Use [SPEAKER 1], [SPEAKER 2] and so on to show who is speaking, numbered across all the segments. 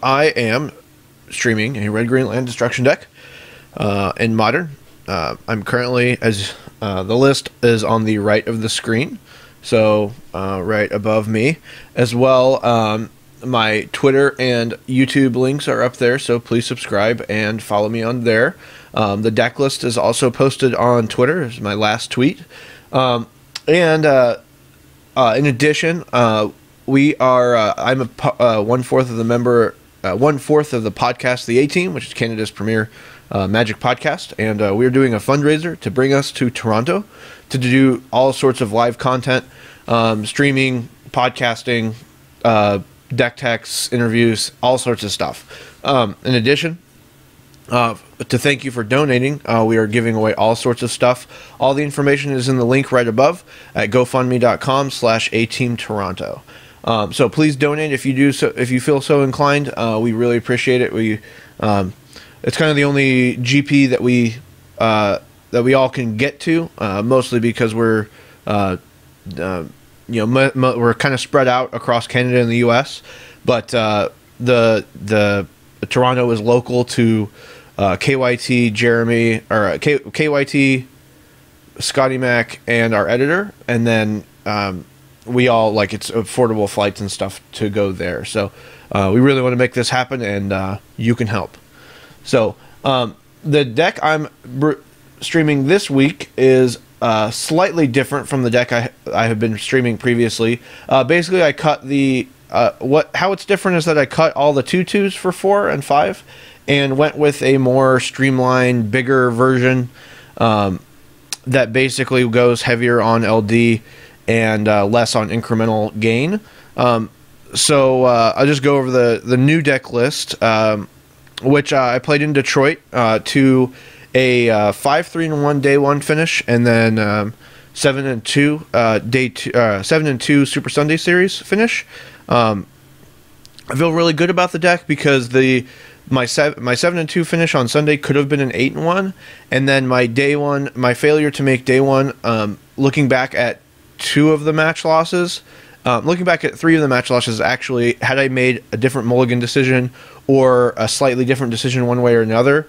[SPEAKER 1] I am streaming a Red Green Land Destruction deck in Modern. I'm currently, as the list is on the right of the screen, so right above me. As well, my Twitter and YouTube links are up there, so please subscribe and follow me on there. The deck list is also posted on Twitter, is my last tweet. In addition, we are. I'm a 1/4 of the member, 1/4 of the podcast, the A-Team, which is Canada's premier Magic podcast, and we are doing a fundraiser to bring us to Toronto to do all sorts of live content, streaming, podcasting, deck techs, interviews, all sorts of stuff. In addition, to thank you for donating, we are giving away all sorts of stuff. All the information is in the link right above at gofundme.com/ateamtoronto. So please donate if you do so, if you feel so inclined. We really appreciate it. It's kind of the only GP that we all can get to, mostly because we're we're kind of spread out across Canada and the U.S. But the Toronto is local to KYT, Jeremy, or KYT, Scotty Mac, and our editor, and then we all it's affordable flights and stuff to go there. So we really want to make this happen, and you can help. So the deck I'm streaming this week is slightly different from the deck I have been streaming previously. Basically, I cut the how it's different is that I cut all the 2/2s for 4 and 5, and went with a more streamlined, bigger version that basically goes heavier on LD and less on incremental gain. So I'll just go over the new deck list, which I played in Detroit to a 5-3-1 day 1 finish, and then 7-2 day 2, 7-2 Super Sunday Series finish. I feel really good about the deck because my 7-2 finish on Sunday could have been an 8-1, and then my failure to make day 1. Looking back at 2 of the match losses, looking back at 3 of the match losses, actually, had I made a different mulligan decision or a slightly different decision one way or another,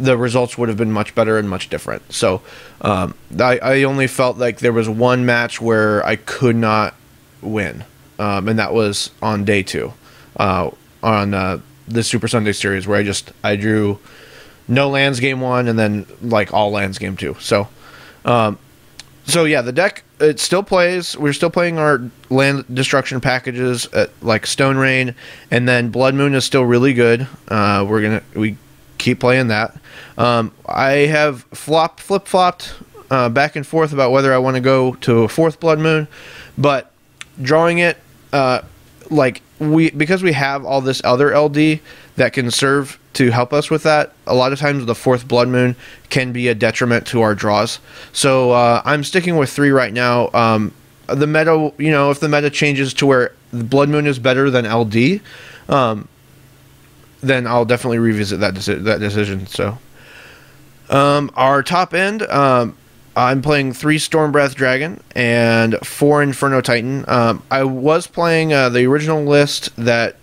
[SPEAKER 1] the results would have been much better and much different. So I only felt like there was one match where I could not win, and that was on day 2 on the Super Sunday Series, where I drew no lands game 1 and then all lands game 2. So yeah, the deck, it still plays. We're still playing our land destruction packages at Stone Rain, and then Blood Moon is still really good. We keep playing that. I have flip-flopped back and forth about whether I want to go to a 4th Blood Moon, but drawing it because we have all this other LD that can serve to help us with that, a lot of times the 4th Blood Moon can be a detriment to our draws. So I'm sticking with 3 right now. The meta, if the meta changes to where the Blood Moon is better than LD, then I'll definitely revisit that decision. So our top end, I'm playing 3 Stormbreath Dragon and 4 Inferno Titan. I was playing the original list that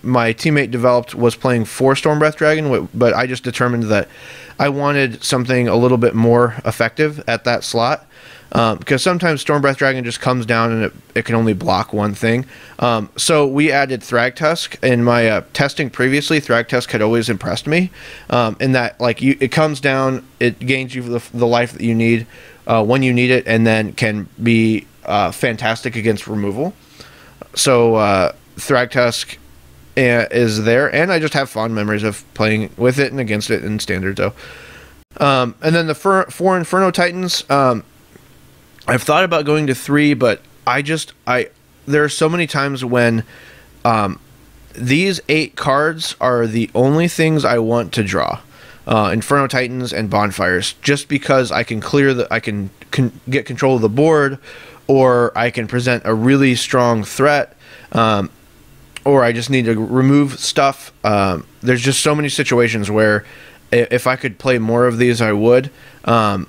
[SPEAKER 1] my teammate developed was playing 4 Stormbreath Dragon, but I just determined that I wanted something a little bit more effective at that slot, because sometimes Stormbreath Dragon just comes down and it can only block one thing. So we added Thragtusk. In my testing previously, Thragtusk had always impressed me, in that it comes down, it gains you the life that you need when you need it, and then can be fantastic against removal. So Thragtusk is there, and I just have fond memories of playing with it and against it in Standard. So, and then the 4 Inferno Titans, I've thought about going to 3, but there are so many times when these 8 cards are the only things I want to draw. Inferno Titans and Bonfires, just because I can get control of the board, or I can present a really strong threat, or I just need to remove stuff. There's just so many situations where if I could play more of these, I would. And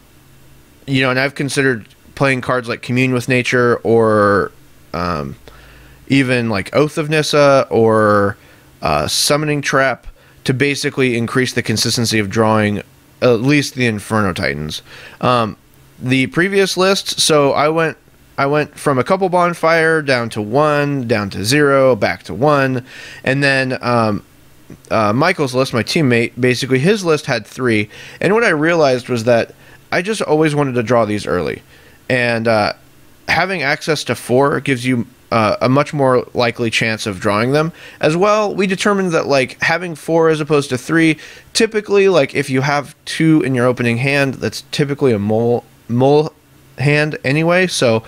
[SPEAKER 1] I've considered playing cards like Commune with Nature, or even Oath of Nissa, or Summoning Trap to basically increase the consistency of drawing at least the Inferno Titans. The previous list, so I went from a couple bonfire down to 1, down to 0, back to 1, and then Michael's list, my teammate, basically his list had 3, and what I realized was that I just always wanted to draw these early, and having access to 4 gives you a much more likely chance of drawing them. As well, we determined that like having 4 as opposed to 3, typically like if you have 2 in your opening hand, that's typically a mole hand anyway, so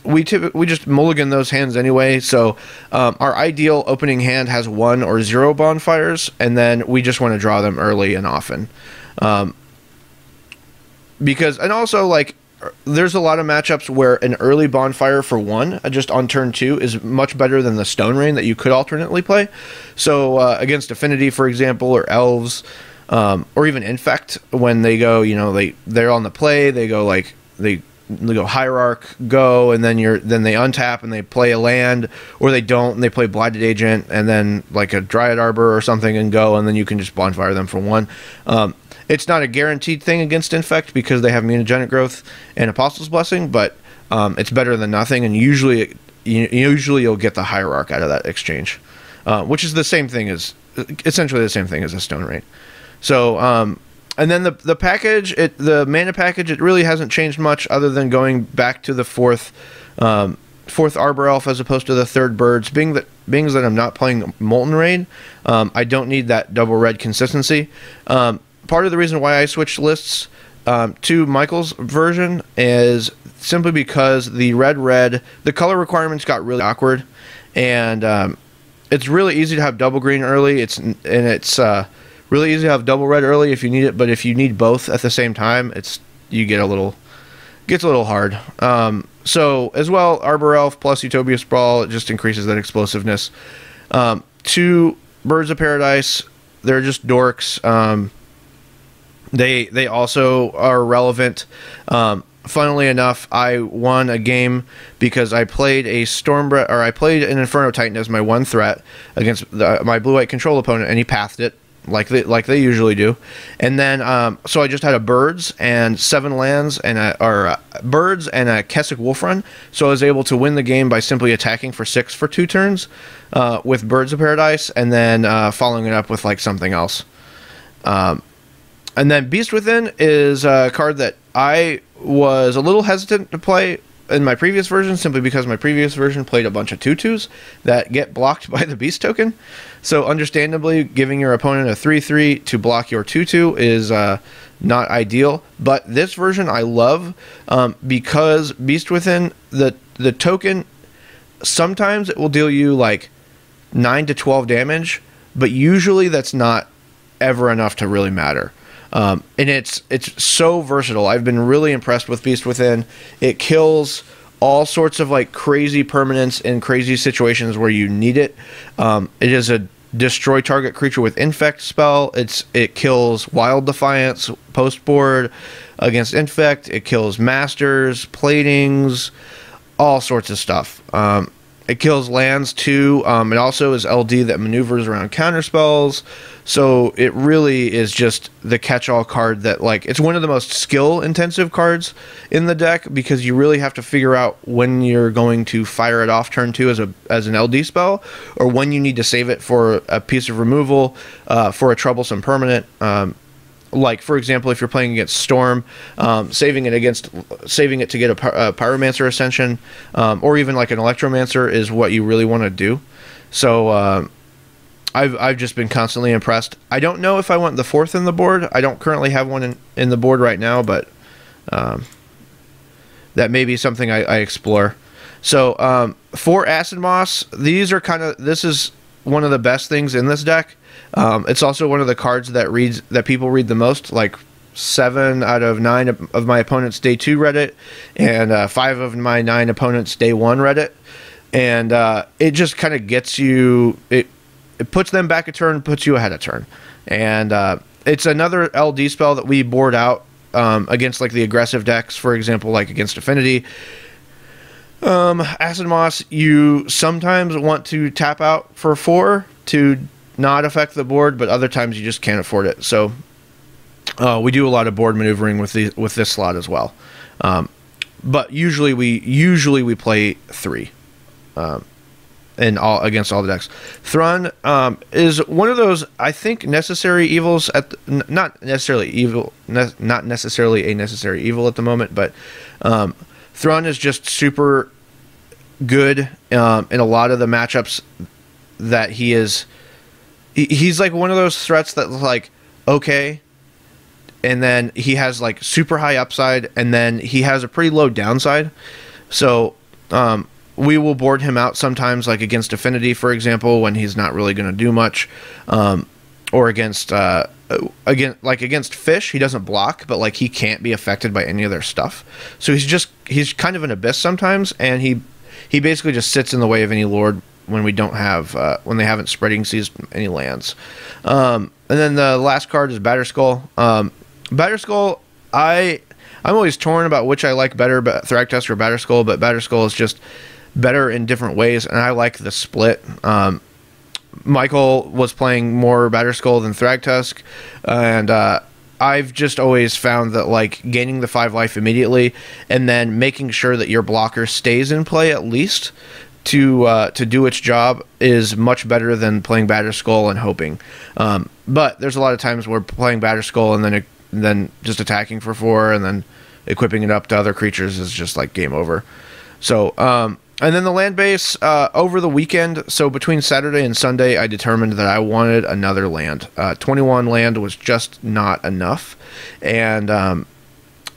[SPEAKER 1] we just mulligan those hands anyway. So our ideal opening hand has 1 or 0 bonfires, and then we just want to draw them early and often, because, and also like there's a lot of matchups where an early bonfire for 1 just on turn 2 is much better than the Stone Rain that you could alternately play. So against Affinity, for example, or Elves, or even Infect, when they go, you know, they're on the play, they go like they go Hierarch, go, and then they untap and they play a land, or they don't and they play Blighted Agent and then like a Dryad Arbor or something and go, and then you can just bonfire them for 1. It's not a guaranteed thing against Infect because they have Mutagenic Growth and Apostle's Blessing, but it's better than nothing, and usually you'll get the Hierarch out of that exchange, which is the same thing as, essentially the same thing as a Stone Rain. So, and then the package, the mana package, it really hasn't changed much other than going back to the fourth Arbor Elf as opposed to the 3rd Birds. Being that I'm not playing Molten Raid, I don't need that double red consistency. Part of the reason why I switched lists to Michael's version is simply because the the color requirements got really awkward, and it's really easy to have double green early. It's really easy to have double red early if you need it, but if you need both at the same time, gets a little hard. So as well, Arbor Elf plus Utopia Sprawl, it just increases that explosiveness. 2 Birds of Paradise, they're just dorks. They also are relevant. Funnily enough, I won a game because I played I played an Inferno Titan as my 1 threat against my blue-white control opponent, and he pathed it like they usually do. And then so I just had a Birds and 7 lands and Birds and a Kessig Wolf Run. So I was able to win the game by simply attacking for 6 for 2 turns with Birds of Paradise, and then following it up with like something else. And then Beast Within is a card that I was a little hesitant to play in my previous version, simply because my previous version played a bunch of 2/2s that get blocked by the Beast token. So understandably, giving your opponent a 3/3 to block your 2/2 is not ideal. But this version I love because Beast Within, the token, sometimes it will deal you like 9 to 12 damage, but usually that's not ever enough to really matter. And it's so versatile. I've been really impressed with Beast Within. It kills all sorts of like crazy permanents in crazy situations where you need it. It is a destroy target creature with Infect spell. It kills Wild Defiance post board against Infect. It kills Masters, Platings, all sorts of stuff. It kills lands too. It also is LD that maneuvers around counterspells. So it really is just the catch-all card that, like, it's one of the most skill-intensive cards in the deck because you really have to figure out when you're going to fire it off turn 2 as an LD spell, or when you need to save it for a piece of removal, for a troublesome permanent. Like, for example, if you're playing against Storm, saving it to get a Pyromancer Ascension, or even like an Electromancer is what you really want to do. So I've just been constantly impressed. I don't know if I want the 4th in the board. I don't currently have one in the board right now, but that may be something I explore. So for Acid Moss, this is one of the best things in this deck. It's also one of the cards that people read the most. Like 7 out of 9 of my opponents day 2 read it, and 5 of my 9 opponents day 1 read it. And it just kind of gets you. It puts them back a turn, puts you ahead a turn, and it's another LD spell that we board out against like the aggressive decks, for example, like against Affinity. Acid Moss, you sometimes want to tap out for 4 to not affect the board, but other times you just can't afford it. So we do a lot of board maneuvering with this slot as well. But usually we play 3. Against all the decks. Thrun is one of those, I think, necessary evils not necessarily a necessary evil at the moment, but Thrun is just super good in a lot of the matchups that he's like one of those threats that's like okay, and then he has like super high upside, and then he has a pretty low downside. So we will board him out sometimes, like against Affinity, for example, when he's not really going to do much, or against Fish, he doesn't block, but like he can't be affected by any of their stuff. So he's kind of an abyss sometimes, and he basically just sits in the way of any Lord when we don't have when they haven't spreading seized any lands. And then the last card is Batterskull. Batterskull, I'm always torn about which I like better, but Thragtusk or Batterskull, but Batterskull is just better in different ways, and I like the split. Michael was playing more Batterskull than Thragtusk, and I've just always found that like gaining the 5 life immediately and then making sure that your blocker stays in play at least to do its job is much better than playing Batterskull and hoping. But there's a lot of times where playing Batterskull and then just attacking for 4 and then equipping it up to other creatures is just like game over. So and then the land base, over the weekend, so between Saturday and Sunday, I determined that I wanted another land. 21 land was just not enough. And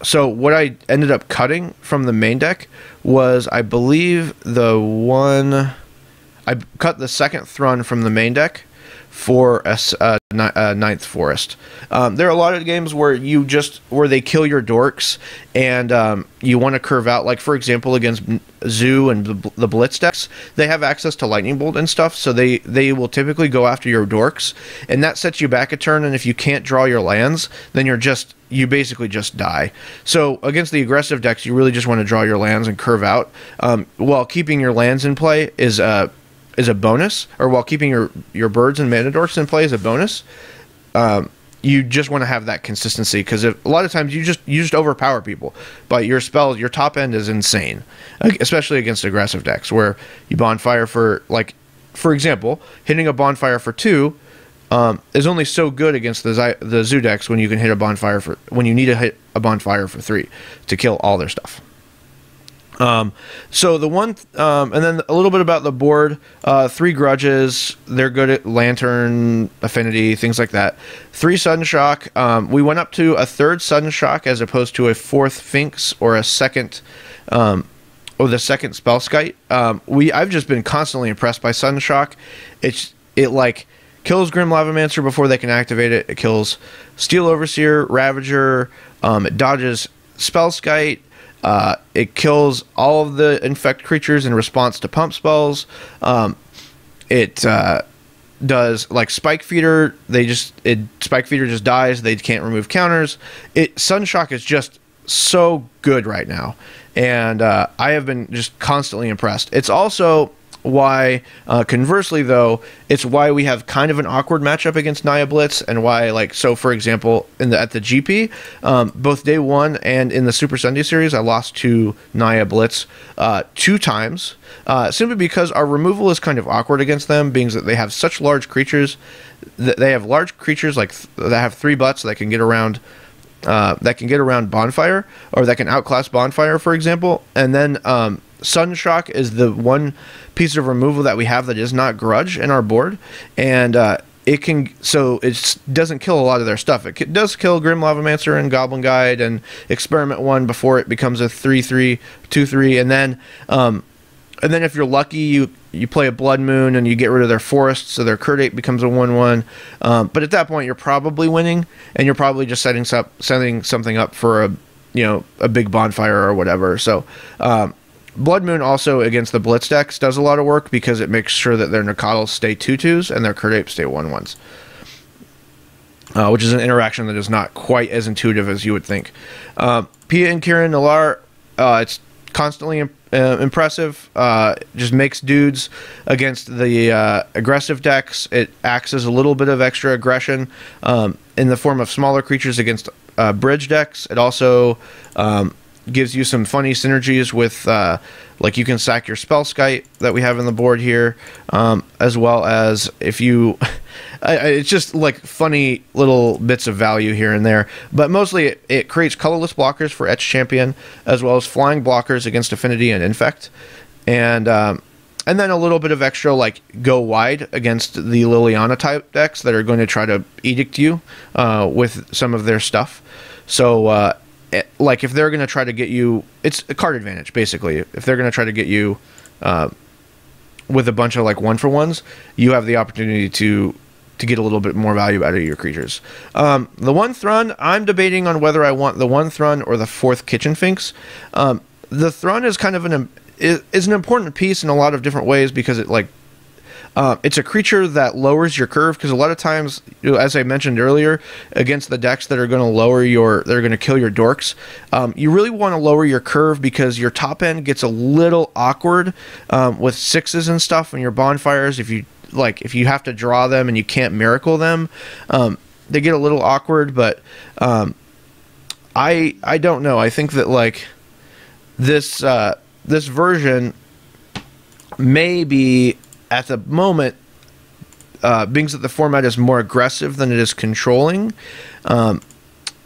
[SPEAKER 1] so what I ended up cutting from the main deck was, I believe, I cut the second Thrun from the main deck for a ninth Forest. There are a lot of games where they kill your dorks, and you want to curve out. Like for example, against Zoo and the Blitz decks, they have access to Lightning Bolt and stuff, so they will typically go after your dorks, and that sets you back a turn. And if you can't draw your lands, then you basically just die. So against the aggressive decks, you really just want to draw your lands and curve out, while keeping your lands in play is a bonus, or while keeping your birds and mana dorks in play is a bonus. You just want to have that consistency, because a lot of times you just overpower people, but your spells, your top end is insane, especially against aggressive decks where you bonfire for, like, for example, hitting a bonfire for 2 is only so good against the Zoo decks when you can hit a bonfire when you need to hit a bonfire for 3 to kill all their stuff. So the one, and then a little bit about the board. 3 Grudges, they're good at Lantern, Affinity, things like that. 3 Sudden Shock. We went up to a 3rd Sudden Shock as opposed to a 4th Finks or a second, or the second Spellskite. I've just been constantly impressed by Sudden Shock. It like kills Grim Lavamancer before they can activate it. It kills Steel Overseer, Ravager. It dodges Spellskite. It kills all of the infect creatures in response to pump spells. It does like Spike Feeder. Spike Feeder just dies. They can't remove counters. Sunshock is just so good right now, and I have been just constantly impressed. It's also why, conversely though, it's why we have kind of an awkward matchup against Naya Blitz, and why, like, so for example, at the GP, both day 1 and in the Super Sunday series, I lost to Naya Blitz 2 times, simply because our removal is kind of awkward against them, being that they have such large creatures. They have large creatures like that have 3 butts that can get around. Bonfire, or that can outclass Bonfire, for example, and then Sudden Shock is the one piece of removal that we have that is not Grudge in our board, and it doesn't kill a lot of their stuff. It does kill Grim Lavamancer and Goblin Guide and Experiment 1 before it becomes a 3/3, 2/3, and then if you're lucky, you play a Blood Moon and you get rid of their forest, so their Curdate becomes a 1/1. But at that point, you're probably winning, and you're probably just setting something up for a big bonfire or whatever. So Blood Moon also against the Blitz decks does a lot of work, because it makes sure that their Nacatls stay 2/2s and their Curdate stay 1/1s. Which is an interaction that is not quite as intuitive as you would think. Pia and Kieran Nalaar, it's constantly impressive. Just makes dudes against the aggressive decks. It acts as a little bit of extra aggression in the form of smaller creatures against bridge decks. It also gives you some funny synergies with, like, you can sack your Spellskite that we have in the board here, as well as if you... it's just like funny little bits of value here and there, but mostly it creates colorless blockers for Etch Champion, as well as flying blockers against Affinity and Infect, and then a little bit of extra, like, go wide against the Liliana type decks that are going to try to edict you with some of their stuff. So like, if they're going to try to get you, it's a card advantage basically. If they're going to try to get you with a bunch of, like, 1-for-1s, you have the opportunity to get a little bit more value out of your creatures. The 1 Thrun, I'm debating on whether I want the 1 Thrun or the 4th Kitchen Finks. The Thrun is kind of an important piece in a lot of different ways, because it, like, it's a creature that lowers your curve, because a lot of times, as I mentioned earlier, against the decks that are going to they're going to kill your dorks, you really want to lower your curve, because your top end gets a little awkward with 6s and stuff, and your bonfires, if you have to draw them and you can't miracle them, they get a little awkward. But I don't know. I think that, like, this version may be, at the moment, being that the format is more aggressive than it is controlling,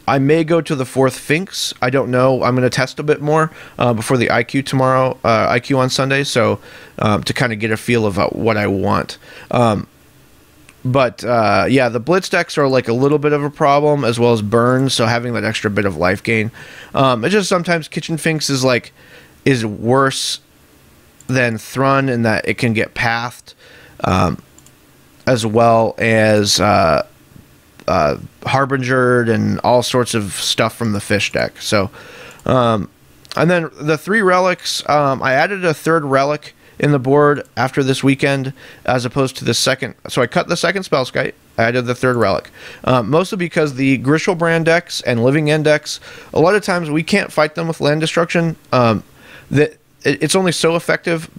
[SPEAKER 1] I may go to the 4th Finks. I don't know. I'm going to test a bit more before the IQ tomorrow, IQ on Sunday, so to kind of get a feel of what I want. But yeah, the Blitz decks are, like, a little bit of a problem, as well as burns, so having that extra bit of life gain. It's just sometimes Kitchen Finks is worse than Thrun in that it can get pathed, as well as Harbingered and all sorts of stuff from the fish deck. So, and then the 3 relics, I added a 3rd relic in the board after this weekend, as opposed to the 2nd. So I cut the 2nd Spellskite, I added the 3rd relic, mostly because the Grishelbrand decks and Living End decks, a lot of times we can't fight them with land destruction. That it's only so effective.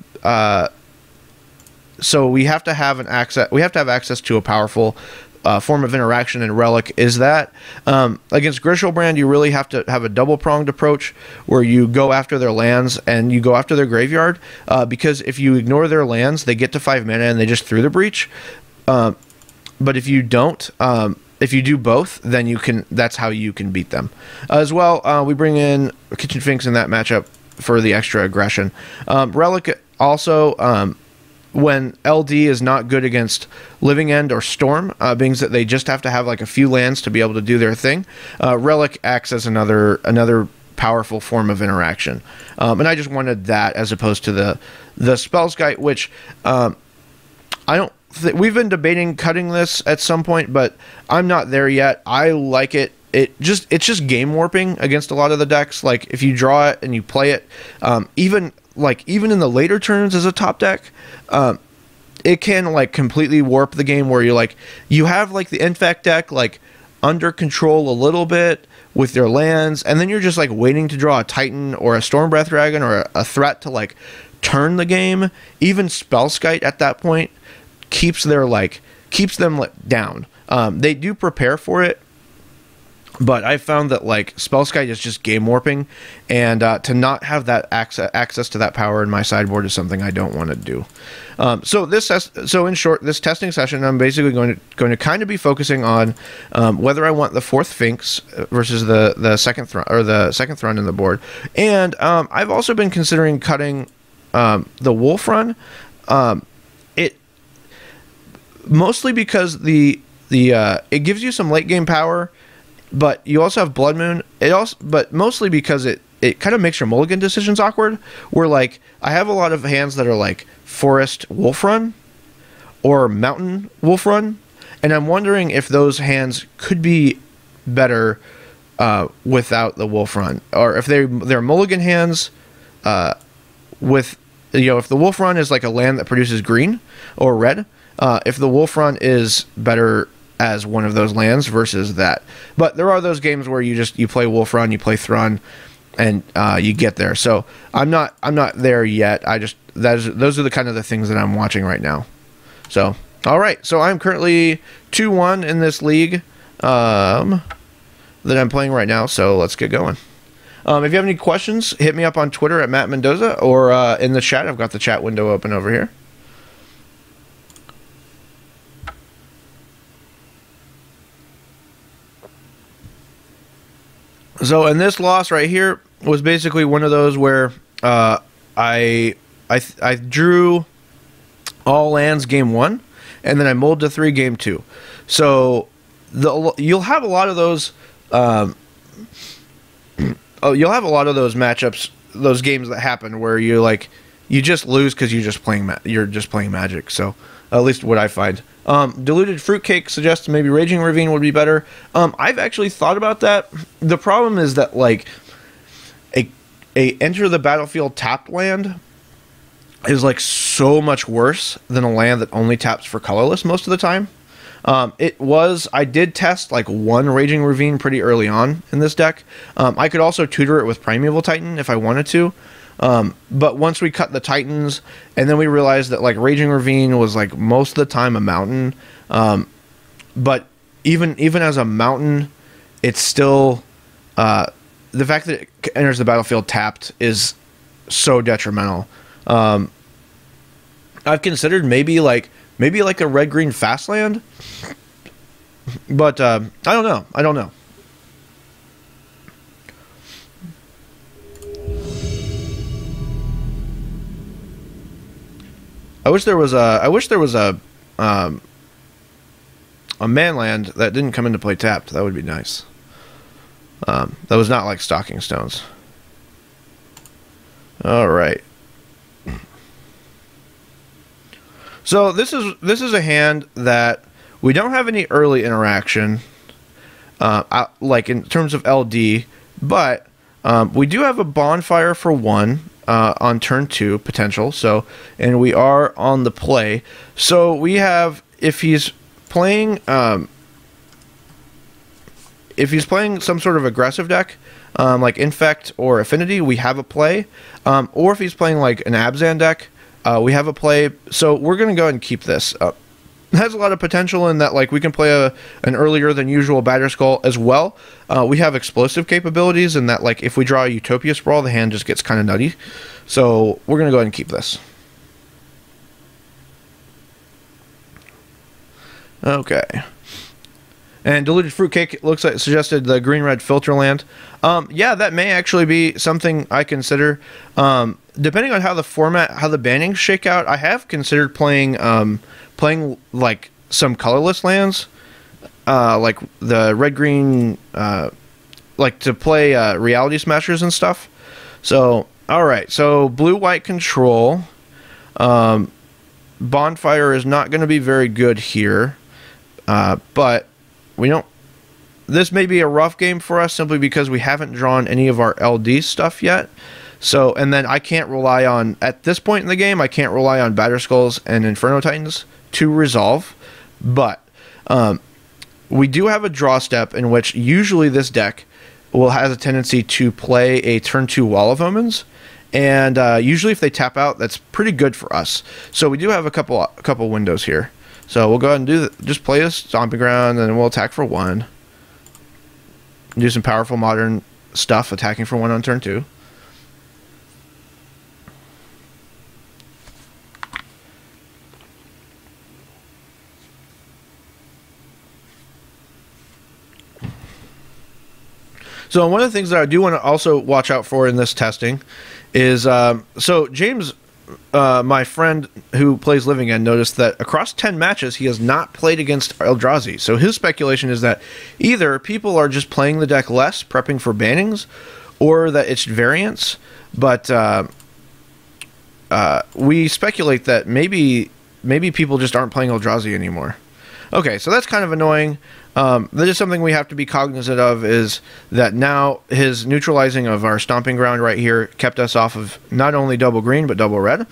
[SPEAKER 1] So we have to have access to a powerful form of interaction, and relic is that. Against Grishelbrand, you really have to have a double-pronged approach, where you go after their lands and you go after their graveyard, because if you ignore their lands, they get to 5 mana and they just threw the breach. But if you don't, if you do both, then that's how you can beat them. As well, we bring in Kitchen Finks in that matchup for the extra aggression. Relic also, when LD is not good against Living End or Storm, being that they just have to have, like, a few lands to be able to do their thing, Relic acts as another powerful form of interaction. And I just wanted that as opposed to the Spellskite, which we've been debating cutting this at some point, but I'm not there yet. I like it. It's just game warping against a lot of the decks. Like, if you draw it and you play it, even in the later turns as a top deck, it can, like, completely warp the game, where you have, like, the Infect deck, like, under control a little bit with their lands, and then you're just, like, waiting to draw a Titan or a Stormbreath Dragon or a threat to, like, turn the game. Even Spellskite at that point keeps them down. They do prepare for it, but I found that, like, Spellskite is just game warping, and to not have that access to that power in my sideboard is something I don't want to do. So in short, this testing session, I'm basically going to kind of be focusing on whether I want the 4th Finks versus the 2nd Thrun, or the 2nd Thrun in the board, and I've also been considering cutting the Wolf Run. It mostly because it gives you some late game power. But you also have Blood Moon. But mostly because it kind of makes your mulligan decisions awkward. Where, like, I have a lot of hands that are, like, Forest Wolf Run or Mountain Wolf Run, and I'm wondering if those hands could be better without the Wolf Run, or if they're mulligan hands with, if the Wolf Run is like a land that produces green or red, if the Wolf Run is better as one of those lands versus that. But there are those games where you play Wolf Run, you play Thrun, and you get there. So I'm not there yet. Those are the kind of the things that I'm watching right now. So all right, so I'm currently 2-1 in this league that I'm playing right now. So let's get going. If you have any questions, hit me up on Twitter at Matt Mendoza, or in the chat. I've got the chat window open over here. So, and this loss right here was basically one of those where I drew all lands game 1, and then I mulled to 3 game 2. So you'll have a lot of those. You'll have a lot of those matchups, those games that happen where you just lose because you're just playing Magic. So at least what I find. Diluted Fruitcake suggests maybe Raging Ravine would be better. I've actually thought about that. The problem is that a enter the battlefield tapped land is so much worse than a land that only taps for colorless most of the time. I did test one Raging Ravine pretty early on in this deck. I could also tutor it with Primeval Titan if I wanted to. But once we cut the Titans, and then we realized that Raging Ravine was most of the time a mountain. But even as a mountain, it's still the fact that it enters the battlefield tapped is so detrimental. I've considered maybe a red-green fast land, but I don't know. I wish there was a man land that didn't come into play tapped. That would be nice. That was not like Stalking Stones. All right. So this is a hand that we don't have any early interaction, in terms of LD, but we do have a bonfire for 1 on turn 2 potential. So, and we are on the play. So we have, if he's playing some sort of aggressive deck, like Infect or Affinity, we have a play. Or if he's playing an Abzan deck, we have a play. So we're going to go ahead and keep this up. It has a lot of potential in that we can play an earlier than usual Batterskull as well. We have explosive capabilities in that if we draw a Utopia Sprawl, the hand just gets kind of nutty. So we're going to go ahead and keep this. Okay. And Diluted Fruitcake looks like suggested the green-red filter land. Yeah, that may actually be something I consider. Depending on how the bannings shake out, I have considered playing some colorless lands, like the red-green, to play Reality Smashers and stuff. So, all right. So blue-white control. Bonfire is not going to be very good here, but we don't. This may be a rough game for us simply because we haven't drawn any of our LD stuff yet. So, and then I can't rely on, at this point in the game, I can't rely on Batterskulls and Inferno Titans to resolve. But we do have a draw step in which usually this deck has a tendency to play a turn 2 Wall of Omens. And usually if they tap out, that's pretty good for us. So we do have a couple windows here. So we'll go ahead and just play a Stomping Ground, and then we'll attack for 1. Do some powerful modern stuff, attacking for 1 on turn 2. So one of the things that I do want to also watch out for in this testing is, so James, my friend who plays Living End, noticed that across 10 matches he has not played against Eldrazi. So his speculation is that either people are just playing the deck less, prepping for bannings, or that it's variance. But we speculate that maybe people just aren't playing Eldrazi anymore. Okay, so that's kind of annoying. That is something we have to be cognizant of, is that now his neutralizing of our Stomping Ground right here kept us off of not only double green, but double red.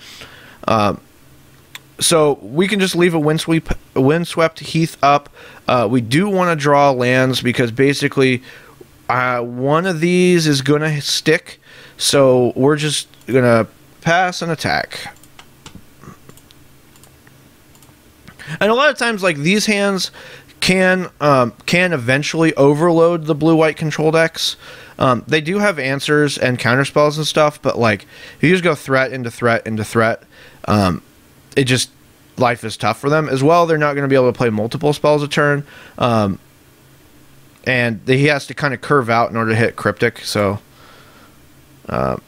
[SPEAKER 1] So we can just leave a Windswept Heath up. We do want to draw lands because basically One of these is going to stick, so we're just going to pass an attack. And a lot of times, like, these hands can eventually overload the blue-white control decks. They do have answers and counterspells and stuff, but, like, if you just go threat into threat into threat, it just, life is tough for them. As well, they're not going to be able to play multiple spells a turn. And he has to kind of curve out in order to hit Cryptic, so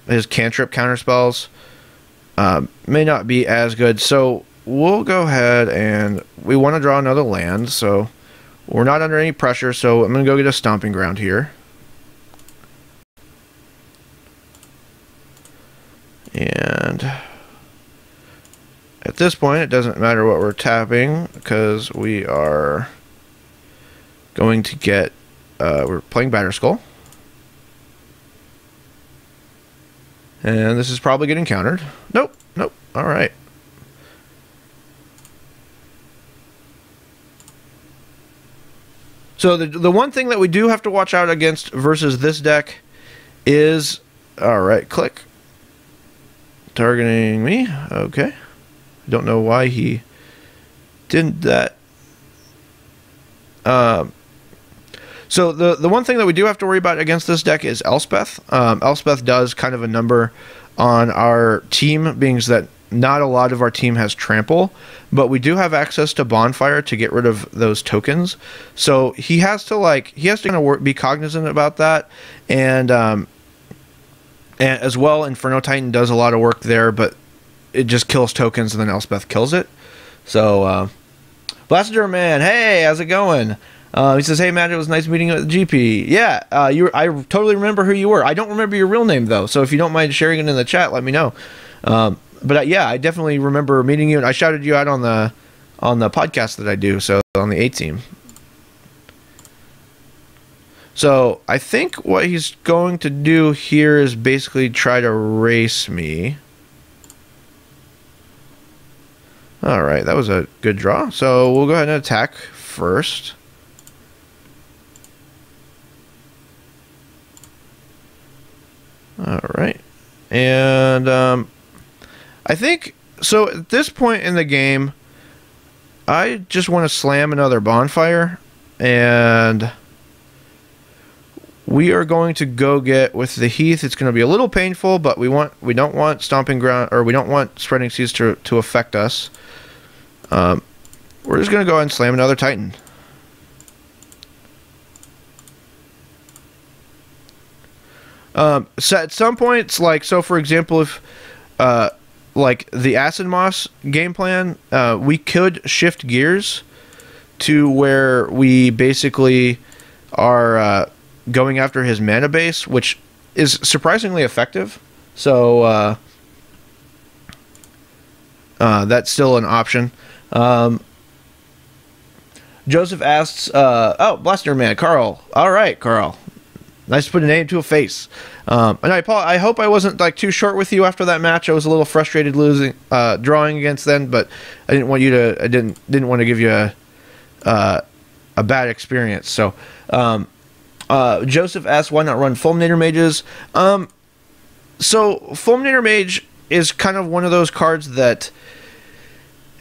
[SPEAKER 1] his cantrip counterspells may not be as good. So we'll go ahead and we want to draw another land, so we're not under any pressure, so I'm going to go get a Stomping Ground here. And at this point, it doesn't matter what we're tapping, because we are going to get... we're playing Batterskull. And this is probably getting countered. Nope, nope, alright. So the one thing that we do have to watch out against versus this deck is... Alright, click. Targeting me, okay. Don't know why he did that. So the one thing that we do have to worry about against this deck is Elspeth. Elspeth does kind of a number on our team, being that not a lot of our team has Trample, but we do have access to Bonfire to get rid of those tokens. So he has to kind of be cognizant about that, and as well, Inferno Titan does a lot of work there, but it just kills tokens and then Elspeth kills it. So Blaster Man, hey, how's it going? He says, hey, Matt, it was nice meeting you at the GP. Yeah, I totally remember who you were. I don't remember your real name, though, so if you don't mind sharing it in the chat, let me know. But yeah, I definitely remember meeting you, and I shouted you out on the podcast that I do, so on the A team. So I think what he's going to do here is basically try to race me. All right, that was a good draw. So we'll go ahead and attack first. All right, and I think so. At this point in the game, I just want to slam another Bonfire, and we are going to go get with the Heath. It's going to be a little painful, but we don't want Stomping Ground, or we don't want Spreading Seas to affect us. We're just going to go ahead and slam another Titan. So at some points, like, so for example, if like the Acid Moss game plan, we could shift gears to where we basically are going after his mana base, which is surprisingly effective. So that's still an option. Joseph asks, oh, Blaster Man, Carl. All right, Carl. Nice to put a name to a face. And I hope I wasn't like too short with you after that match. I was a little frustrated losing, drawing against them, but I didn't want you to. I didn't want to give you a bad experience. So, Joseph asks, why not run Fulminator Mages? So Fulminator Mage is kind of one of those cards that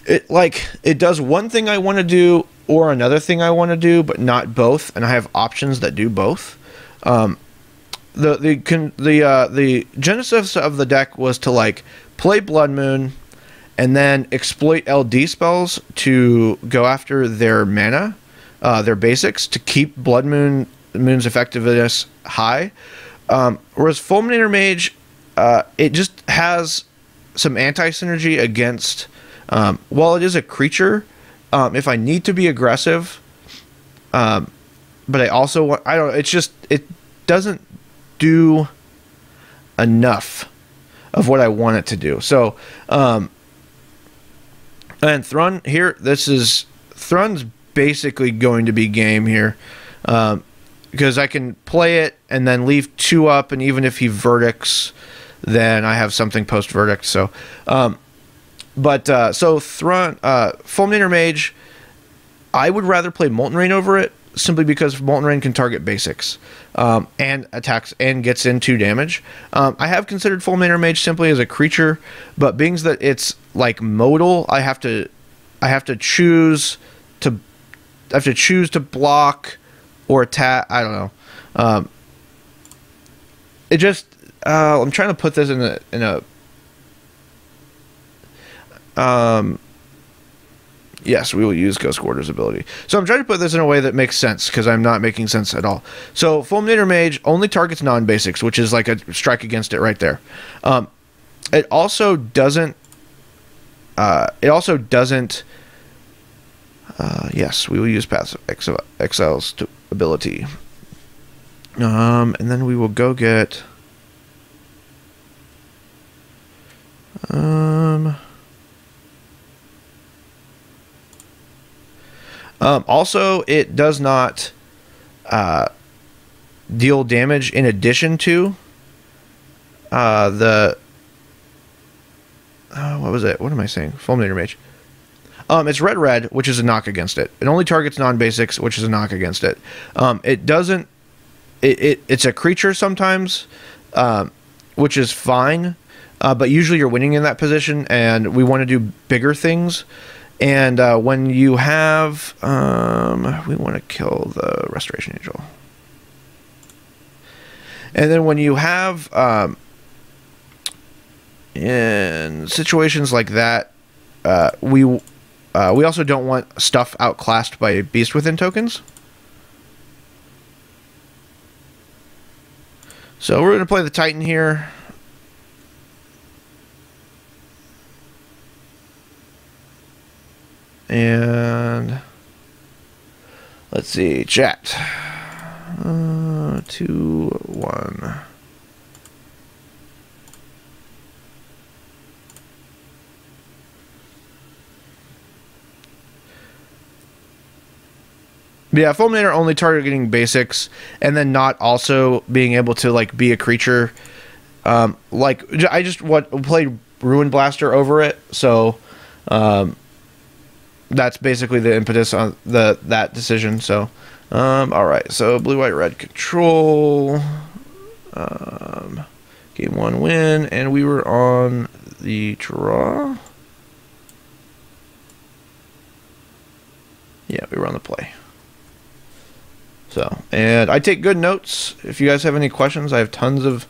[SPEAKER 1] it does one thing I want to do or another thing I want to do, but not both, and I have options that do both. The genesis of the deck was to like play Blood Moon and then exploit LD spells to go after their mana, their basics, to keep Blood Moon's effectiveness high. Whereas Fulminator Mage, it just has some anti-synergy against, while it is a creature, if I need to be aggressive, but I also want, it doesn't do enough of what I want it to do. So, and Thrun here, Thrun's basically going to be game here, because I can play it and then leave 2 up, and even if he verdicts, then I have something post-verdict. So, so Thrun, Fulminator Mage, I would rather play Molten Rain over it. simply because Molten Rain can target basics and attacks and gets in 2 damage. I have considered Fulminator Mage simply as a creature, but being that it's like modal, I have to choose to block or attack. I don't know. It just I'm trying to put this in a yes, we will use Ghost Quarter's ability. So I'm trying to put this in a way that makes sense, because I'm not making sense at all. So Fulminator Mage only targets non-basics, which is like a strike against it right there. It also doesn't. Yes, we will use Passive Exile's ability. And then we will go get. Also, it does not deal damage in addition to the what was it? What am I saying? Fulminator Mage. It's red, which is a knock against it. It only targets non-basics, which is a knock against it. It doesn't. It's a creature sometimes, which is fine, but usually you're winning in that position, and we want to do bigger things. And when you have, we want to kill the Restoration Angel. And then when you have, in situations like that, we also don't want stuff outclassed by Beast Within tokens. So we're going to play the Titan here. And let's see, chat. 2, 1. But yeah, Fulminator only targeting basics, and then not also being able to like be a creature. Like I just played Ruin Blaster over it, so that's basically the impetus on that decision. So, all right. So blue, white, red control. Game 1 win, and we were on the draw. Yeah, we were on the play. So, and I take good notes. If you guys have any questions, I have tons of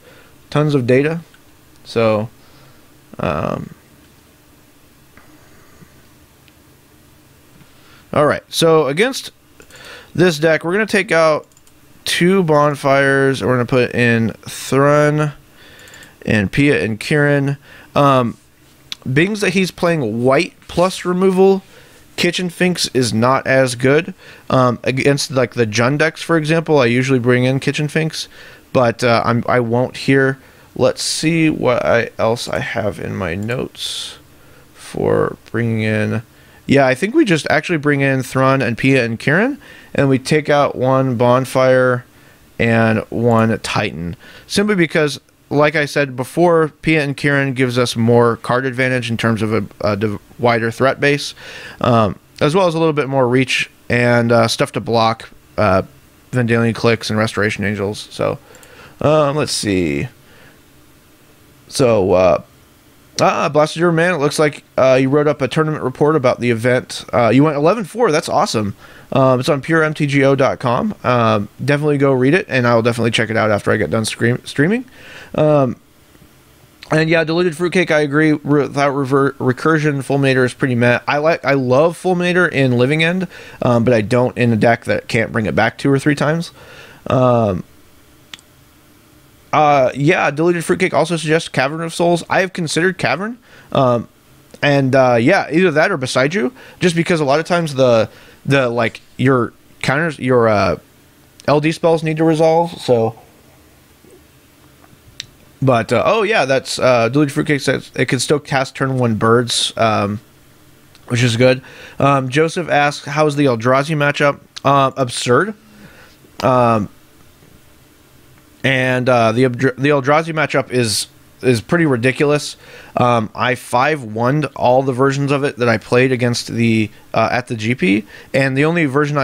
[SPEAKER 1] data. So, all right. So against this deck, we're going to take out 2 bonfires. We're going to put in Thrun and Pia and Kieran. Being that he's playing white plus removal, Kitchen Finks is not as good. Against like the Jund decks, for example, I usually bring in Kitchen Finks, but I won't here. Let's see what else I have in my notes for bringing in. Yeah, I think we just actually bring in Thrun and Pia and Kieran, and we take out 1 bonfire and 1 Titan. Simply because, like I said before, Pia and Kieran gives us more card advantage in terms of a wider threat base, as well as a little bit more reach and stuff to block Vendalian Clicks and Restoration Angels. So, let's see. So, Blasted Your Man, it looks like you wrote up a tournament report about the event. You went 11-4. That's awesome. It's on puremtgo.com. Definitely go read it, and I'll definitely check it out after I get done streaming. And yeah, Diluted Fruitcake, I agree. Without recursion, Fulminator is pretty meh. I love Fulminator in Living End, but I don't in a deck that can't bring it back 2 or 3 times. Yeah, Diluted Fruitcake also suggests Cavern of Souls. I have considered Cavern, and yeah, either that or Beside You, just because a lot of times the like your counters, your LD spells need to resolve. So, but oh yeah, that's Diluted Fruitcake says it can still cast turn 1 birds, which is good. Joseph asks, how's the Eldrazi matchup? Absurd. And the Eldrazi matchup is pretty ridiculous. I 5-1'd all the versions of it that I played against the at the GP, and the only version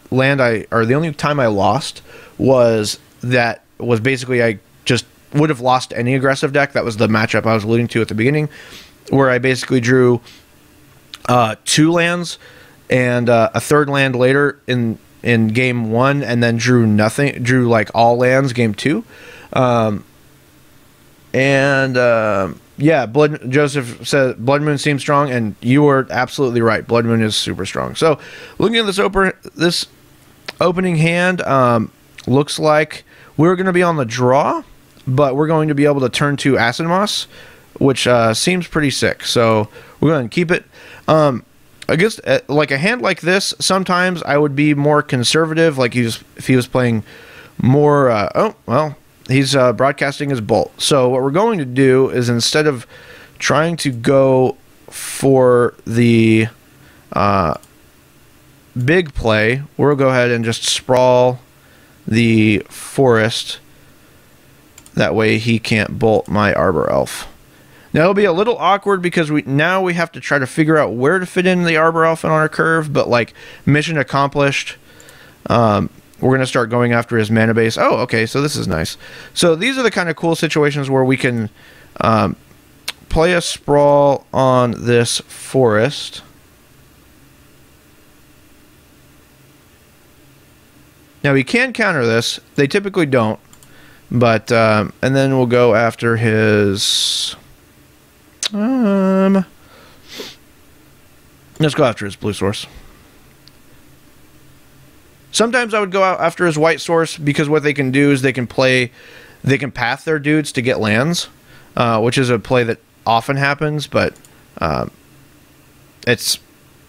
[SPEAKER 1] the only time I lost was basically I just would have lost any aggressive deck. That was the matchup I was alluding to at the beginning, where I basically drew 2 lands and a third land later in game 1, and then drew like all lands game 2. Yeah, Joseph says Blood Moon seems strong, and you are absolutely right. Blood Moon is super strong. So, looking at this opening hand, looks like we're going to be on the draw, but we're going to be able to turn to Acid Moss, which seems pretty sick. So we're going to keep it. Against like a hand like this, sometimes I would be more conservative. Like if he was playing more. Oh well. He's broadcasting his Bolt. So what we're going to do is, instead of trying to go for the big play, we'll go ahead and just sprawl the forest. That way he can't bolt my Arbor Elf. Now it'll be a little awkward because we have to try to figure out where to fit in the Arbor Elf on our curve, but like, mission accomplished. We're going to start going after his mana base. Oh, okay, so this is nice. So these are the kind of cool situations where we can play a sprawl on this forest. Now, we can counter this. They typically don't. But, and then we'll go after his... let's go after his blue source. Sometimes I would go out after his white source, because what they can do is they can path their dudes to get lands, which is a play that often happens, but it's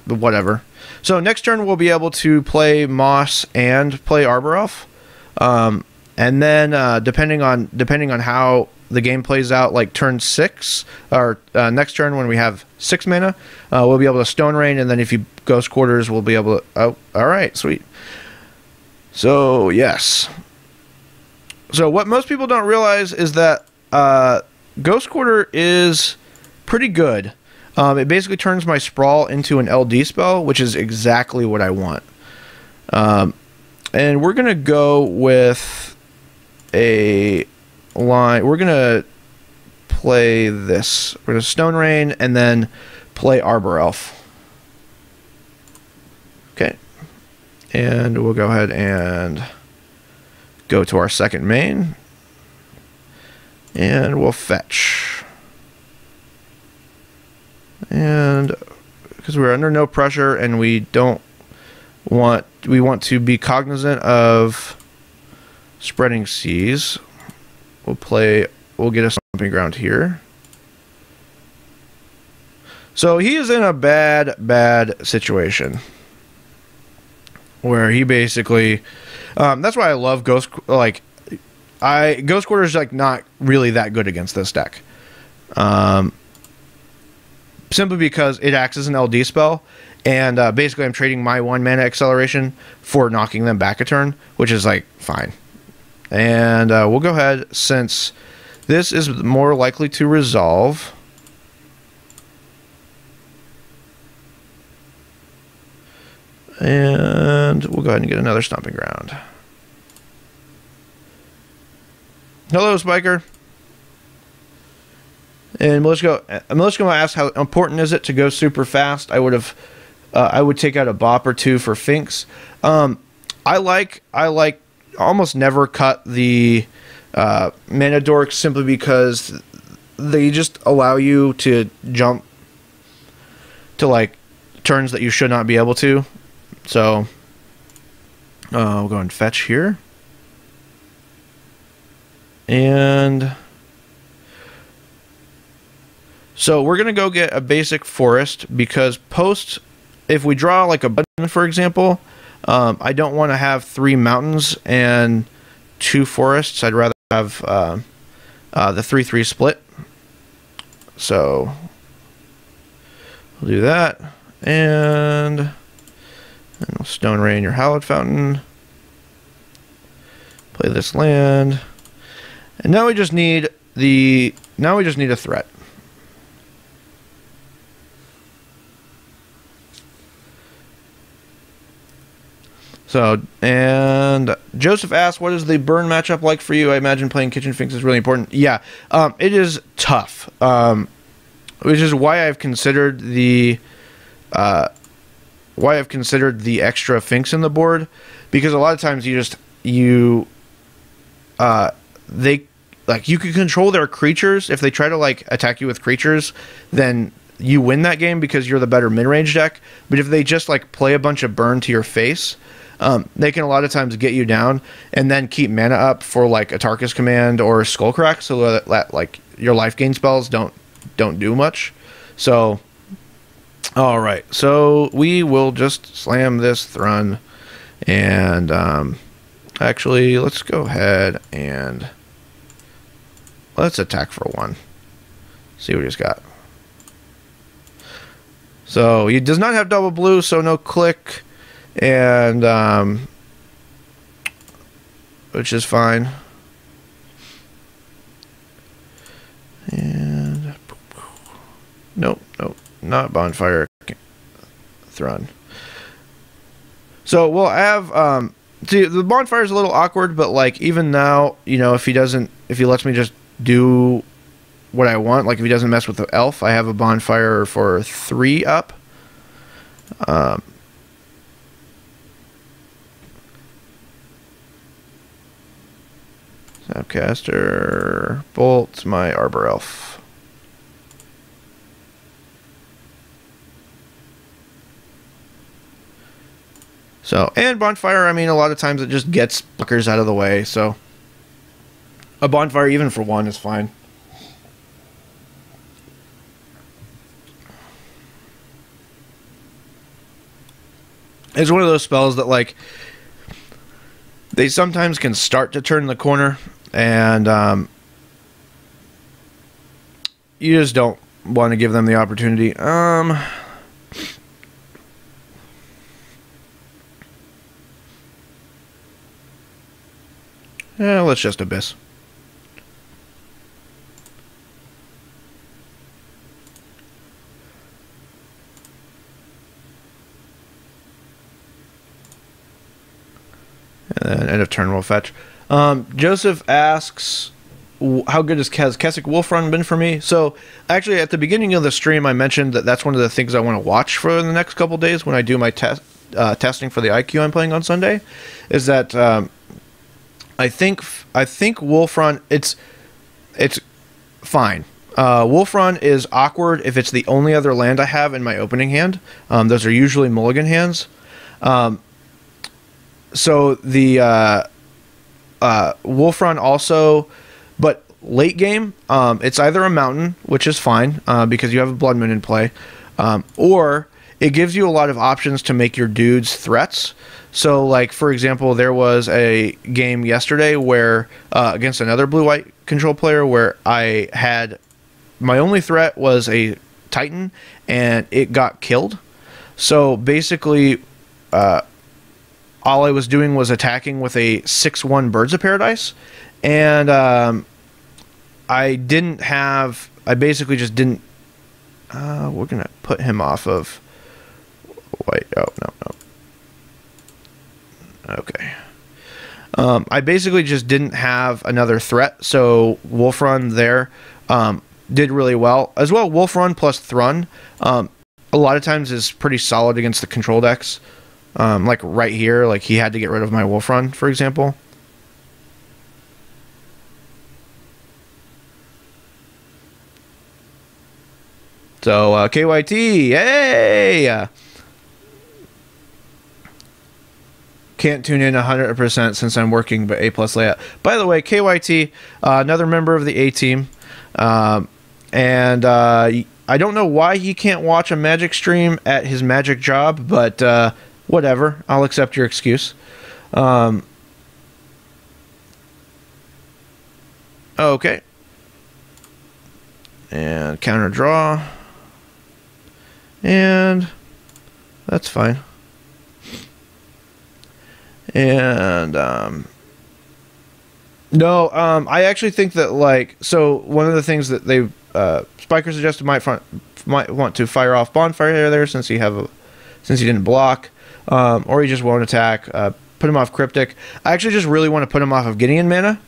[SPEAKER 1] whatever. So next turn we'll be able to play Moss and play Arbor Elf, and then depending on how the game plays out, like turn 6 or next turn when we have 6 mana, we'll be able to Stone Rain, and then if he Ghost Quarters, we'll be able to. Oh, all right, sweet. So, yes. So, what most people don't realize is that Ghost Quarter is pretty good. It basically turns my Sprawl into an LD spell, which is exactly what I want. And we're going to go with a line. We're going to play this. We're going to Stone Rain and then play Arbor Elf. Okay. And we'll go ahead and go to our second main. And we'll fetch. And because we're under no pressure and we want to be cognizant of spreading seas, we'll get a Stomping Ground here. So he is in a bad situation, where he basically, that's why I love Ghost Quarter is like not really that good against this deck, simply because it acts as an LD spell, and basically I'm trading my 1 mana acceleration for knocking them back a turn, which is like fine. And we'll go ahead, since this is more likely to resolve. And we'll go ahead and get another Stomping Ground. Hello, Spiker. And Melishko asked, how important is it to go super fast? I would take out a bop or two for Finks. I like almost never cut the mana dorks, simply because they just allow you to jump to like turns that you should not be able to. So we'll go and fetch here. And so we're going to go get a basic forest, because if we draw like a button, for example, I don't want to have 3 mountains and 2 forests. I'd rather have the 3/3 split. So we'll do that. And we'll Stone Rain your Hallowed Fountain. Play this land. And now we just need a threat. So, and Joseph asks, what is the burn matchup like for you? I imagine playing Kitchen Finks is really important. Yeah, it is tough, which is why I've considered the extra Finks in the board, because a lot of times you can control their creatures. If they try to like attack you with creatures, then you win that game because you're the better mid-range deck. But if they just like play a bunch of burn to your face, they can a lot of times get you down and then keep mana up for like a Tarkus Command or Skullcrack, so that like your life gain spells don't do much. So, all right, so we will just slam this Thrun, and actually let's go ahead and let's attack for 1. See what he's got. So he does not have double blue, so no click. And which is fine. And nope, not bonfire. Thrun. So we'll have see, the bonfire is a little awkward, but like even now, you know, if he lets me just do what I want, like if he doesn't mess with the elf, I have a bonfire for 3 up. Snapcaster bolts my Arbor Elf. So, and bonfire, I mean, a lot of times it just gets blockers out of the way, so a bonfire even for 1 is fine. It's one of those spells that, like, they sometimes can start to turn the corner, and you just don't want to give them the opportunity. Yeah, let's just Abyss. And then end of turn we'll fetch. Joseph asks, how good has Kessig Wolfrun been for me? So actually at the beginning of the stream I mentioned that that's one of the things I want to watch for the next couple days when I do my testing for the IQ I'm playing on Sunday, is that I think Wolfrun, it's fine. Wolfrun is awkward if it's the only other land I have in my opening hand. Those are usually mulligan hands. So the Wolfrun also, but late game, it's either a mountain, which is fine because you have a Blood Moon in play, or it gives you a lot of options to make your dudes threats. So, like, for example, there was a game yesterday where against another blue-white control player where I had my only threat was a Titan, and it got killed. So basically, all I was doing was attacking with a 6/1 Birds of Paradise, and I basically just didn't. We're gonna put him off of. Wait, oh no. Okay. I basically just didn't have another threat, so Wolfrun there did really well. As well, Wolfrun plus Thrun a lot of times is pretty solid against the control decks. Like right here, like he had to get rid of my Wolfrun, for example. So, KYT, hey! Can't tune in 100% since I'm working, but A+ layout. By the way, KYT, another member of the A team, and I don't know why he can't watch a Magic stream at his Magic job, but whatever, I'll accept your excuse. Okay. And counter draw. And that's fine. And no, I actually think that, like, so one of the things that they Spiker suggested might want to fire off bonfire there since he didn't block. or he just won't attack. Put him off Cryptic. I actually just really want to put him off of Gideon mana,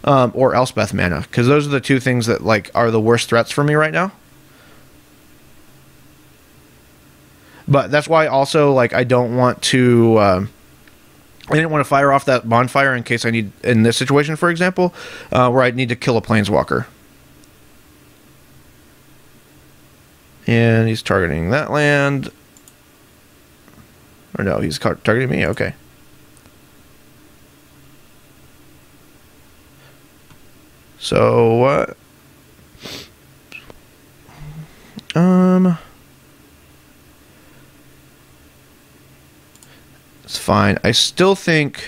[SPEAKER 1] or Elspeth mana, because those are the two things that like are the worst threats for me right now. But that's why also like I don't want to. I didn't want to fire off that bonfire in case I need, in this situation, for example, where I need to kill a planeswalker. And he's targeting that land. Or no, he's targeting me? Okay. So, what? It's fine. I still think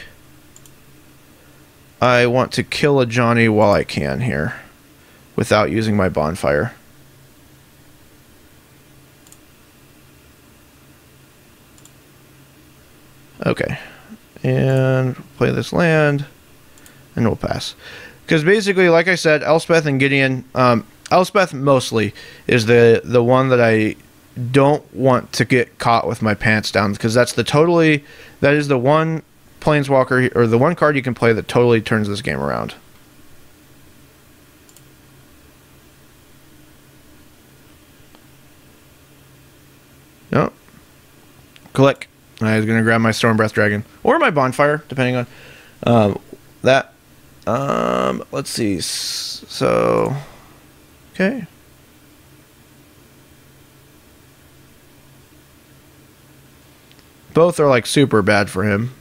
[SPEAKER 1] I want to kill a Johnny while I can here without using my bonfire. Okay. And play this land and we'll pass. Because basically, like I said, Elspeth and Gideon, Elspeth mostly is the one that I don't want to get caught with my pants down, because that is the one planeswalker, or the one card you can play that totally turns this game around. No. Click. I was going to grab my Stormbreath Dragon, or my Bonfire, depending on that. Let's see. So, okay. Both are like super bad for him.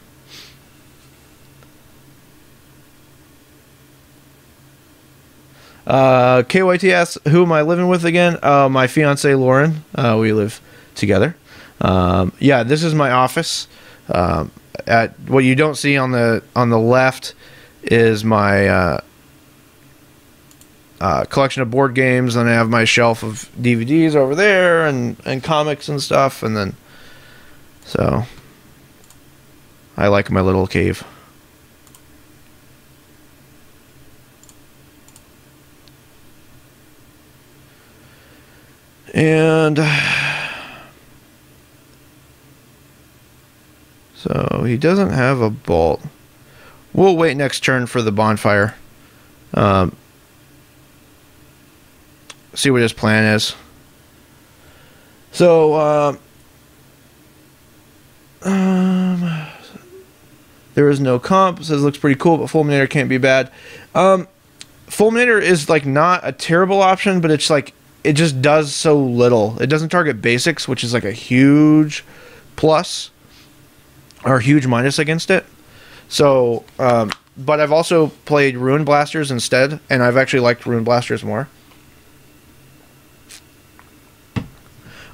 [SPEAKER 1] KYTS, who am I living with again? My fiance Lauren. We live together. Yeah, this is my office. At what you don't see on the left is my collection of board games, and I have my shelf of DVDs over there, and comics and stuff, and then so I like my little cave. And so he doesn't have a bolt. We'll wait next turn for the bonfire. See what his plan is. So, there is no comp. Says looks pretty cool, but Fulminator can't be bad. Fulminator is like not a terrible option, but it's like it just does so little. It doesn't target basics, which is like a huge plus or a huge minus against it. So, but I've also played Ruin Blasters instead, and I've actually liked Ruin Blasters more.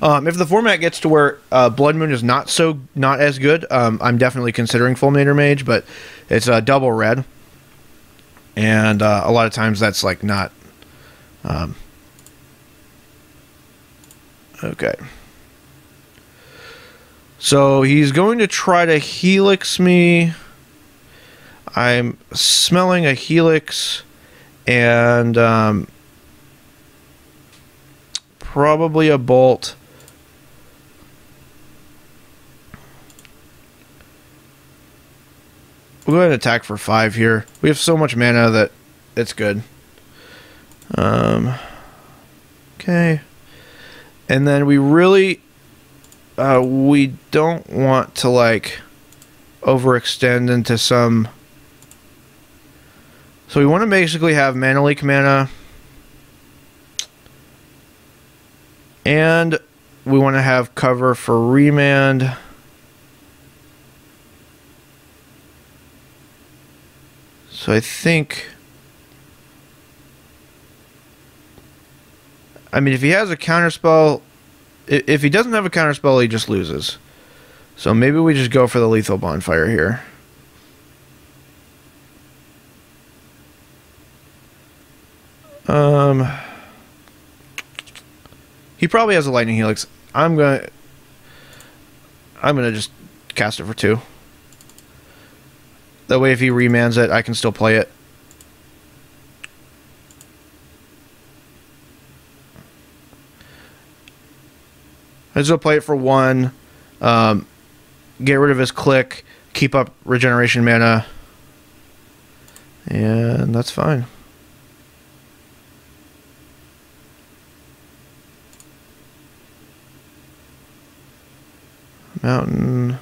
[SPEAKER 1] If the format gets to where Blood Moon is not as good, I'm definitely considering Fulminator Mage, but it's double red, and a lot of times that's like not. Okay. So he's going to try to Helix me. I'm smelling a Helix, and probably a Bolt. We'll go ahead and attack for 5 here. We have so much mana that it's good. Okay. And then we really, we don't want to like overextend into some. So we want to basically have Mana Leak mana, and we want to have cover for Remand. So I think, I mean, if he has a counterspell, if he doesn't have a counterspell, he just loses. So maybe we just go for the Lethal Bonfire here. He probably has a Lightning Helix. I'm gonna just cast it for 2. That way, if he remands it, I can still play it. I just will play it for 1. get rid of his click, keep up regeneration mana, and that's fine. Mountain.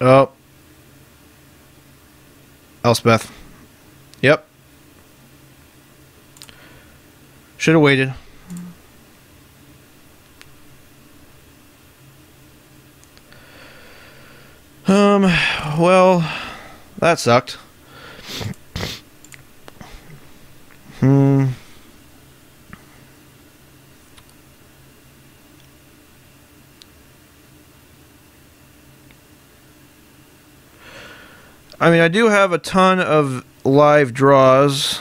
[SPEAKER 1] Oh. Elspeth. Yep. Should have waited. Well, that sucked. I mean, I do have a ton of live draws.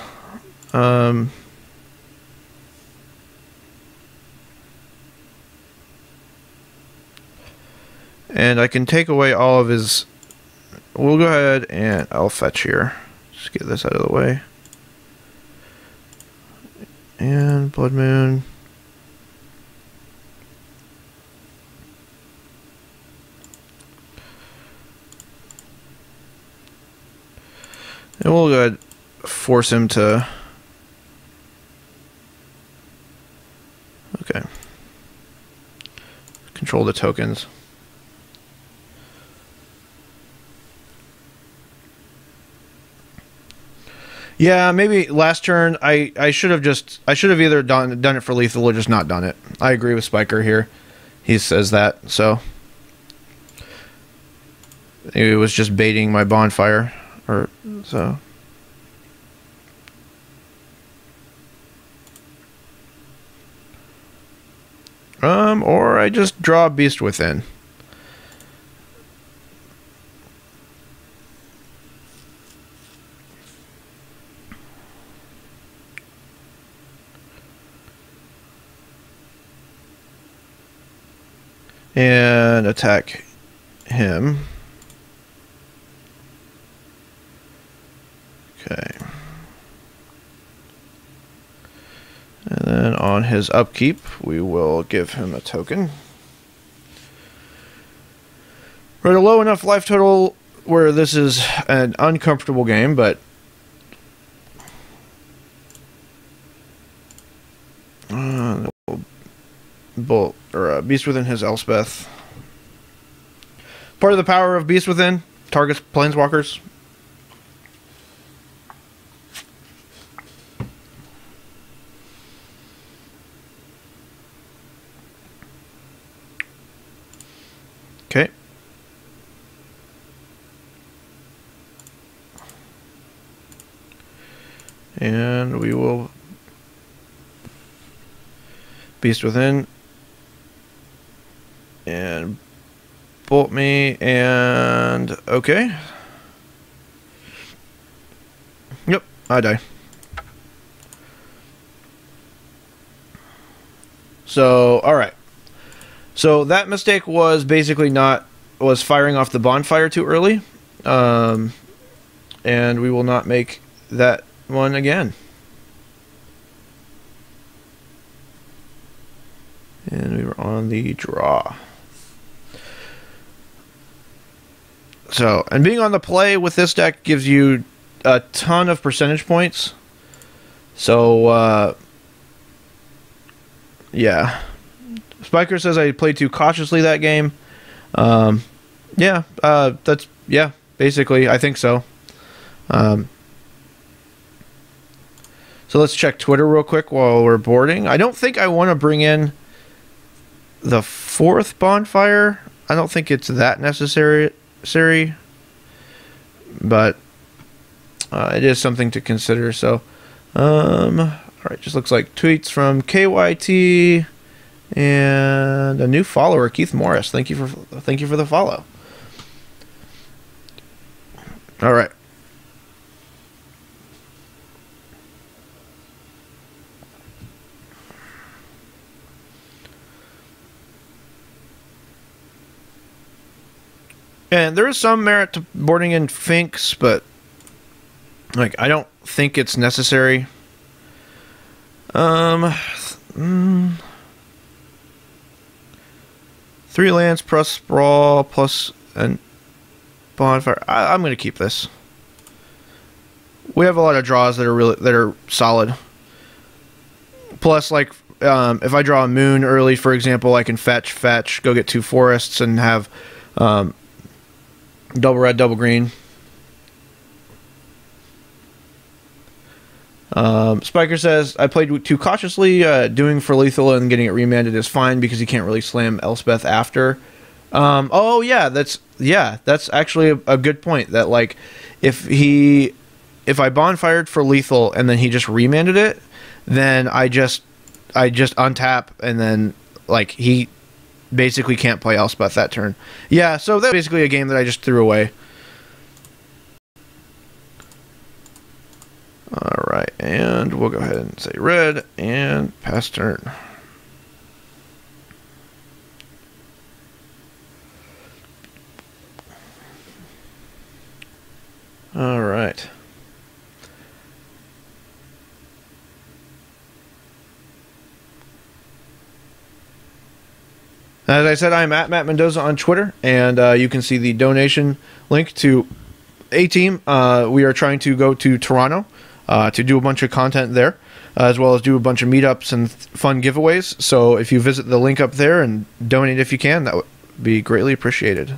[SPEAKER 1] And I can take away all of his... We'll go ahead and I'll fetch here. Just get this out of the way. And Blood Moon. And we'll go ahead and force him to... Okay. Control the tokens. Yeah, maybe last turn I should have either done it for lethal or just not done it. I agree with Spiker here. He says that, so it was just baiting my bonfire, or so. Or I just draw Beast Within. And attack him. Okay. And then on his upkeep, we will give him a token. We're at a low enough life total where this is an uncomfortable game, but Beast Within his Elspeth. Part of the power of Beast Within targets planeswalkers. Okay. And we will Beast Within and bolt me, and okay. Yep, I die. So, alright. So that mistake was basically was firing off the bonfire too early. And we will not make that one again. And we were on the draw. So, and being on the play with this deck gives you a ton of percentage points. So, yeah. Spiker says I played too cautiously that game. Yeah, basically, I think so. So let's check Twitter real quick while we're boarding. I don't think I want to bring in the fourth bonfire. I don't think it's that necessary, but it is something to consider. So, all right, just looks like tweets from KYT and a new follower, Keith Morris. Thank you for the follow. All right. And there is some merit to boarding in Finks, but like I don't think it's necessary. 3 lands plus sprawl plus an bonfire. I'm going to keep this. We have a lot of draws that are solid. Plus, like, if I draw a moon early, for example, I can fetch, go get 2 forests, and have double red, double green. Spiker says, I played too cautiously. Doing for lethal and getting it remanded is fine because you can't really slam Elspeth after. Oh yeah, that's actually a good point. That, like, if I bonfired for lethal and then he just remanded it, then I just untap, and then, like, he basically can't play Elspeth that turn. Yeah, so that's basically a game that I just threw away. Alright, and we'll go ahead and say red and pass turn. Alright. As I said, I'm at Matt Mendoza on Twitter, and you can see the donation link to A-Team. We are trying to go to Toronto to do a bunch of content there, as well as do a bunch of meetups and fun giveaways. So if you visit the link up there and donate if you can, that would be greatly appreciated.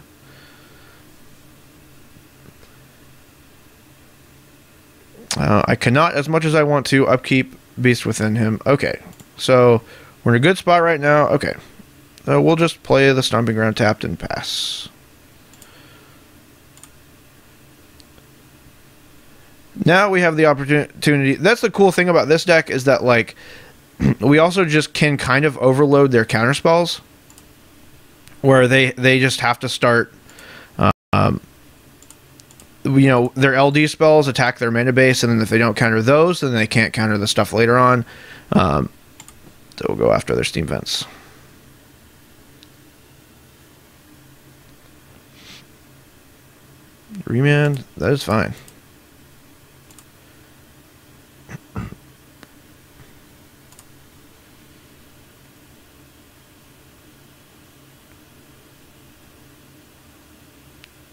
[SPEAKER 1] I cannot, as much as I want to, upkeep Beast Within him. Okay, so we're in a good spot right now. Okay. We'll just play the Stomping Ground tapped and pass. Now we have the opportunity. That's the cool thing about this deck, is that, like, we also just can kind of overload their counterspells, where they just have to start, you know, their LD spells attack their mana base, and then if they don't counter those, then they can't counter the stuff later on. So we'll go after their Steam Vents. Remand, that is fine.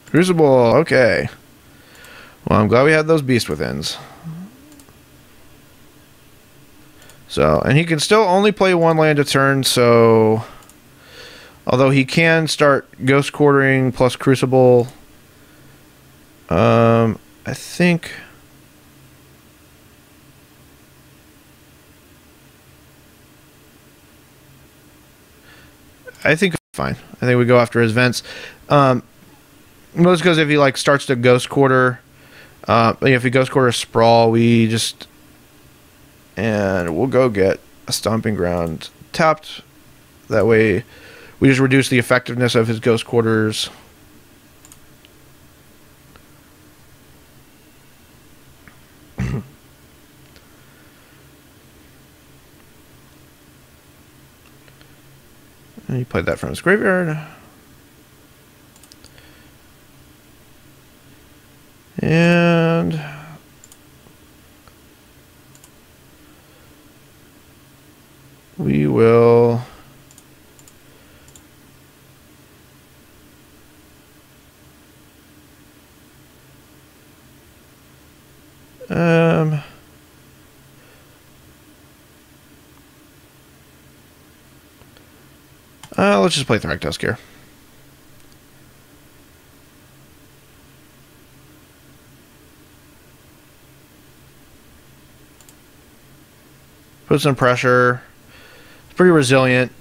[SPEAKER 1] Crucible, okay. Well, I'm glad we had those Beast Withins. So, and he can still only play 1 land a turn, so... Although he can start Ghost Quartering plus Crucible... I think fine. I think we go after his Vents. Most because if he, like, starts to Ghost Quarter, if he Ghost Quarter Sprawl, we just, and we'll go get a Stomping Ground tapped. That way, we just reduce the effectiveness of his Ghost Quarters. And he played that from his graveyard. And we will let's just play Thragtusk here. Put some pressure. It's pretty resilient.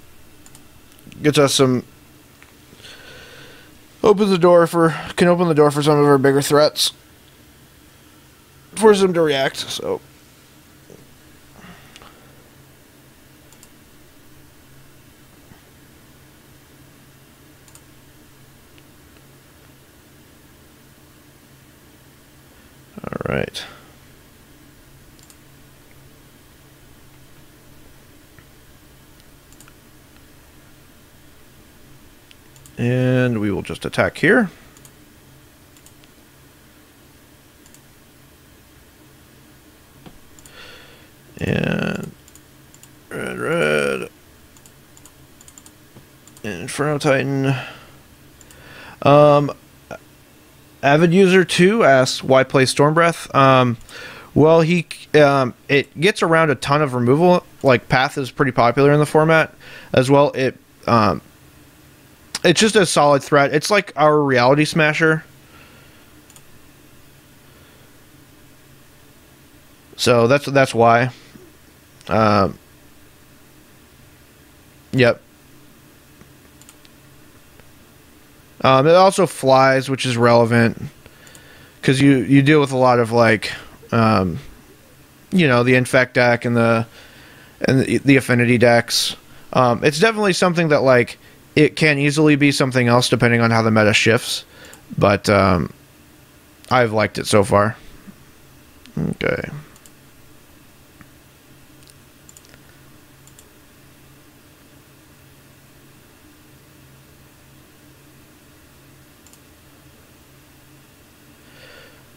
[SPEAKER 1] Gets us some... can open the door for some of our bigger threats. Forces them to react, so... Alright. And we will just attack here. And red, red. Inferno Titan. Avid User 2 asks, why play Stormbreath? Well, it gets around a ton of removal. Like, Path is pretty popular in the format as well. It's just a solid threat. It's like our Reality Smasher. So that's why. Yep. It also flies, which is relevant because you deal with a lot of like, the infect deck and the affinity decks. It's definitely something that like it can easily be something else depending on how the meta shifts, but I've liked it so far. Okay.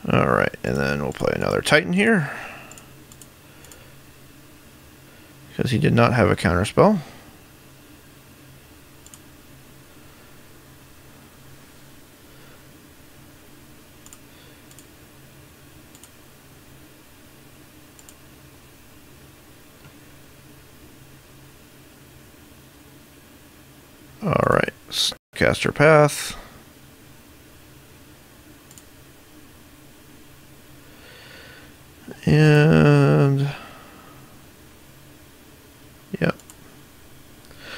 [SPEAKER 1] Alright, and then we'll play another Titan here. Because he did not have a counterspell. Alright, caster Path. And yeah,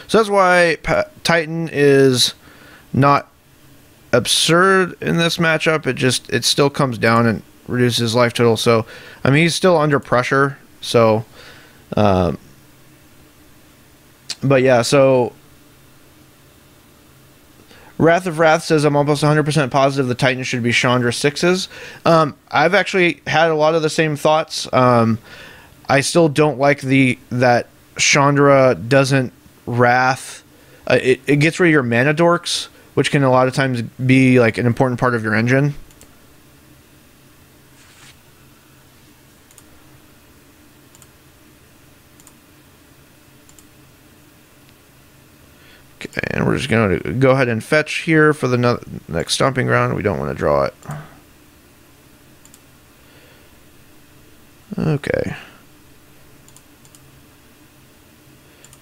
[SPEAKER 1] so that's why Titan is not absurd in this matchup. It still comes down and reduces life total. So I mean, he's still under pressure. So, but yeah. So Wrath of Wrath says, I'm almost 100% positive the Titan should be Chandra 6s. I've actually had a lot of the same thoughts. I still don't like that Chandra doesn't Wrath. It gets rid of your mana dorks, which can a lot of times be like an important part of your engine. Okay, and we're just going to go ahead and fetch here for the next Stomping Ground. We don't want to draw it. Okay.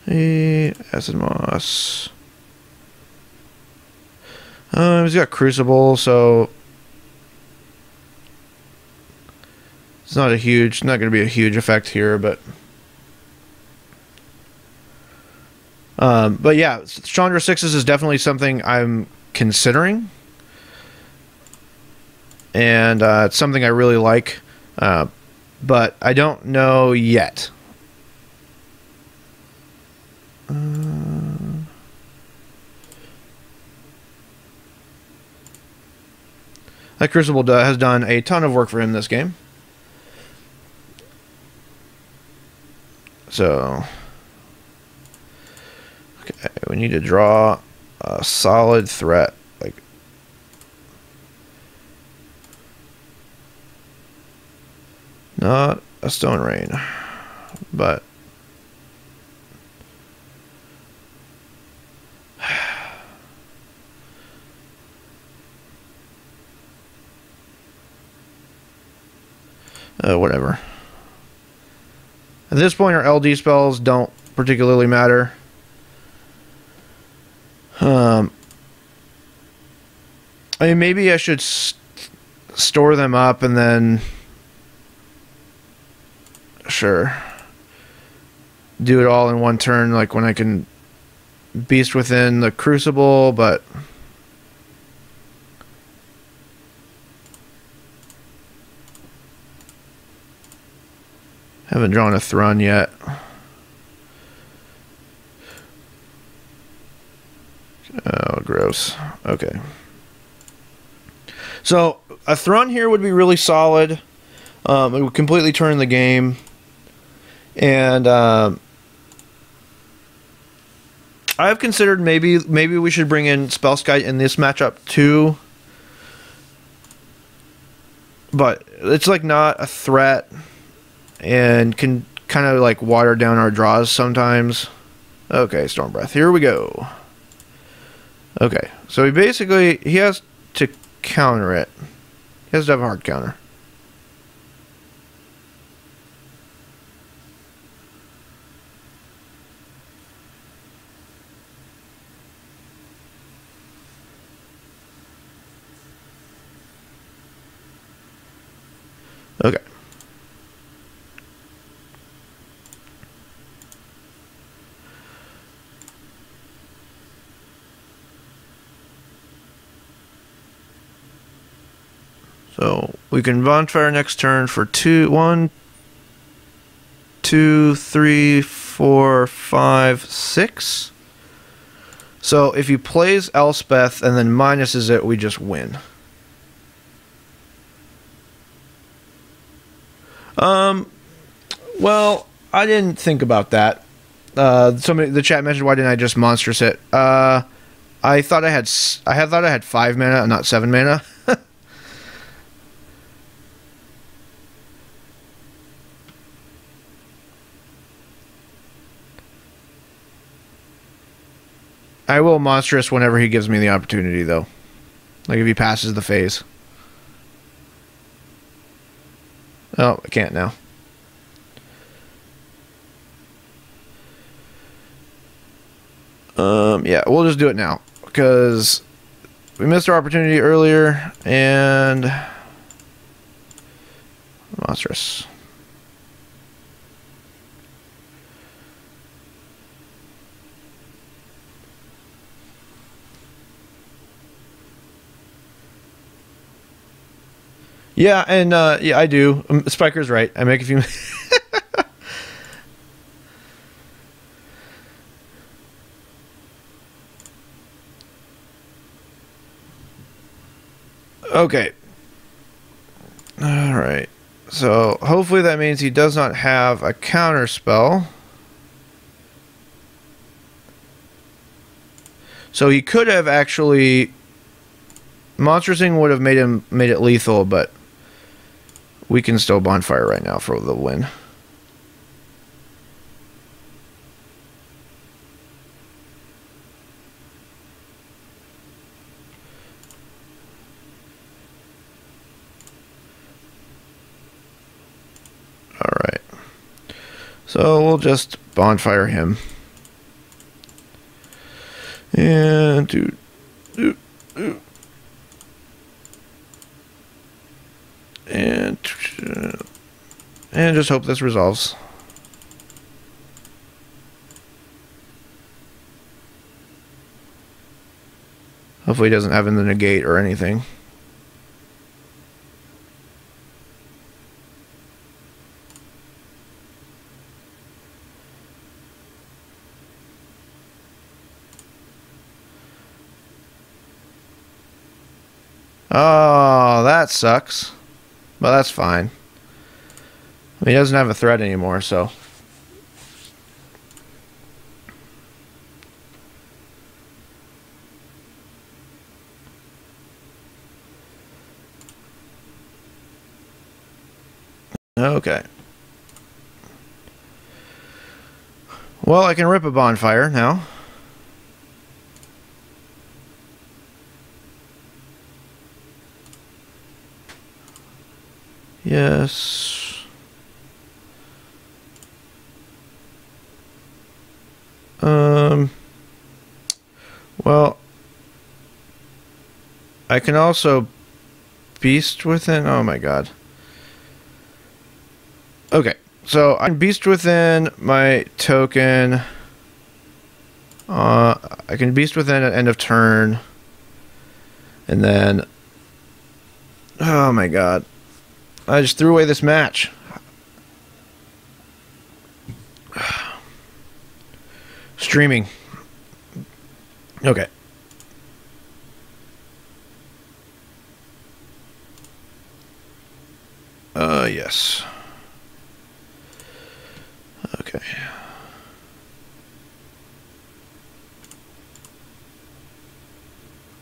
[SPEAKER 1] Hey, Acid Moss. He's got Crucible, so it's not going to be a huge effect here, but yeah, Chandra 6s is definitely something I'm considering, and it's something I really like, but I don't know yet. That Crucible has done a ton of work for him this game. So, okay, we need to draw a solid threat. Like, not a Stone Rain, but whatever. At this point, our LD spells don't particularly matter. I mean, maybe I should store them up and then, sure, do it all in one turn, like when I can Beast Within the Crucible, but haven't drawn a Thrun yet. Oh, gross. Okay. So, a Thrun here would be really solid. It would completely turn the game. And I've considered maybe we should bring in Spellskite in this matchup too. But it's like not a threat and can kind of like water down our draws sometimes. Okay, Stormbreath. Here we go. Okay, so he has to counter it. He has to have a hard counter. Okay. So we can bonfire next turn for 1, 2, 3, 4, 5, 6. So if he plays Elspeth and then minuses it, we just win. Well, I didn't think about that. The chat mentioned, why didn't I just monstrous it? I thought I had 5 mana and not 7 mana. I will monstrous whenever he gives me the opportunity, though. Like if he passes the phase. Oh, I can't now. Yeah, we'll just do it now because we missed our opportunity earlier, and monstrous. Yeah, and yeah, I do. Spiker's right. I make a few. Okay. All right. So hopefully that means he does not have a counter spell. So he could have actually. Monstrosing would have made it lethal, but we can still bonfire right now for the win. Alright. So we'll just bonfire him. And and just hope this resolves. Hopefully he doesn't have in the negate or anything. Oh, that sucks. But that's fine. I mean, he doesn't have a threat anymore, so. Okay. Well, I can rip a bonfire now. Yes. Well, I can also beast within. Oh my god. Okay, so I can beast within my token. I can beast within at end of turn, and then. Oh my god. I just threw away this match. Streaming. Okay. Yes. Okay.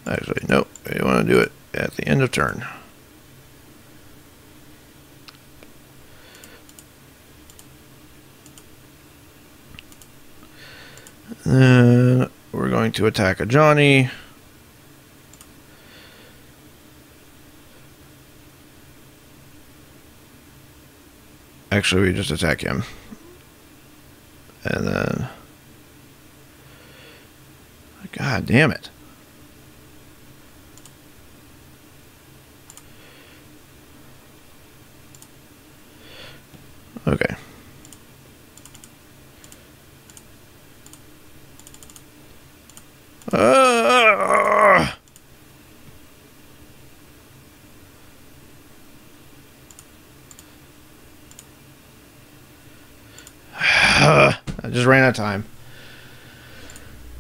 [SPEAKER 1] Actually, nope. You want to do it at the end of turn. Then we're going to attack a Johnny. Actually, we just attack him. And then... God damn it. Okay. I just ran out of time.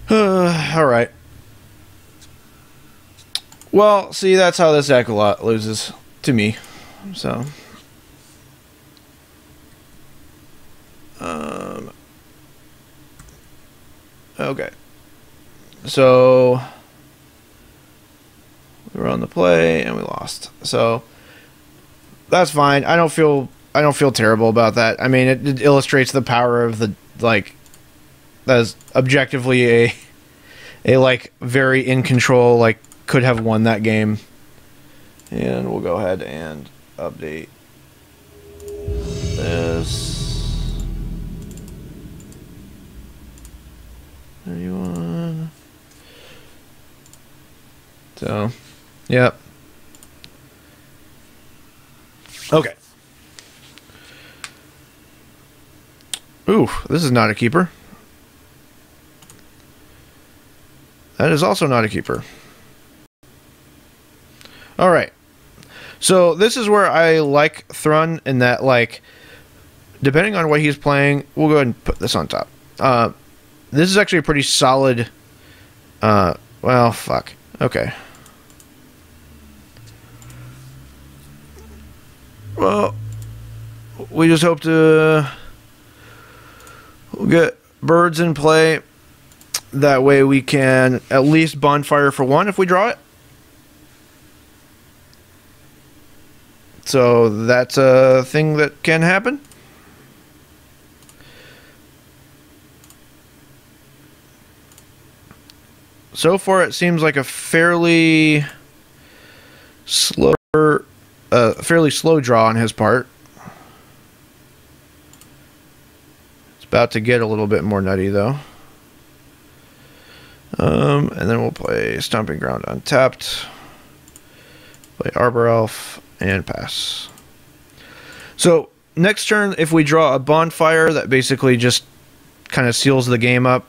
[SPEAKER 1] All right. Well, see, that's how this deck a lot loses to me. So, okay. So we were on the play and we lost. So that's fine. I don't feel terrible about that. I mean, it illustrates the power of the, like, that is objectively a like very in control, like could have won that game. And we'll go ahead and update this. 31. So, yep. Okay. Ooh, this is not a keeper. That is also not a keeper. All right. So this is where I like Thrun in that, like, depending on what he's playing, we'll go ahead and put this on top. This is actually a pretty solid... well, fuck. Okay. Well, we just hope to get birds in play. That way we can at least bonfire for one if we draw it. So that's a thing that can happen. So far it seems like a fairly slow draw on his part. It's about to get a little bit more nutty though. And then we'll play Stomping Ground untapped. Play Arbor Elf and pass. So next turn, if we draw a bonfire, that basically just kind of seals the game up.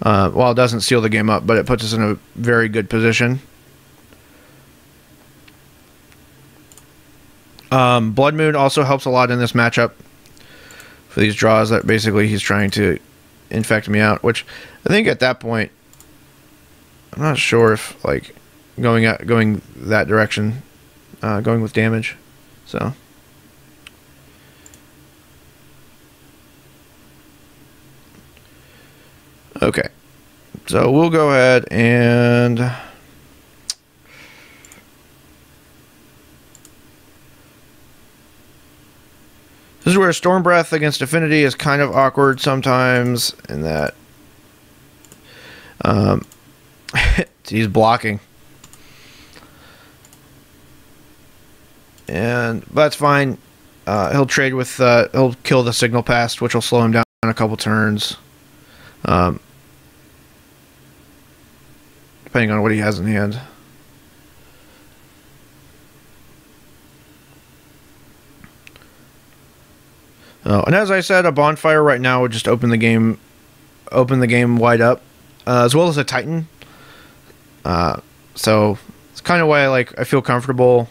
[SPEAKER 1] Well, it doesn't seal the game up, but it puts us in a very good position. Blood Moon also helps a lot in this matchup for these draws that basically he's trying to infect me out, which I think at that point, I'm not sure if like going that direction, going with damage. So okay, so we'll go ahead and this is where Storm Breath against Affinity is kind of awkward sometimes in that he's blocking. And that's fine. He'll trade with he'll kill the Signal Past, which will slow him down a couple turns. Depending on what he has in hand. And as I said, a bonfire right now would just open the game wide up, as well as a Titan. So it's kind of why I feel comfortable,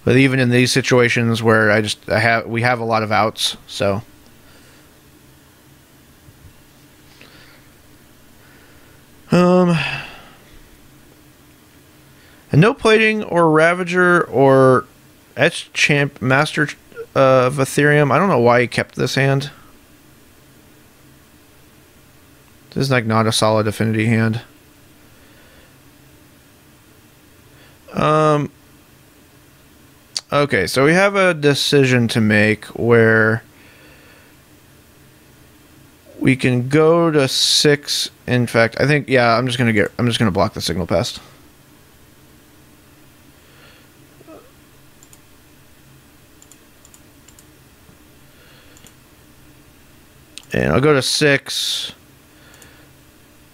[SPEAKER 1] but even in these situations where we have a lot of outs, so. And no plating or Ravager or Etched Champ Master of Ethereum. I don't know why he kept this hand. This is like not a solid affinity hand. Okay, so we have a decision to make where we can go to 6. In fact, I think I'm just gonna block the Signal Pest. And I'll go to 6.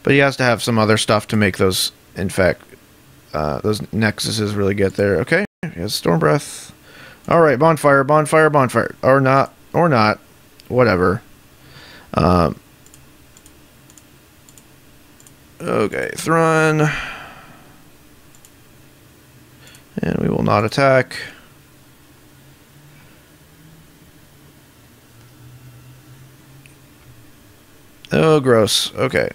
[SPEAKER 1] But he has to have some other stuff to make those, in fact, those nexuses really get there. Okay, he has Storm Breath. All right, Bonfire, Bonfire, Bonfire. Or not, whatever. Okay, Thrun. And we will not attack. Oh, gross. Okay.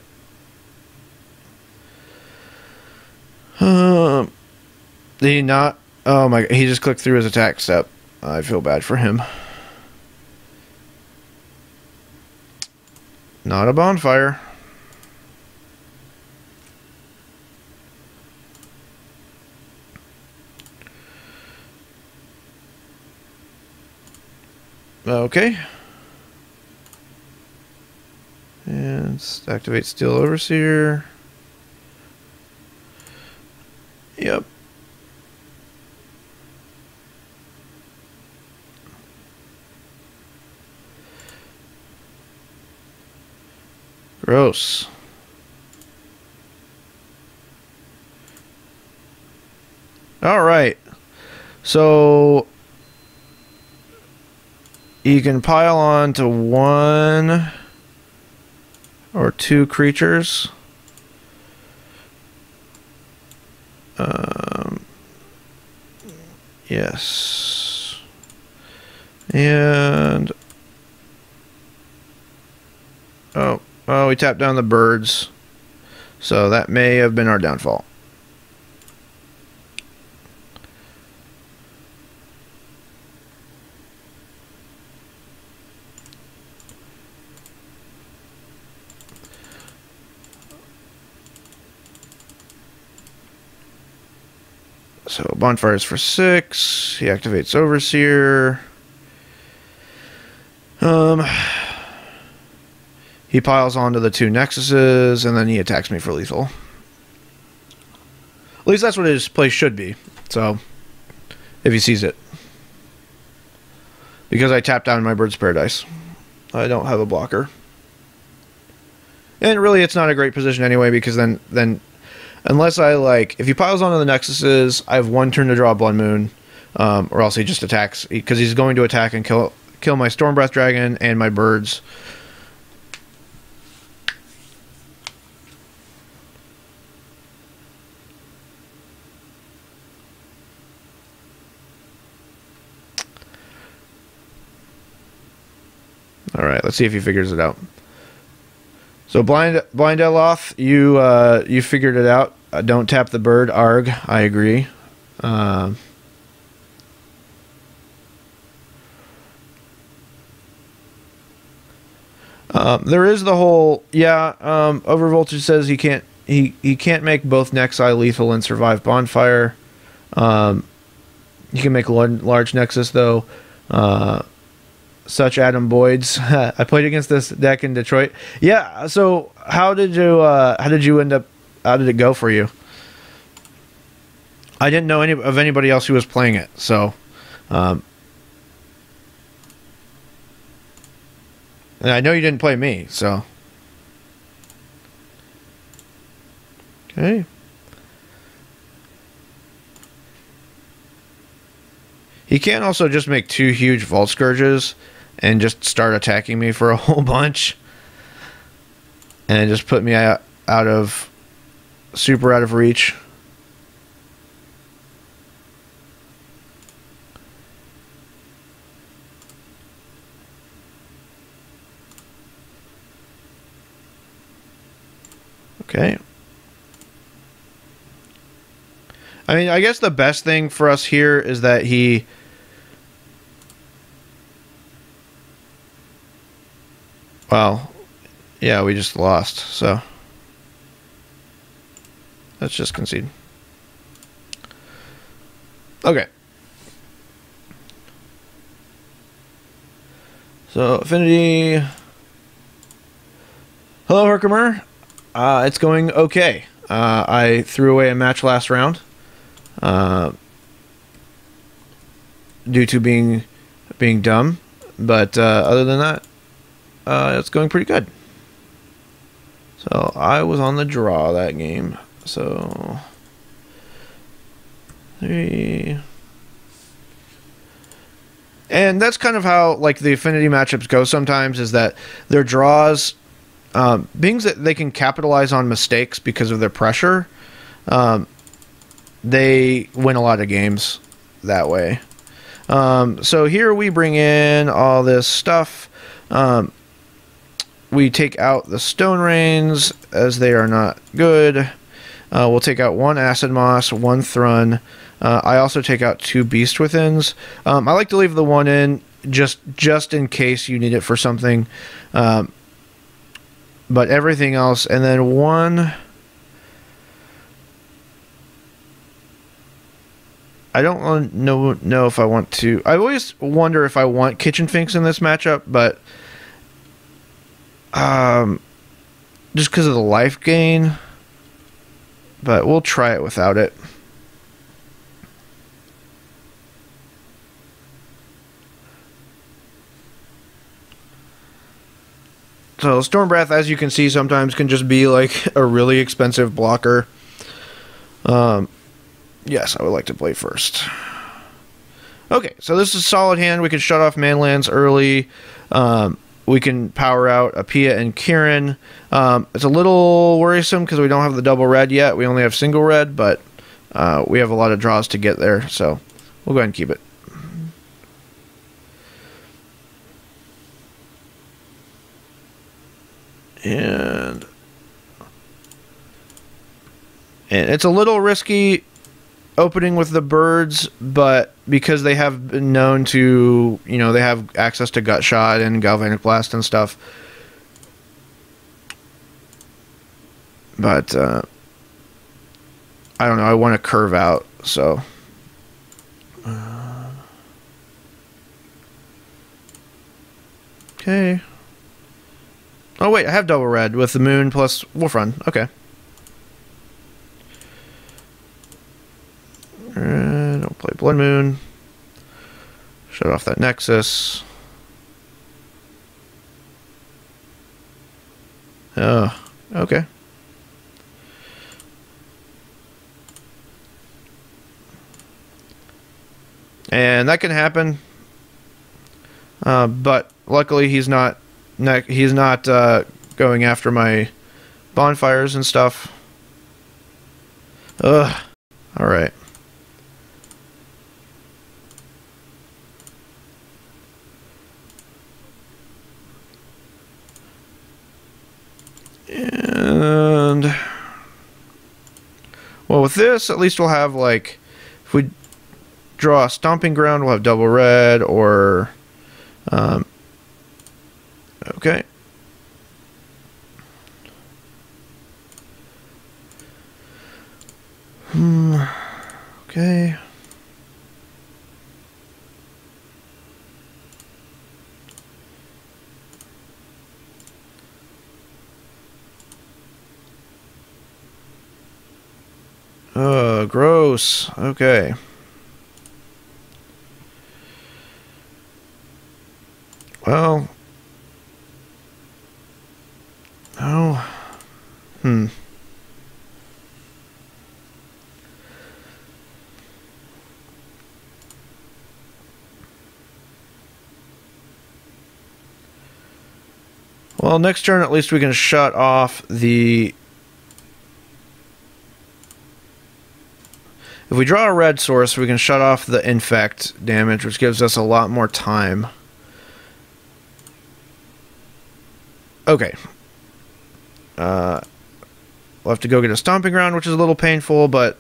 [SPEAKER 1] Did he not? Oh my, he just clicked through his attack step. I feel bad for him. Not a bonfire. Okay. And activate Steel Overseer. Yep. Gross. All right. So you can pile on to 1 or 2 creatures. Yes. And oh, we tapped down the birds. So that may have been our downfall. So bonfires for 6. He activates Overseer. He piles onto the 2 nexuses, and then he attacks me for lethal. At least that's what his play should be. So, if he sees it. Because I tapped down my Bird's Paradise. I don't have a blocker. And really, it's not a great position anyway, because then unless I, like, if he piles onto the nexuses, I have 1 turn to draw Blood Moon, or else he just attacks, because he's going to attack and kill my Stormbreath Dragon and my birds. All right, let's see if he figures it out. So Blind Eloth, you figured it out. Don't tap the bird. Arg, I agree. There is the whole Overvoltage says he can't make both Nexi lethal and survive Bonfire. You can make large Nexus though. Such Adam Boyd's. I played against this deck in Detroit. Yeah. So how did you end up? How did it go for you? I didn't know of anybody else who was playing it. So, and I know you didn't play me. So, okay. He can also just make 2 huge Vault Scourges and just start attacking me for a whole bunch. And just put me out of reach. Okay. I mean, I guess the best thing for us here is that he... Well, yeah, we just lost, so... Let's just concede. Okay. So, Affinity... Hello, Herkimer. It's going okay. I threw away a match last round. Due to being dumb, but other than that, it's going pretty good. So I was on the draw that game. So 3. And that's kind of how like the affinity matchups go sometimes, is that their draws, being that they can capitalize on mistakes because of their pressure, they win a lot of games that way. So here we bring in all this stuff. We take out the Stone Rains, as they are not good. We'll take out 1 Acid Moss, 1 Thrun. I also take out 2 Beast Withins. I like to leave the 1 in just in case you need it for something. But everything else, and then 1... I don't know if I want to... I always wonder if I want Kitchen Finks in this matchup, but... just because of the life gain. But we'll try it without it. So Storm Breath, as you can see, sometimes can just be like a really expensive blocker. Yes, I would like to play first. Okay, so this is a solid hand. We can shut off Manlands early. We can power out Apia and Kirin. It's a little worrisome because we don't have the double red yet. We only have single red, but we have a lot of draws to get there, so we'll go ahead and keep it. And it's a little risky opening with the birds, but because they have been known to, you know, they have access to Gut Shot and Galvanic Blast and stuff. But I don't know, I want to curve out, so okay. Oh wait, I have double red with the moon plus Wolf Run. Okay. Don't play Blood Moon. Shut off that Nexus. Oh, okay. And that can happen. But luckily he's not going after my bonfires and stuff. Ugh. All right. And well, with this, at least we'll have, like, if we draw a Stomping Ground, we'll have double red, or okay. Okay. Gross. Okay. Well. Oh. Well, next turn at least we can shut off the... If we draw a red source, we can shut off the infect damage, which gives us a lot more time. Okay. We'll have to go get a Stomping Ground, which is a little painful, but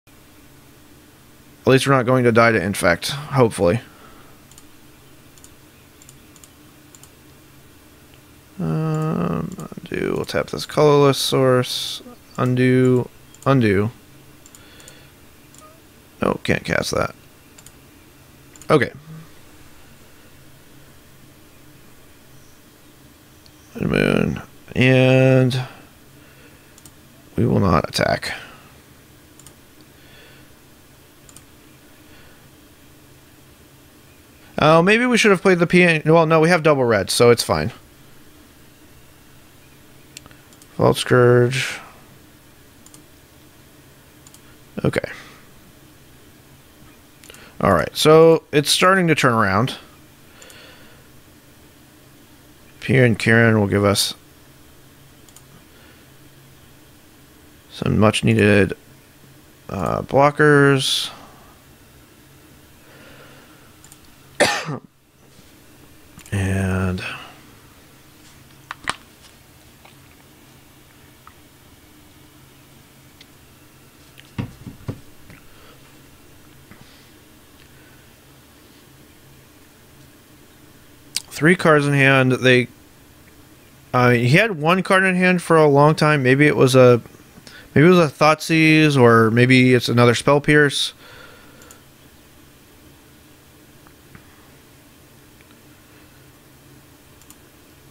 [SPEAKER 1] at least we're not going to die to infect, hopefully. Undo. We'll tap this colorless source. Undo. Undo. No, can't cast that. Okay. Moon. And we will not attack. Oh, maybe we should have played the PN. Well, no, we have double red, so it's fine. Vault Scourge. Okay. Alright, so it's starting to turn around. Pierre and Kieran will give us some much needed blockers. And three cards in hand. He had one card in hand for a long time. Maybe it was a Thoughtseize, or maybe it's another Spell Pierce.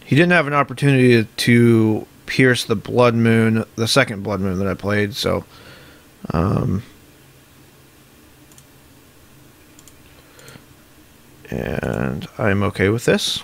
[SPEAKER 1] He didn't have an opportunity to pierce the Blood Moon, the second Blood Moon that I played, so and I'm okay with this.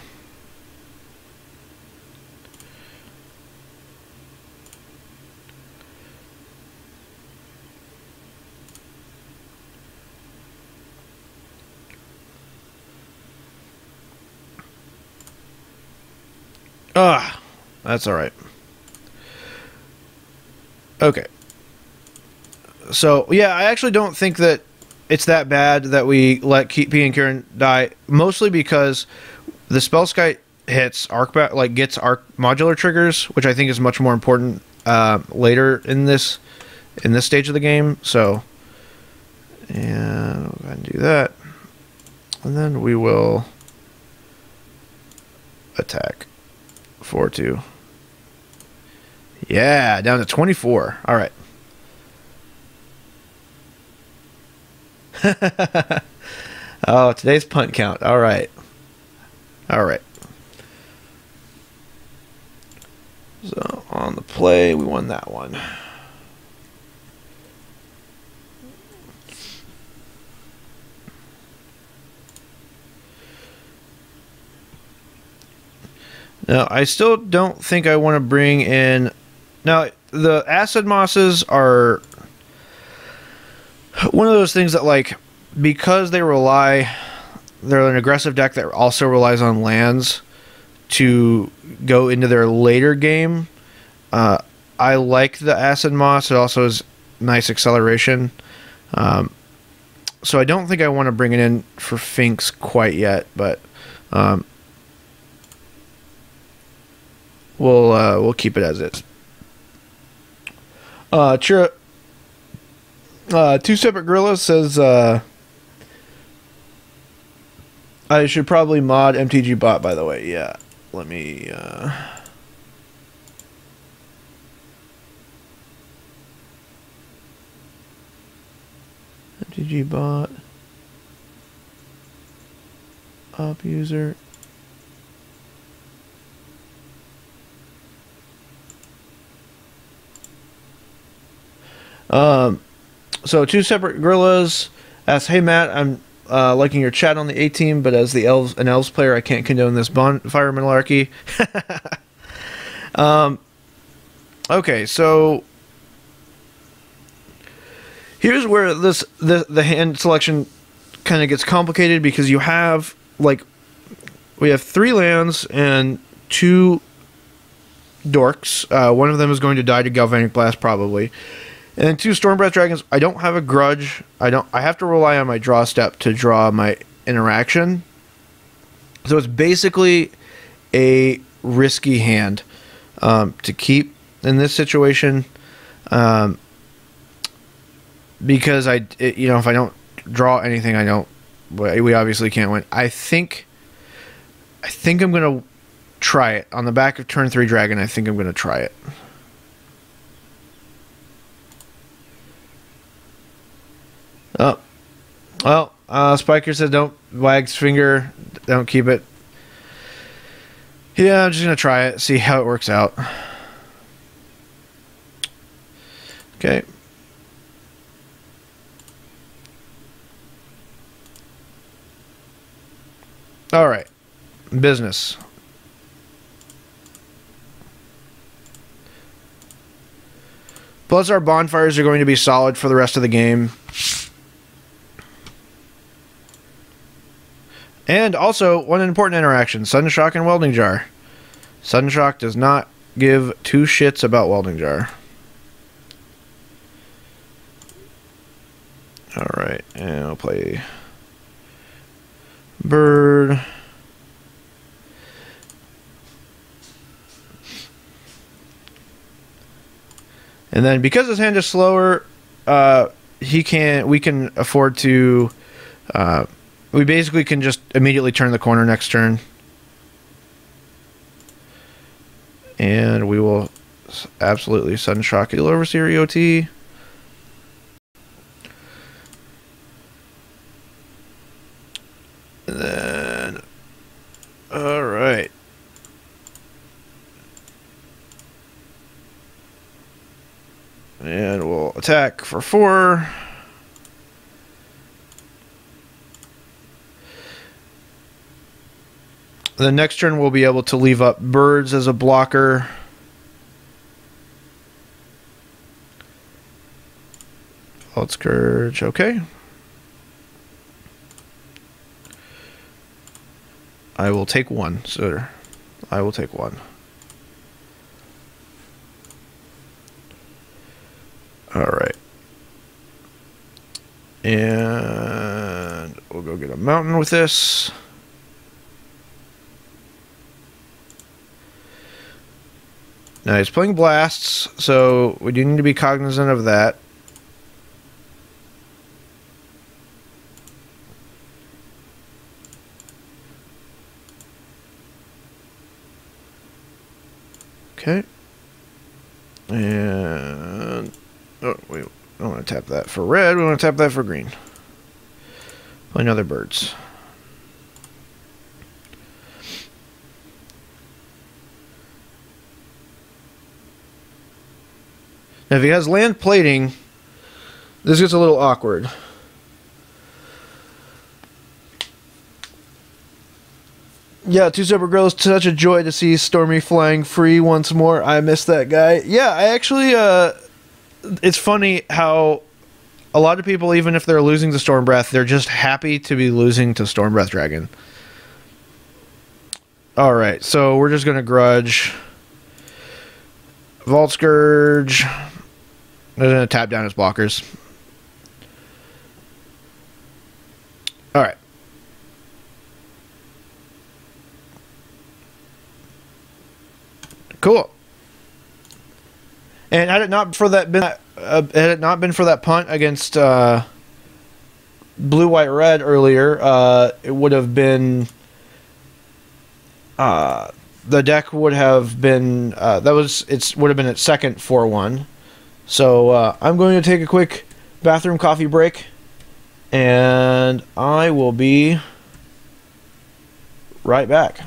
[SPEAKER 1] That's all right. Okay. So, yeah, I actually don't think that it's that bad that we let P and Kieran die, mostly because the Spellskite hits gets arc modular triggers, which I think is much more important later in this stage of the game. So, and we'll go ahead and do that. And then we will attack 4-2. Yeah, down to 24. All right. Oh, today's punt count. All right. All right. So, on the play, we won that one. Now, I still don't think I want to bring in... Now, the Acid Mosses are one of those things that, like, because they're an aggressive deck that also relies on lands to go into their later game. I like the Acid Moss. It also has nice acceleration. So I don't think I want to bring it in for Finks quite yet, but we'll keep it as is. Two Separate Gorillas says I should probably mod MTG bot, by the way. Yeah. Let me MTG bot up user. So Two Separate Gorillas asks, "Hey Matt, I'm liking your chat on the A team, but as an elves player, I can't condone this bonfire malarkey." Okay, so here's where the hand selection kind of gets complicated, because you have we have 3 lands and 2 dorks. One of them is going to die to Galvanic Blast probably. And then 2 Stormbreath Dragons. I don't have a grudge. I have to rely on my draw step to draw my interaction. So it's basically a risky hand to keep in this situation. Because if I don't draw anything, we obviously can't win. I think I'm gonna try it on the back of turn 3 dragon. I think I'm gonna try it. Oh, well, Spiker said don't wag his finger, don't keep it. Yeah, I'm just going to try it, see how it works out. Okay. business. Plus, our bonfires are going to be solid for the rest of the game. And also, one important interaction, Sudden Shock and Welding Jar. Sudden Shock does not give two shits about Welding Jar. Alright, and I'll play Bird. And then because his hand is slower, we can afford to we basically can just immediately turn the corner next turn. And we will absolutely Sudden Shock Heal Overseer EOT. And then, alright. And we'll attack for 4. The next turn we'll be able to leave up birds as a blocker. Vault Scourge, okay. I will take 1, sir. I will take 1. Alright. And we'll go get a mountain with this. Now he's playing blasts, so we do need to be cognizant of that. Okay. And oh, we don't want to tap that for red, we want to tap that for green. Play another birds. Now, if he has land plating, this gets a little awkward. Yeah, Two Separate Girls, such a joy to see Stormy flying free once more. I miss that guy. Yeah, I actually, it's funny how a lot of people, even if they're losing to Storm Breath, they're just happy to be losing to Storm Breath Dragon. Alright, so we're just going to grudge. Vault Scourge. They're going to tap down his blockers. Alright. Cool. And had it not for that been for that punt against blue, white, red earlier, it would have been the deck would have been would have been at second 4-1. So I'm going to take a quick bathroom coffee break, and I will be right back.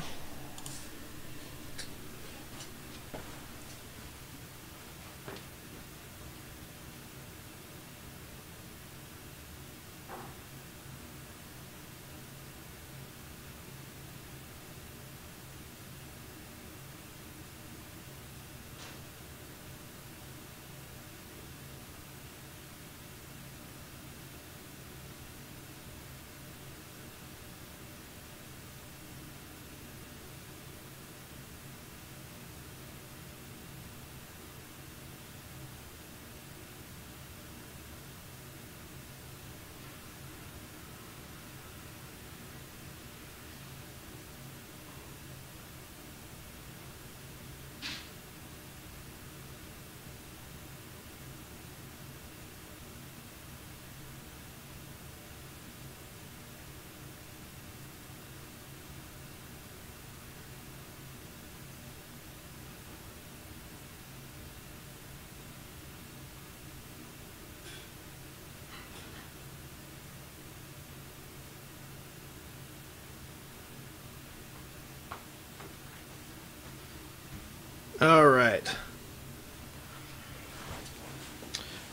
[SPEAKER 1] All right.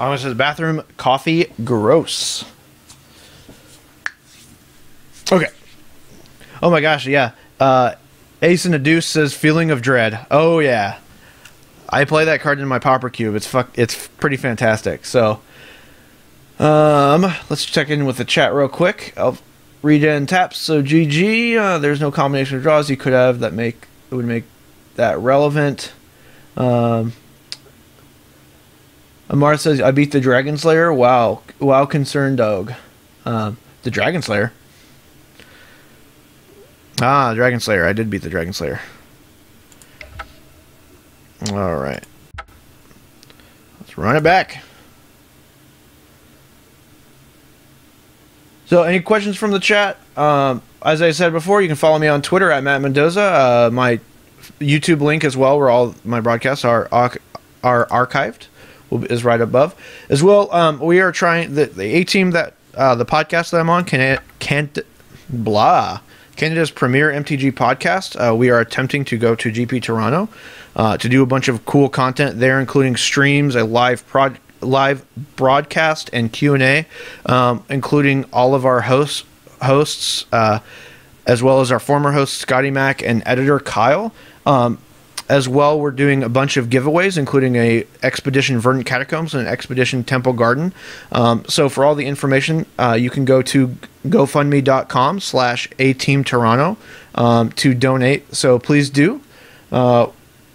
[SPEAKER 1] It says bathroom coffee gross. Okay. Oh my gosh, yeah. Ace and a Deuce says Feeling of Dread. Oh yeah, I play that card in my Pauper Cube. It's pretty fantastic. So, let's check in with the chat real quick. I'll read in taps. So GG. There's no combination of draws you could have that would make that relevant. Amar says I beat the Dragon Slayer. Wow, concerned dog. The Dragon Slayer. Dragon Slayer. I did beat the Dragon Slayer. All right. Let's run it back. So, any questions from the chat? As I said before, you can follow me on Twitter at Matt Mendoza. My YouTube link as well, where all my broadcasts are archived, is right above. As well, we are trying the A team that the podcast that I'm on, Canada's premier MTG podcast. We are attempting to go to GP Toronto to do a bunch of cool content there, including streams, a live broadcast, and Q&A, including all of our hosts, as well as our former host Scotty Mac and editor Kyle. As well, we're doing a bunch of giveaways, including a Expedition Verdant Catacombs and an Expedition Temple Garden. So for all the information, you can go to gofundme.com/ateamtoronto to donate. So please do. I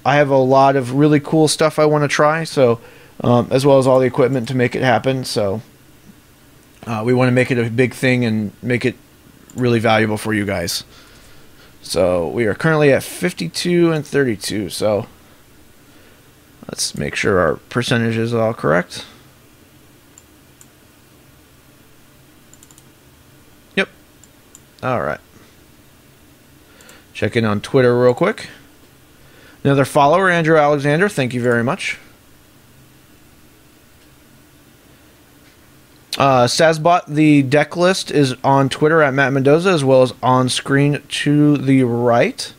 [SPEAKER 1] have a lot of really cool stuff I want to try, so as well as all the equipment to make it happen. So we want to make it a big thing and make it really valuable for you guys. So we are currently at 52 and 32. So let's make sure our percentages are all correct. Yep. All right. Check in on Twitter real quick. Another follower, Andrew Alexander. Thank you very much. Sazbot, the deck list is on Twitter at Matt Mendoza, as well as on screen to the right.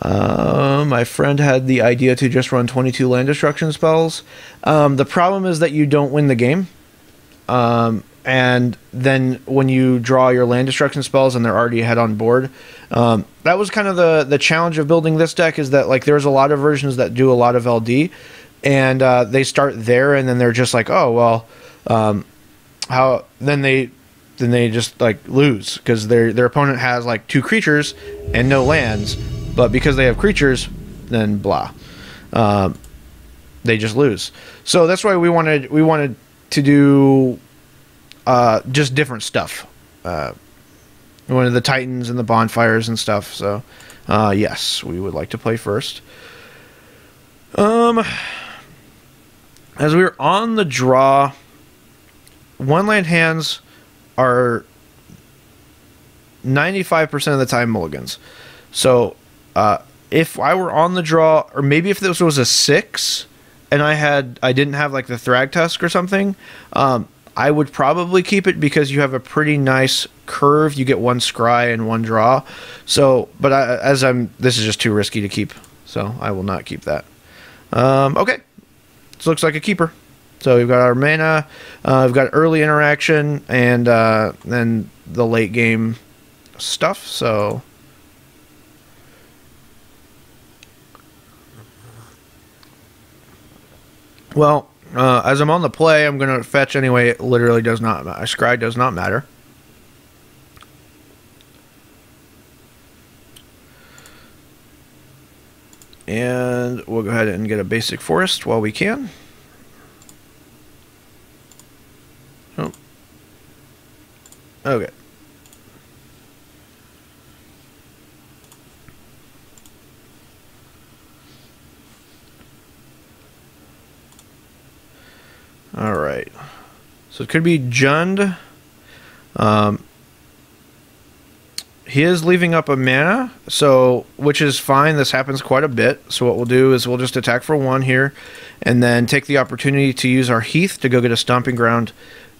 [SPEAKER 1] My friend had the idea to just run 22 land destruction spells. The problem is that you don't win the game. And then when you draw your land destruction spells and they're already ahead on board, that was kind of the challenge of building this deck, is that like there's a lot of versions that do a lot of LD, and they start there and then they're just like, oh well, how then they just like lose because their opponent has like 2 creatures and no lands, but because they have creatures, then blah, they just lose. So that's why we wanted to do just different stuff. We wanted the Titans and the bonfires and stuff. So yes, we would like to play first. As we were on the draw, one land hands are 95% of the time mulligans. So if I were on the draw, or maybe if this was a 6 and I didn't have like the Thragtusk or something, I would probably keep it because you have a pretty nice curve. You get 1 scry and 1 draw. So, but this is just too risky to keep, so I will not keep that. Okay, this looks like a keeper. So we've got our mana, we've got early interaction, and then the late game stuff. So well, as I'm on the play, I'm going to fetch anyway. It literally does not matter. Scry does not matter. And we'll go ahead and get a basic forest while we can. Oh. Okay. All right. So it could be Jund. He is leaving up a mana, so which is fine. This happens quite a bit. So what we'll do is we'll just attack for 1 here, and then take the opportunity to use our Heath to go get a Stomping Ground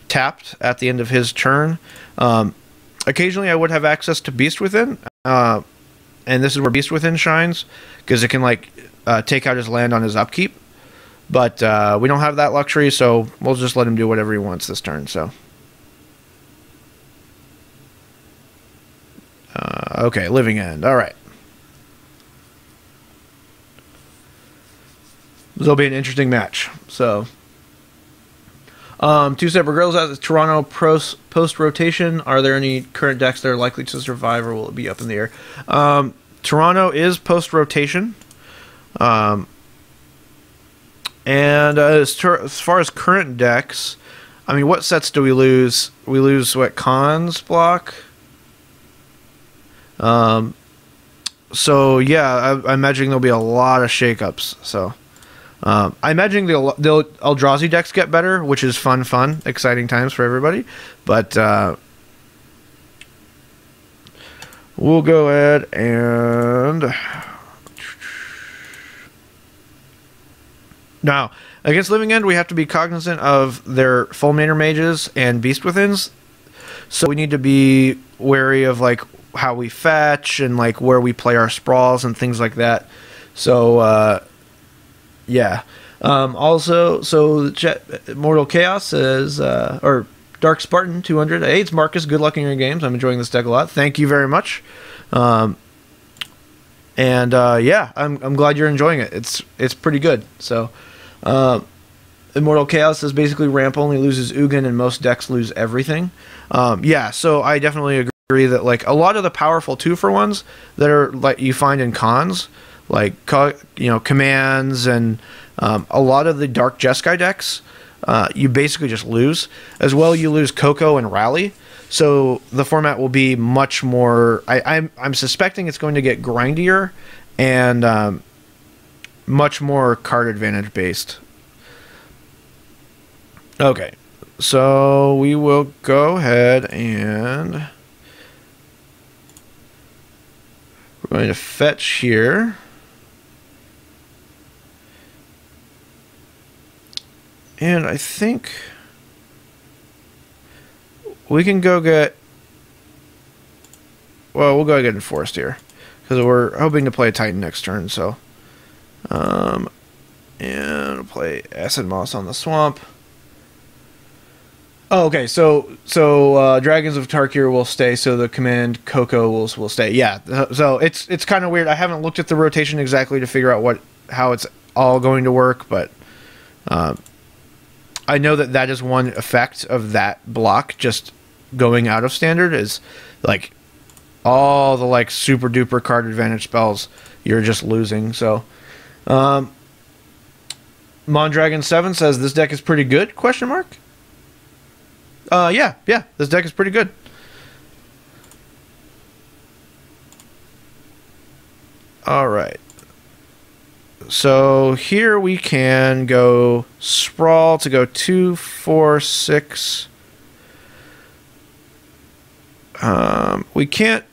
[SPEAKER 1] tapped at the end of his turn. Occasionally, I would have access to Beast Within, and this is where Beast Within shines because it can like take out his land on his upkeep. But we don't have that luxury, so we'll just let him do whatever he wants this turn. So Okay, Living End. All right. This will be an interesting match. So, two separate girls at the Toronto post rotation. Are there any current decks that are likely to survive, or will it be up in the air? Toronto is post rotation. And as far as current decks, I mean, what sets do we lose? We lose what, Khan's block? So yeah, I'm imagining there'll be a lot of shakeups. So I imagine the Eldrazi decks get better, which is fun, exciting times for everybody. But we'll go ahead and now against Living End, we have to be cognizant of their Fulminator mages and Beast Withins. So we need to be wary of like how we fetch and like where we play our sprawls and things like that. So yeah. Also, so Mortal Chaos says, or Dark Spartan 200. Hey, it's Marcus. Good luck in your games. I'm enjoying this deck a lot. Thank you very much. Yeah, I'm glad you're enjoying it. It's pretty good. So, Immortal Chaos says basically ramp only loses Ugin and most decks lose everything. Yeah, so I definitely agree that like a lot of the powerful 2-for-1s that are like you find in cons, like commands and a lot of the Dark Jeskai decks, you basically just lose. As well, you lose Coco and Rally. So the format will be much more. I'm suspecting it's going to get grindier and much more card advantage based. Okay, so we will go ahead and we're going to fetch here. And I think we can go get... Well, we'll go get Enforced here, because we're hoping to play a Titan next turn, so... and we'll play Acid Moss on the Swamp. Oh, okay, so Dragons of Tarkir will stay, so the command Coco will stay. Yeah, so it's kind of weird. I haven't looked at the rotation exactly to figure out how it's all going to work, but... I know that is one effect of that block just going out of standard is like all the like super duper card advantage spells you're just losing. So Mondragon 7 says this deck is pretty good, question mark? Yeah, this deck is pretty good. All right. So here we can go Sprawl to go 2, 4, 6. We can't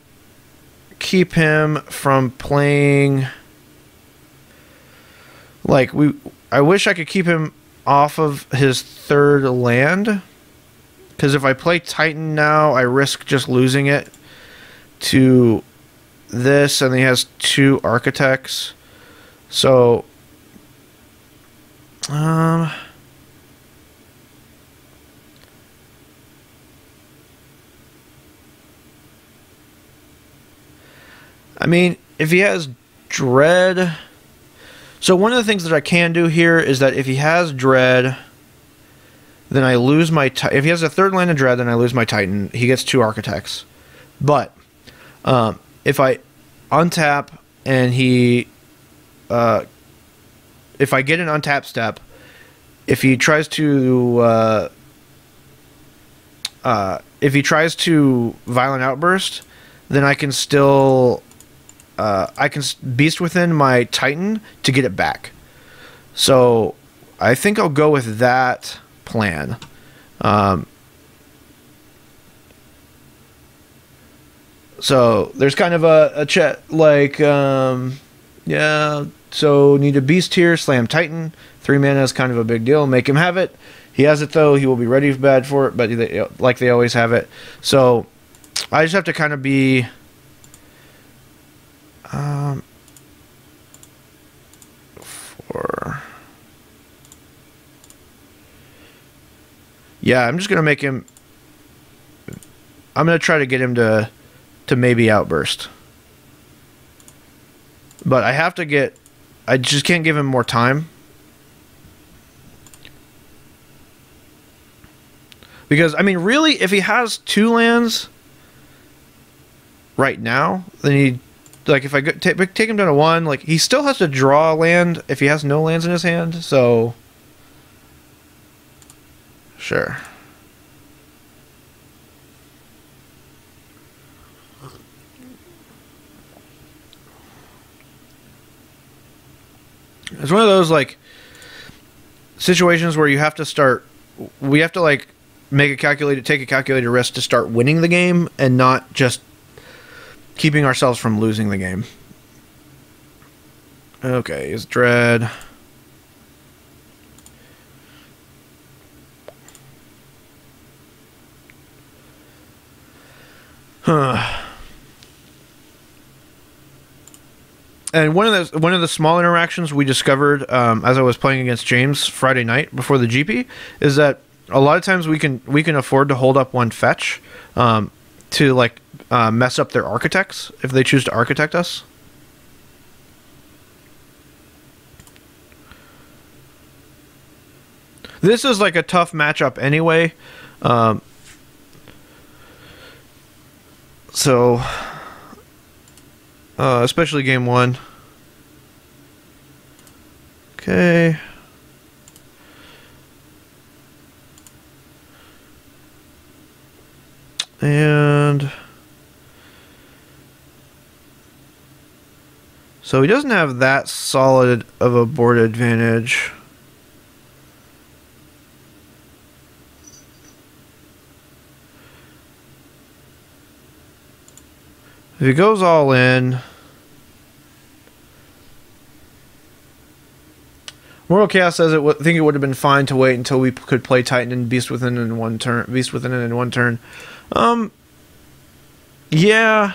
[SPEAKER 1] keep him from playing. Like I wish I could keep him off of his third land, because if I play Titan now, I risk just losing it to this, and he has 2 Architects. So, I mean, if he has Dread... So one of the things that I can do here is that if he has Dread, then I lose my... If he has a third land of Dread, then I lose my Titan. He gets 2 Architects. But, if I untap and he... if I get an untap step, if he tries to Violent Outburst, then I can still I can Beast Within my Titan to get it back. So I think I'll go with that plan. So there's kind of a chat like yeah. So need a Beast here, slam Titan. 3 mana is kind of a big deal. Make him have it. He has it though. He will be ready bad for it, but like they always have it. So I just have to kind of be. Yeah, I'm just gonna make him. I'm gonna try to get him to to maybe outburst. But I have to get... I just can't give him more time. Because, I mean, really, if he has 2 lands right now, then he... Like, if I take him down to 1, like, he still has to draw a land if he has no lands in his hand, so... Sure. It's one of those, like, situations where you have to start... We have to, like, take a calculated risk to start winning the game and not just keeping ourselves from losing the game. Okay, is Dread... And one of the small interactions we discovered as I was playing against James Friday night before the GP is that a lot of times we can afford to hold up 1 fetch to like mess up their architects if they choose to architect us. This is like a tough matchup anyway. So, especially game 1. Okay. And so he doesn't have that solid of a board advantage. If he goes all in, Mortal Chaos says I think it would have been fine to wait until we could play Titan and Beast Within in one turn. Yeah,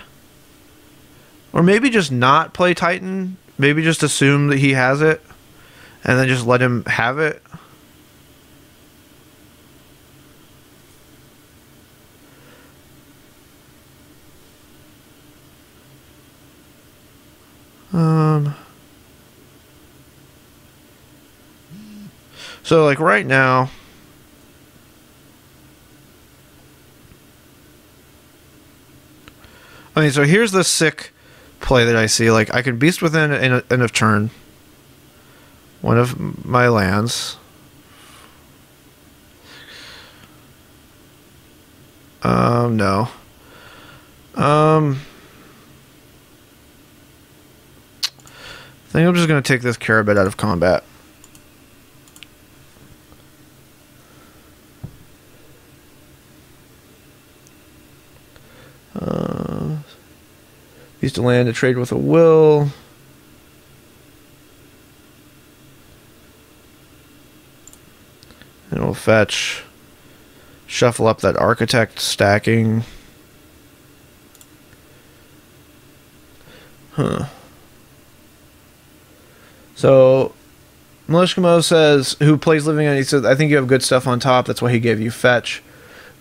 [SPEAKER 1] or maybe just not play Titan. Maybe just assume that he has it, and then just let him have it. So like right now, I mean, so here's the sick play that I see. Like I can Beast Within end of turn one of my lands. No. I think I'm just going to take this Carabet out of combat. Used to land a trade with a will. And we'll fetch. Shuffle up that architect stacking. So Milishkamo says, who plays Living on, he said, I think you have good stuff on top. That's why he gave you fetch.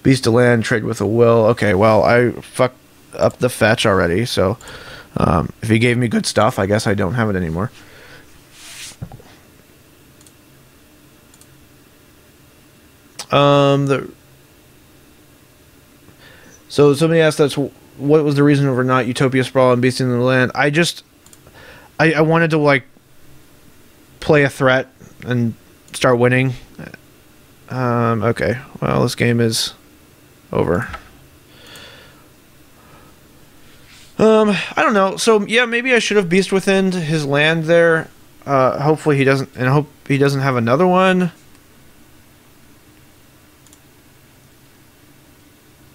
[SPEAKER 1] Beast to land, trade with a will. Okay, well, I fucked up the fetch already, so if he gave me good stuff, I guess I don't have it anymore. So somebody asked us what was the reason over not Utopia Sprawl and Beast in the Land. I wanted to like play a threat and start winning. Okay, well, this game is over. I don't know. So yeah, maybe I should have Beast Within his land there. Hopefully he doesn't, and I hope he doesn't have another one.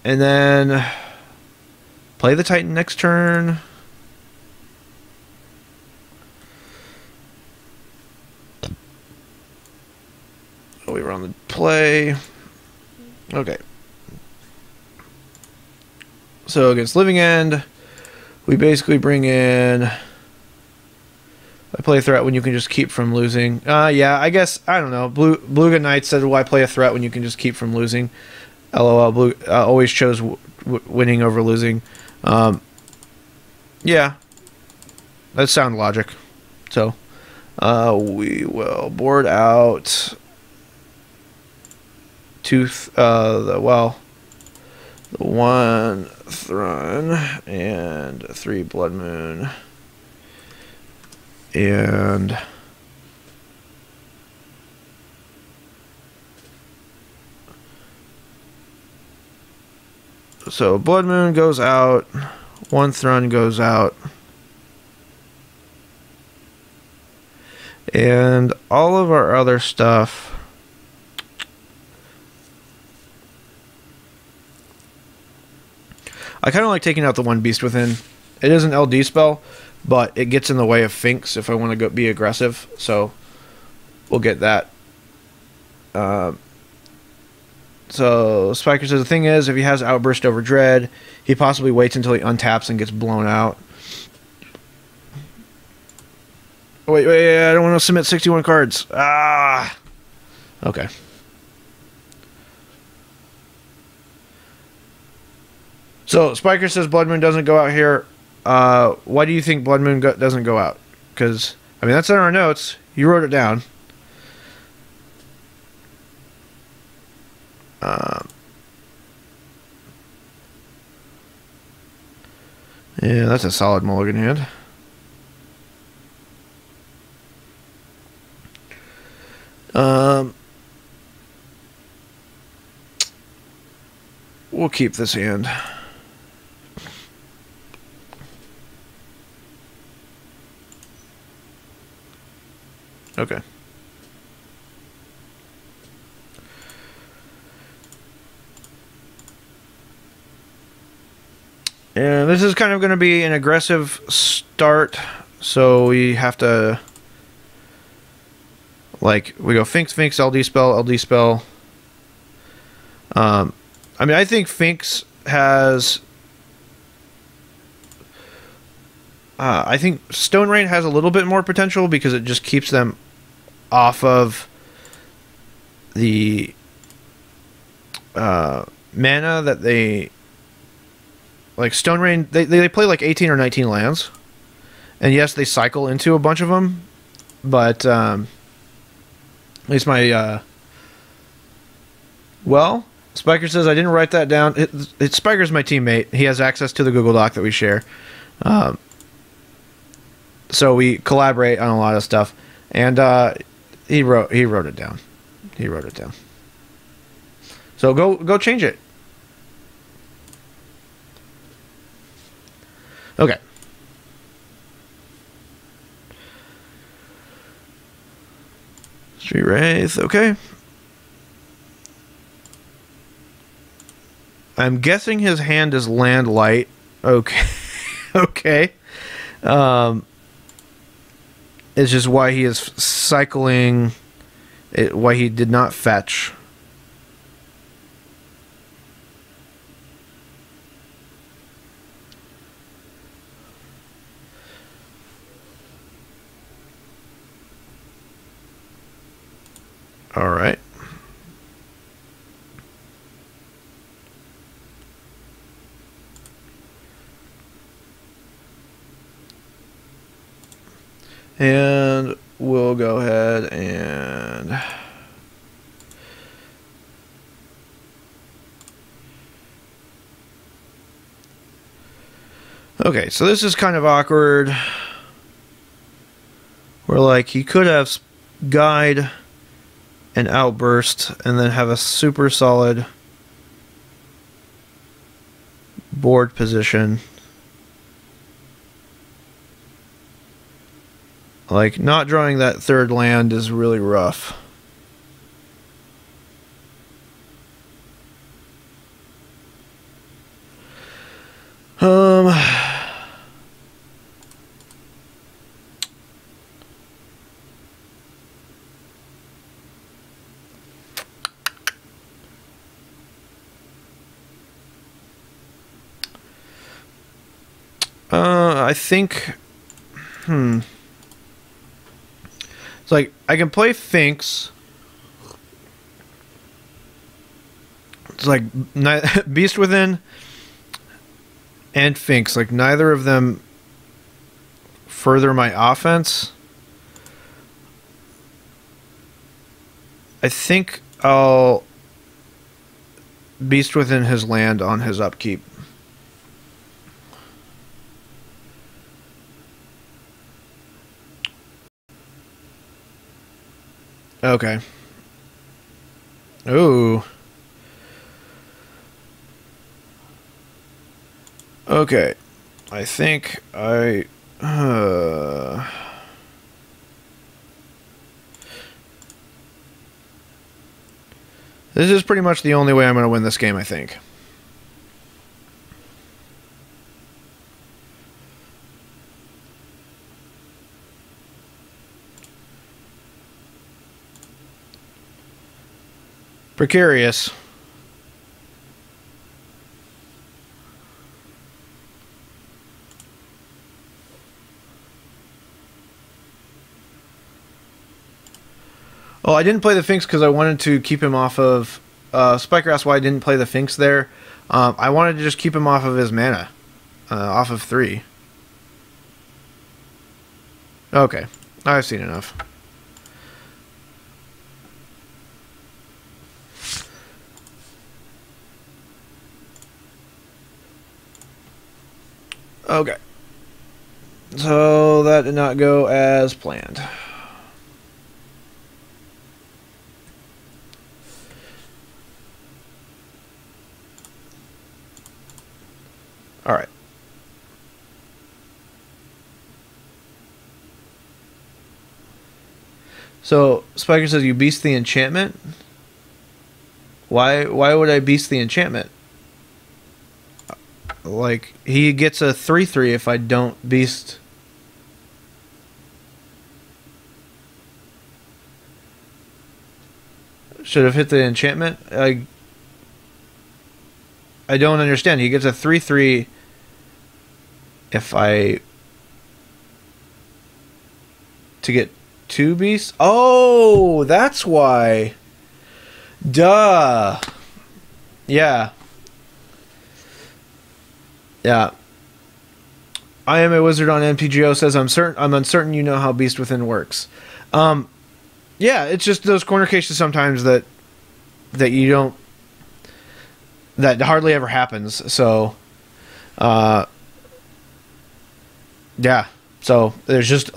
[SPEAKER 1] And then play the Titan next turn. Oh, we were on the play. Okay. So against Living End, we basically bring in... I play a threat when you can just keep from losing. Yeah, I guess, I don't know. Beluga Knight said, why play a threat when you can just keep from losing? LOL, always chose winning over losing. Yeah, that's sound logic. So, we will board out two, the one Thrun and 3 Blood Moon. And so Blood Moon goes out, 1 Thrun goes out. And all of our other stuff, I kind of like taking out the 1 Beast Within. It is an LD spell, but it gets in the way of Finks if I want to go be aggressive. So we'll get that. So Spiker says the thing is, if he has Outburst over Dread, he possibly waits until he untaps and gets blown out. Wait, I don't want to submit 61 cards. Ah! Okay. So, Spiker says Blood Moon doesn't go out here. Why do you think Blood Moon doesn't go out? Because, I mean, that's in our notes. You wrote it down. Yeah, that's a solid mulligan hand. We'll keep this hand. Okay. And this is kind of going to be an aggressive start, so we have to, like, we go Finks, LD spell. I mean, I think Finks has, I think Stone Rain has a little bit more potential because it just keeps them off of the mana that they, like Stone Rain, they play like 18 or 19 lands, and yes, they cycle into a bunch of them, but at least my well, Spiker says I didn't write that down. Spiker's my teammate. He has access to the Google Doc that we share, so we collaborate on a lot of stuff, and he wrote it down. He wrote it down. So go change it. Okay. Street Wraith, okay. I'm guessing his hand is land light. Okay. Okay. It's just why he is cycling, why he did not fetch. All right. And we'll go ahead and okay, so this is kind of awkward. Where like he could have guide and outburst and then have a super solid board position. Like, not drawing that third land is really rough. I think, it's like, I can play Finks. It's like, Beast Within and Finks, like, neither of them further my offense, I think I'll beast within his land on his upkeep. Okay. Ooh. Okay. I think I... This is pretty much the only way I'm going to win this game, I think. Precarious. Oh, I didn't play the Finks because I wanted to keep him off of... Spiker asked why I didn't play the Finks there. I wanted to just keep him off of his mana. Off of 3. Okay. I've seen enough. Okay. So that did not go as planned. All right. So Spiker says you beast the enchantment. Why would I beast the enchantment? Like, he gets a 3/3 if I don't beast. Should have hit the enchantment. I don't understand. He gets a 3/3 if I to get 2 beasts. Oh, that's why. Duh. Yeah. Yeah. I am a wizard on MTGO says I'm uncertain you know how Beast Within works. Yeah, it's just those corner cases sometimes that you don't, that hardly ever happens. So yeah. So there's just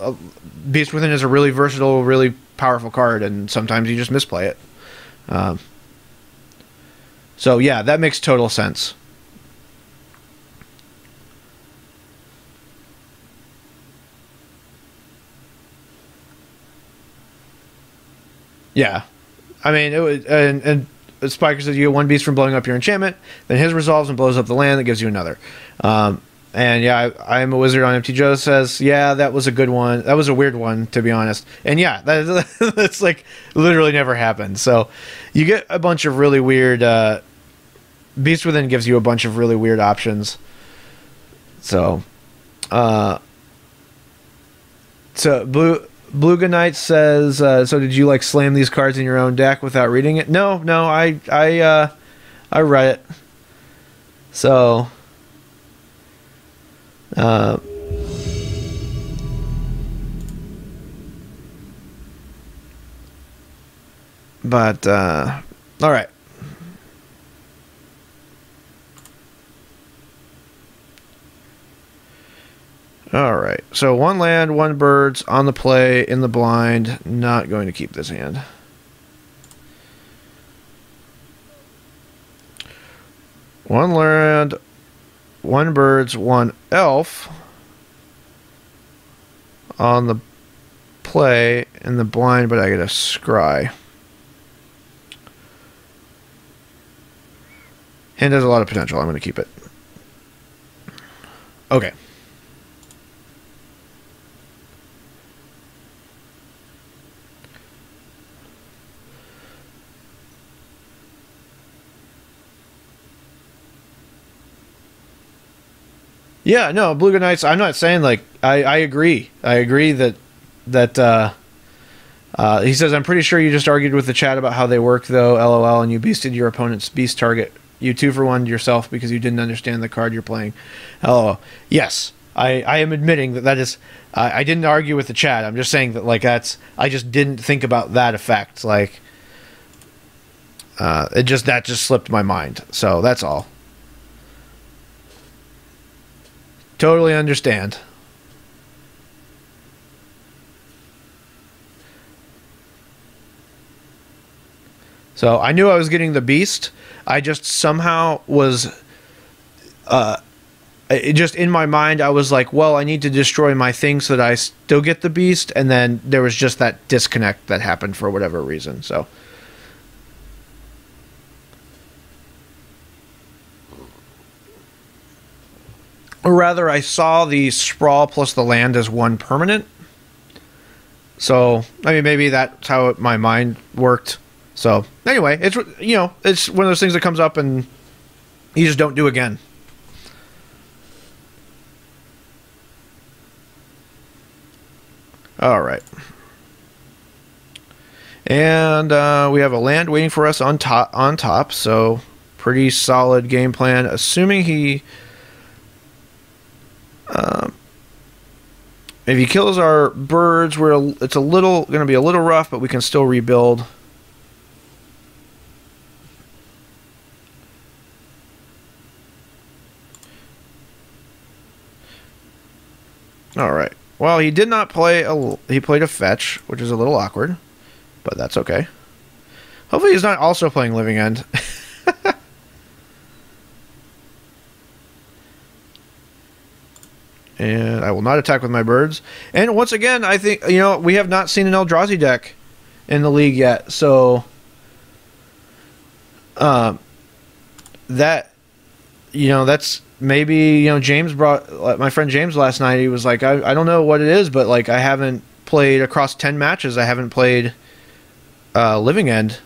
[SPEAKER 1] Beast Within is a really versatile, really powerful card, and sometimes you just misplay it. So yeah, that makes total sense. Yeah, I mean, it was, and Spiker says you get 1 beast from blowing up your enchantment, then his resolves and blows up the land that gives you another. And yeah, I am a wizard on MTGO says, yeah, that was a good one. That was a weird one, to be honest. And yeah, that's like literally never happened. So you get a bunch of really weird. Beast Within gives you a bunch of really weird options. So, Bluga Knight says, so did you like slam these cards in your own deck without reading it? No, I read it. So, but, all right. All right, so 1 land, 1 birds on the play, in the blind. Not going to keep this hand. One land, 1 birds, 1 elf on the play, in the blind, but I get a scry. Hand has a lot of potential. I'm going to keep it. Okay. Yeah, no, Blue Knights. I'm not saying like I agree. I agree that he says I'm pretty sure you just argued with the chat about how they work though. LOL, and you beasted your opponent's beast target. You 2-for-1'd yourself because you didn't understand the card you're playing. LOL. Yes, I am admitting that is. I didn't argue with the chat. I'm just saying that like that's. I just didn't think about that effect. Like, that just slipped my mind. So that's all. Totally understand. So I knew I was getting the beast. I just somehow was, just in my mind, I was like, well, I need to destroy my thing so that I still get the beast. And then there was just that disconnect that happened for whatever reason. So. Or rather, I saw the sprawl plus the land as one permanent. So, I mean, maybe that's how my mind worked. So, anyway, it's, you know, it's one of those things that comes up and you just don't do again. All right. And we have a land waiting for us on top. So, pretty solid game plan. Assuming he... if he kills our birds, it's going to be a little rough, but we can still rebuild. All right. Well, he did not play he played a fetch, which is a little awkward, but that's okay. Hopefully he's not also playing Living End. And I will not attack with my birds. And once again, I think, you know, we have not seen an Eldrazi deck in the league yet. So, that, you know, that's maybe, you know, James brought, my friend James last night, he was like, I don't know what it is, but like I haven't played across 10 matches. I haven't played Living End,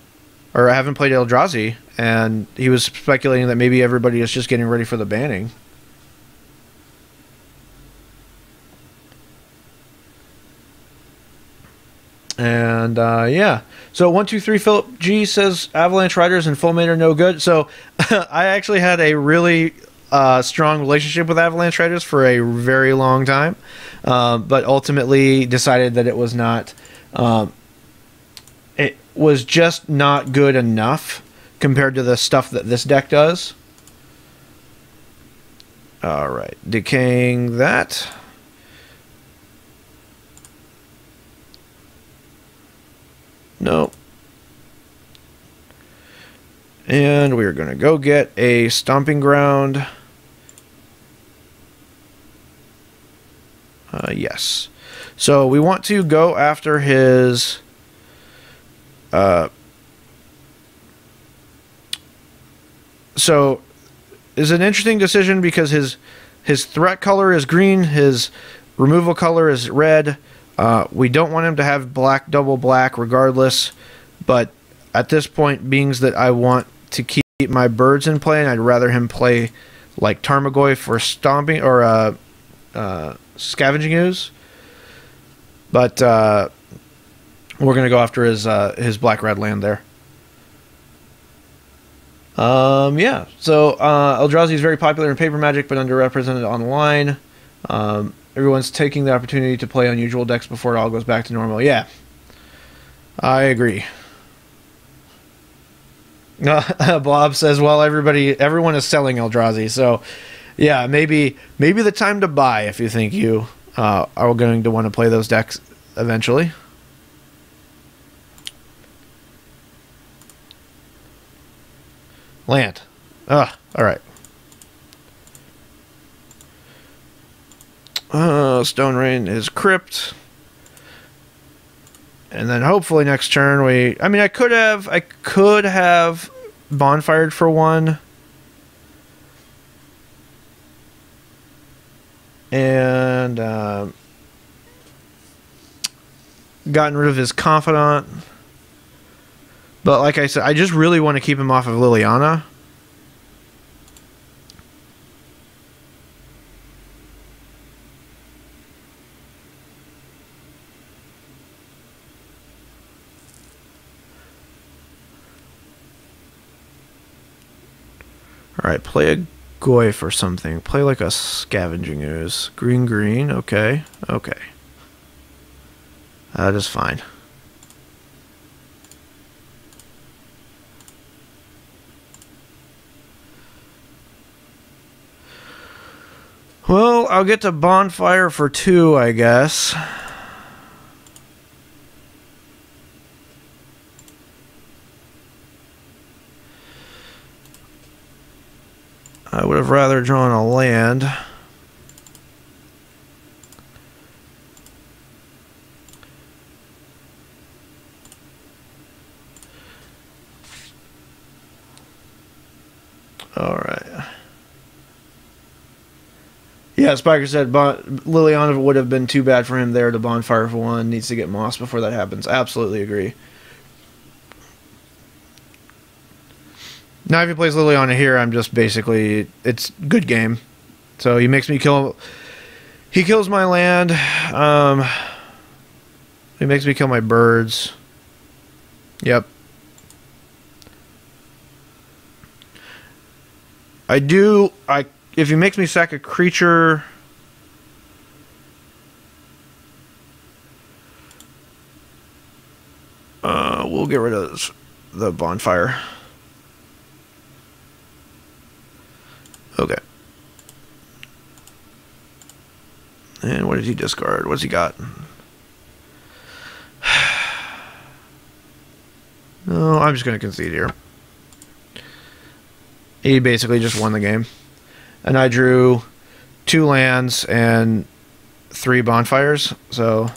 [SPEAKER 1] or I haven't played Eldrazi. And he was speculating that maybe everybody is just getting ready for the banning. And yeah, so 123 Philip G says Avalanche Riders and Full Mate are no good. So I actually had a really strong relationship with Avalanche Riders for a very long time, but ultimately decided that it was not. It was just not good enough compared to the stuff that this deck does. All right, decaying that. No. And we're going to go get a Stomping Ground. Yes. So we want to go after his... so it's an interesting decision because his threat color is green, his removal color is red. We don't want him to have black, double black regardless, but at this point, being that I want to keep my birds in play, and I'd rather him play like Tarmogoyf for stomping or scavenging ooze. But we're going to go after his black-red land there. Yeah, so Eldrazi is very popular in paper Magic, but underrepresented online. Everyone's taking the opportunity to play unusual decks before it all goes back to normal. Yeah, I agree. Blob says, well, everyone is selling Eldrazi, so yeah, maybe the time to buy if you think you are going to want to play those decks eventually. Land. All right. Stone Rain is Crypt. And then hopefully next turn I mean, I could have Bonfired for one. And gotten rid of his Confidant. But like I said, I just really want to keep him off of Liliana. All right, play a Goyf or something. Play like a Scavenging Ooze. Green, green. Okay. Okay. That is fine. Well, I'll get to Bonfire for 2, I guess. I would have rather drawn a land. All right. Yeah, Spiker said Liliana would have been too bad for him there to Bonfire for 1. Needs to get Moss before that happens. Absolutely agree. Now if he plays Liliana here, I'm just basically... It's good game. So he makes me kill... He kills my land. He makes me kill my birds. Yep. If he makes me sack a creature... we'll get rid of the Bonfire. Okay. And what did he discard? What's he got? No, I'm just going to concede here. He basically just won the game. And I drew 2 lands and 3 bonfires, so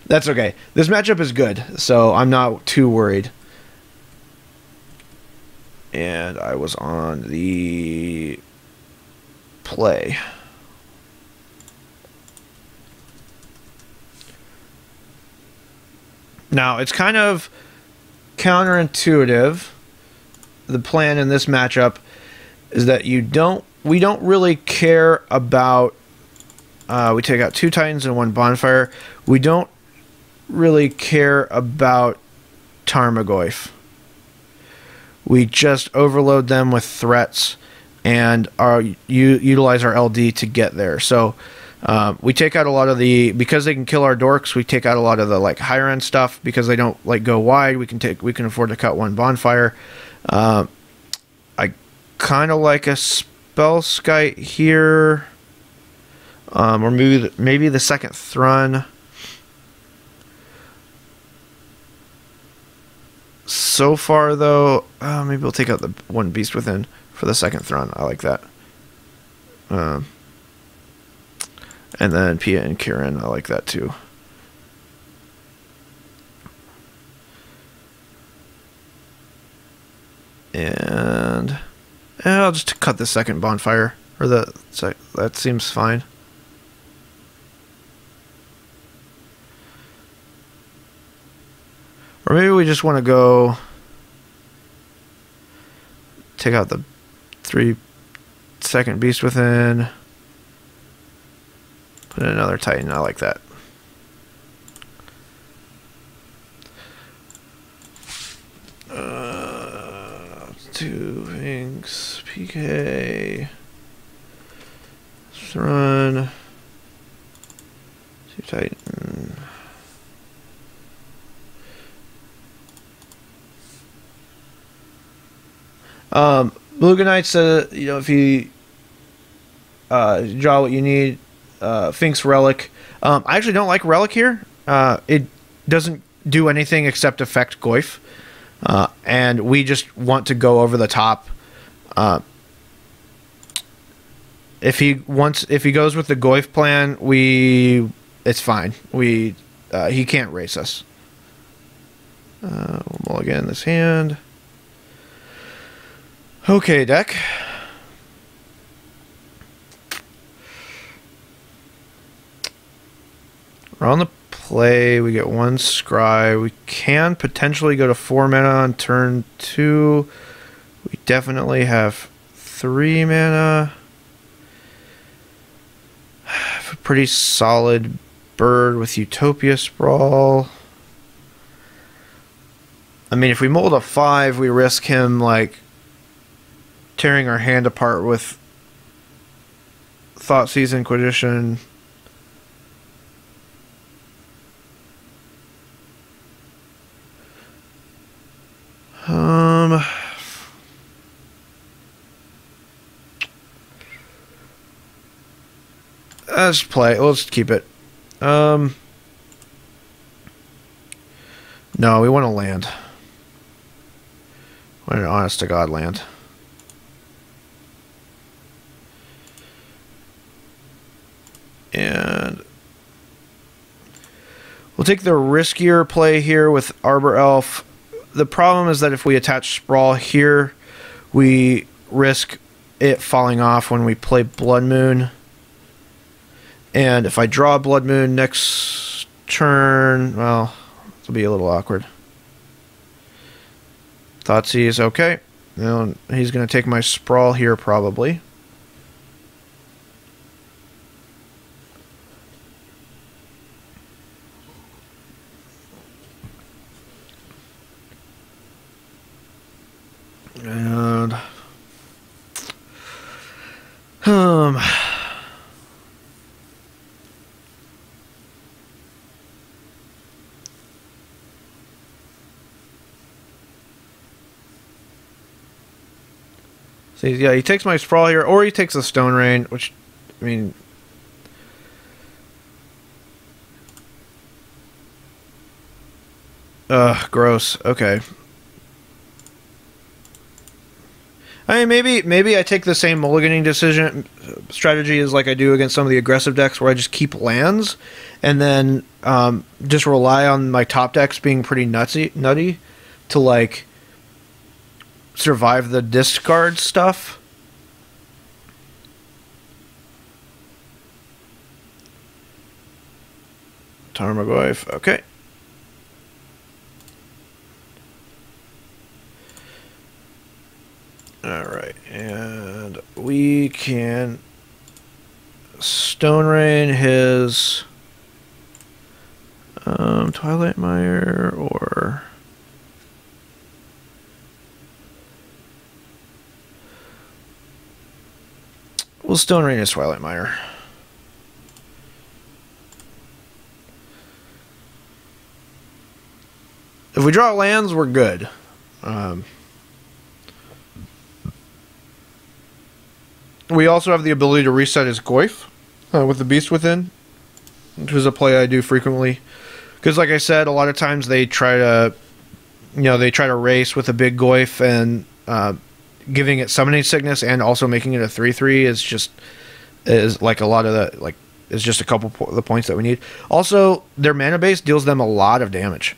[SPEAKER 1] that's okay. This matchup is good, so I'm not too worried. And I was on the play. Now, it's kind of counterintuitive. The plan in this matchup is that we don't really care about... we take out 2 Titans and 1 Bonfire. We don't really care about Tarmogoyf. We just overload them with threats and utilize our LD to get there. So we take out a lot of because they can kill our dorks, we take out a lot of the like higher end stuff because they don't like go wide. We can afford to cut 1 Bonfire. I kind of like a Spellskite here, or maybe the second Thrun. So far, though, maybe we'll take out the 1 Beast Within for the second Thrun. I like that. And then Pia and Kieran, I like that too. And I'll just cut the second Bonfire, or that seems fine. Or maybe we just want to go take out the 3 second Beast Within, put in another Titan. I like that. Two Inks, PK, Thrun, 2 Titan. Beluga Knight said, if you draw what you need, Fink's Relic. I actually don't like Relic here. It doesn't do anything except affect Goyf. And we just want to go over the top. If he goes with the Goyf plan, it's fine. He can't race us. We'll mulligan this hand. Okay, deck. We're on the play. We get 1 Scry. We can potentially go to 4 mana on turn 2. We definitely have 3 mana. Have a pretty solid bird with Utopia Sprawl. I mean, if we mold a 5, we risk him like tearing our hand apart with Thoughtseize Inquisition. Let's play. Let's keep it. No, we want to land. We want an honest to God land. And we'll take the riskier play here with Arbor Elf. The problem is that if we attach Sprawl here, we risk it falling off when we play Blood Moon. And if I draw Blood Moon next turn, well, it'll be a little awkward. Thoughtseize, okay. Now he's going to take my Sprawl here probably. And so yeah, he takes my Sprawl here, or he takes the Stone Rain, which, I mean, gross. Okay. I mean, maybe I take the same mulliganing decision strategy as like I do against some of the aggressive decks, where I just keep lands, and then just rely on my top decks being pretty nutty to like survive the discard stuff. Tarmogoyf, okay. Alright, and we can Stone Rain his Twilight Mire, or we'll Stone Rain his Twilight Mire. If we draw lands, we're good. We also have the ability to reset his Goyf with the Beast Within, which is a play I do frequently. Because, like I said, a lot of times they try to, race with a big Goyf, and giving it Summoning Sickness and also making it a 3/3 is like a lot of the is just a couple of the points that we need. Also, their mana base deals them a lot of damage.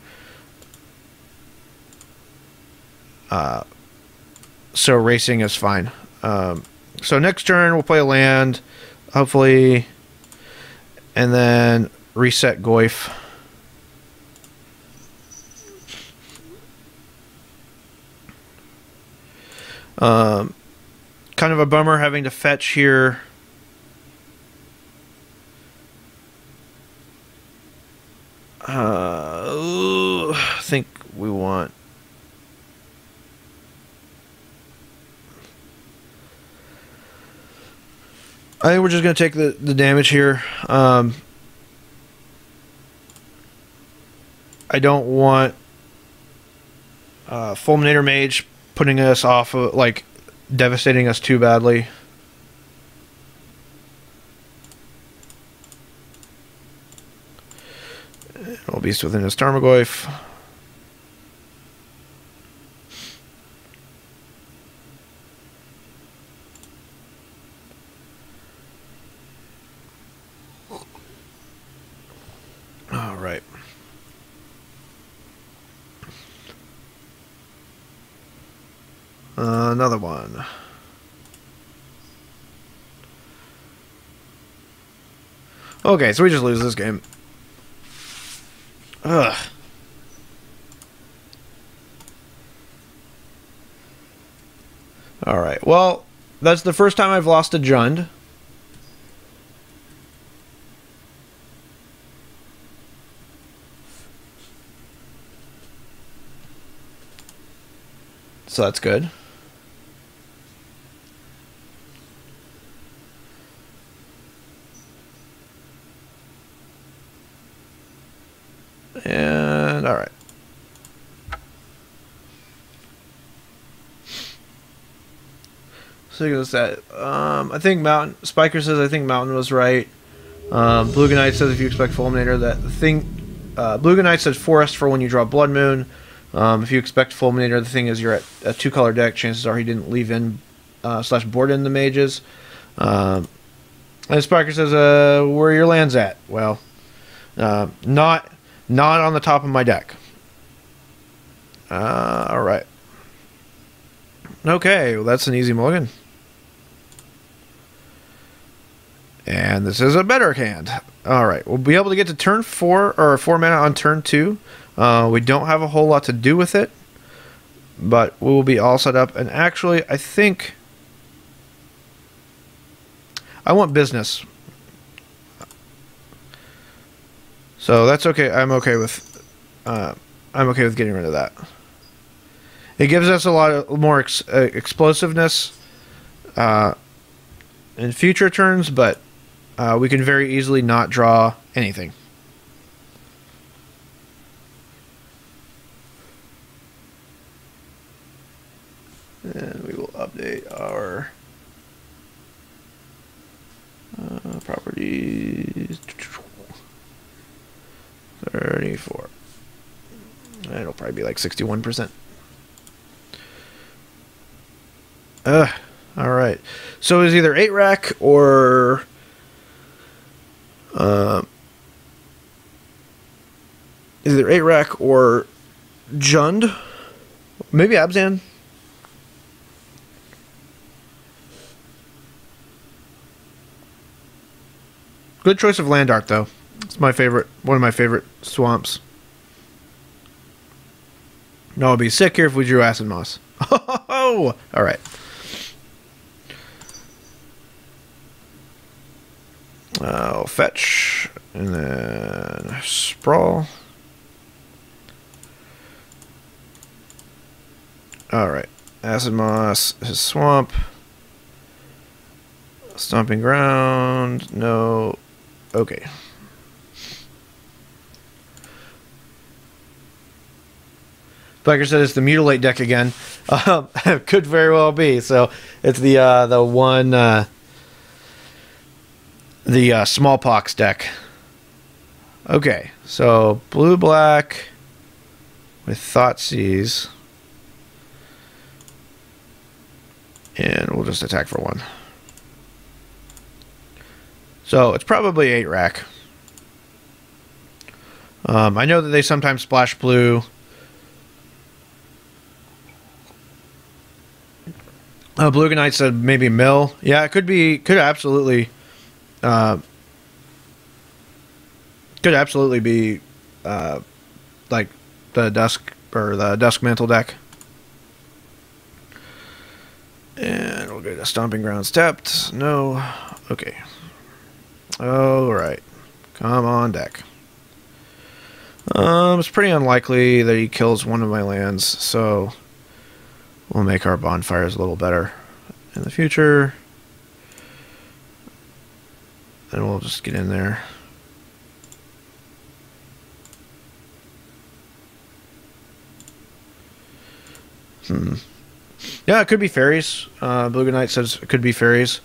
[SPEAKER 1] So racing is fine. So next turn we'll play a land, hopefully, and then reset Goyf. Kind of a bummer having to fetch here. I think we want. I think we're just going to take the damage here. I don't want Fulminator Mage putting us off of, like, devastating us too badly. We'll Beast Within his Tarmogoyf. All right. Another one. Okay, so we just lose this game. Ugh. Alright, well, that's the first time I've lost a Jund. So that's good. So goes that. I think Mountain Spiker says I think Mountain was right. Blue Knight says if you expect Fulminator, that the thing. Blue Knight says Forest for when you draw Blood Moon. If you expect Fulminator, the thing is you're at a 2-color deck. Chances are he didn't leave in / board in the mages. And Spiker says where are your lands at? Well, not on the top of my deck. All right. Okay, well, that's an easy mulligan. And this is a better hand. All right, we'll be able to get to turn 4 or 4 mana on turn 2. We don't have a whole lot to do with it, but we will be all set up. And actually, I think I want business, so that's okay. I'm okay with getting rid of that. It gives us a lot more explosiveness in future turns, but we can very easily not draw anything. And we will update our properties. 34. It'll probably be like 61%. All right. So it's either 8 rack or either 8 rack or Jund. Maybe Abzan. Good choice of land art, though. It's my favorite, one of my favorite swamps. No, it'd be sick here if we drew Acid Moss. Oh, all right. I'll fetch and then sprawl. All right, Acid Moss, his swamp, Stomping Ground. No, okay. Biker said it's the Mutilate deck again. Could very well be. So it's the one the Smallpox deck. Okay, so blue black with Thoughtseize, and we'll just attack for 1. So it's probably 8 rack. I know that they sometimes splash blue. Blue Knight said maybe mill. Yeah, it could be. Could absolutely be like the Dusk or the Dusk Mantle deck. And we'll get a Stomping Ground stepped. No. Okay. All right. Come on, deck. It's pretty unlikely that he kills one of my lands, so we'll make our bonfires a little better in the future. And we'll just get in there. Yeah, it could be fairies. Blue Knight says it could be fairies.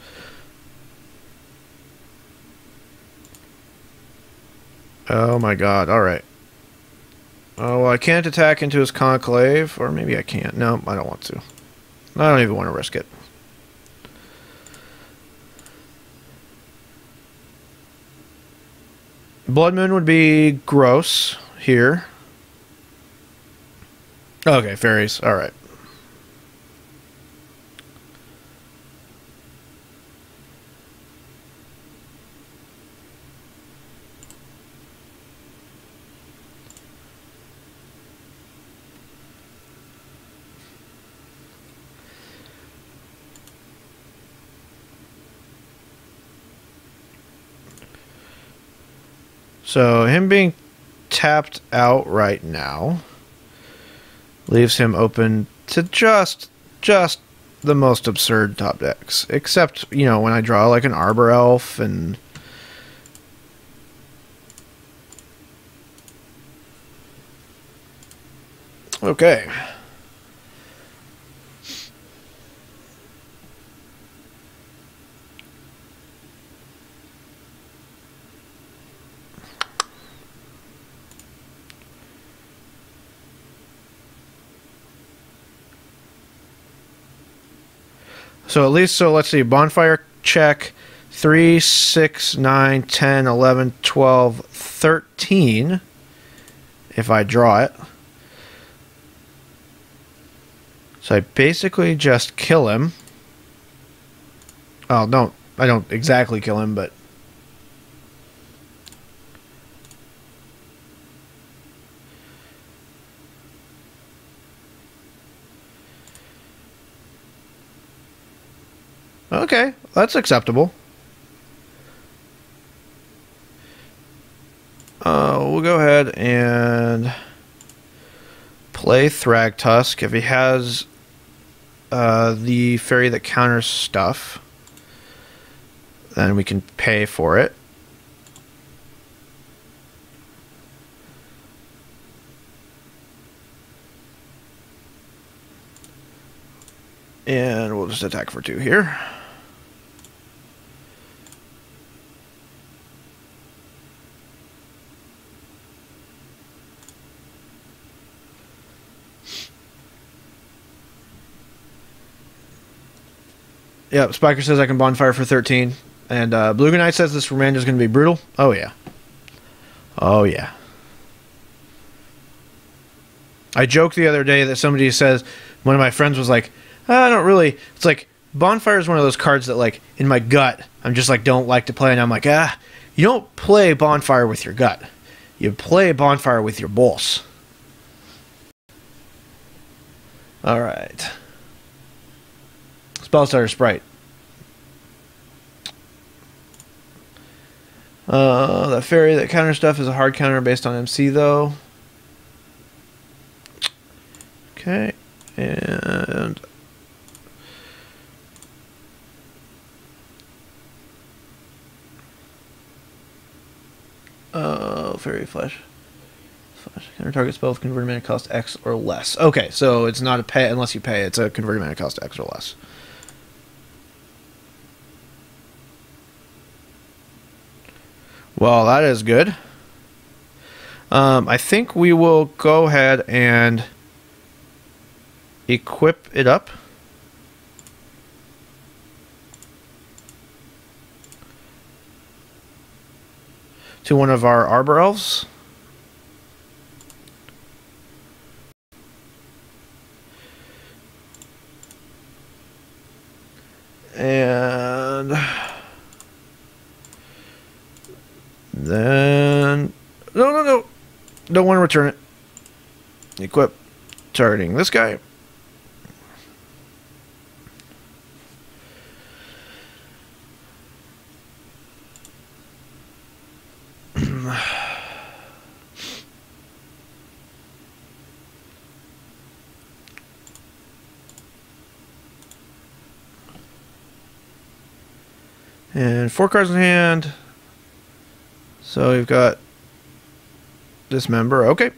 [SPEAKER 1] Oh my god, alright. Oh, well, I can't attack into his Conclave, or maybe I can't. No, I don't want to. I don't even want to risk it. Blood Moon would be gross here. Okay, fairies. Alright. So him being tapped out right now leaves him open to just the most absurd top decks. Except, you know, when I draw like an Arbor Elf and okay. So at least, so let's see, bonfire check 3, 6, 9, 10, 11, 12, 13. If I draw it. So I basically just kill him. Oh, no, I don't exactly kill him, but... Okay, that's acceptable. We'll go ahead and play Thragtusk. If he has the fairy that counters stuff, then we can pay for it. And we'll just attack for 2 here. Yep, Spiker says I can bonfire for 13. And Blue Knight says this remand is going to be brutal. Oh, yeah. Oh, yeah. I joked the other day that somebody says, one of my friends was like, I don't really... It's like, bonfire is one of those cards that, like, in my gut, I'm just like, don't like to play. And I'm like, you don't play bonfire with your gut. You play bonfire with your balls. All right. Spellstarter Sprite. The fairy that counter stuff is a hard counter based on MC, though. Okay. And... fairy flash. Counter target spell with converted mana cost X or less. Okay, so it's not a pay unless you pay. It's a converted mana cost X or less. Well, that is good. I think we will go ahead and equip it up. To one of our Arbor Elves. And then no, don't want to return it. Equip, targeting this guy. And 4 cards in hand. So we've got Dismember. Okay.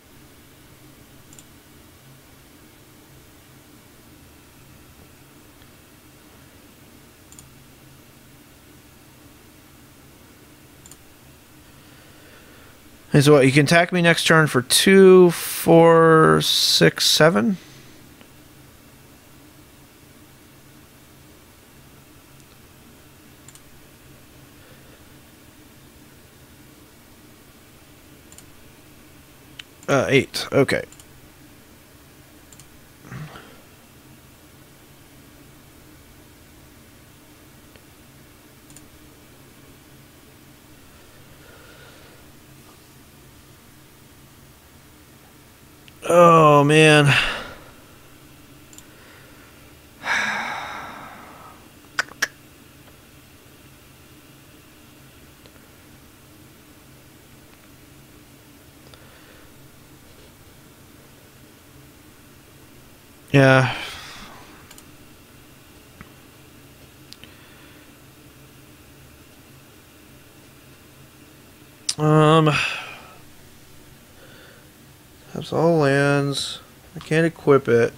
[SPEAKER 1] And so what, you can attack me next turn for 2, 4, 6, 7. Eight. Okay. Oh, man. Yeah. That's all lands. I can't equip it.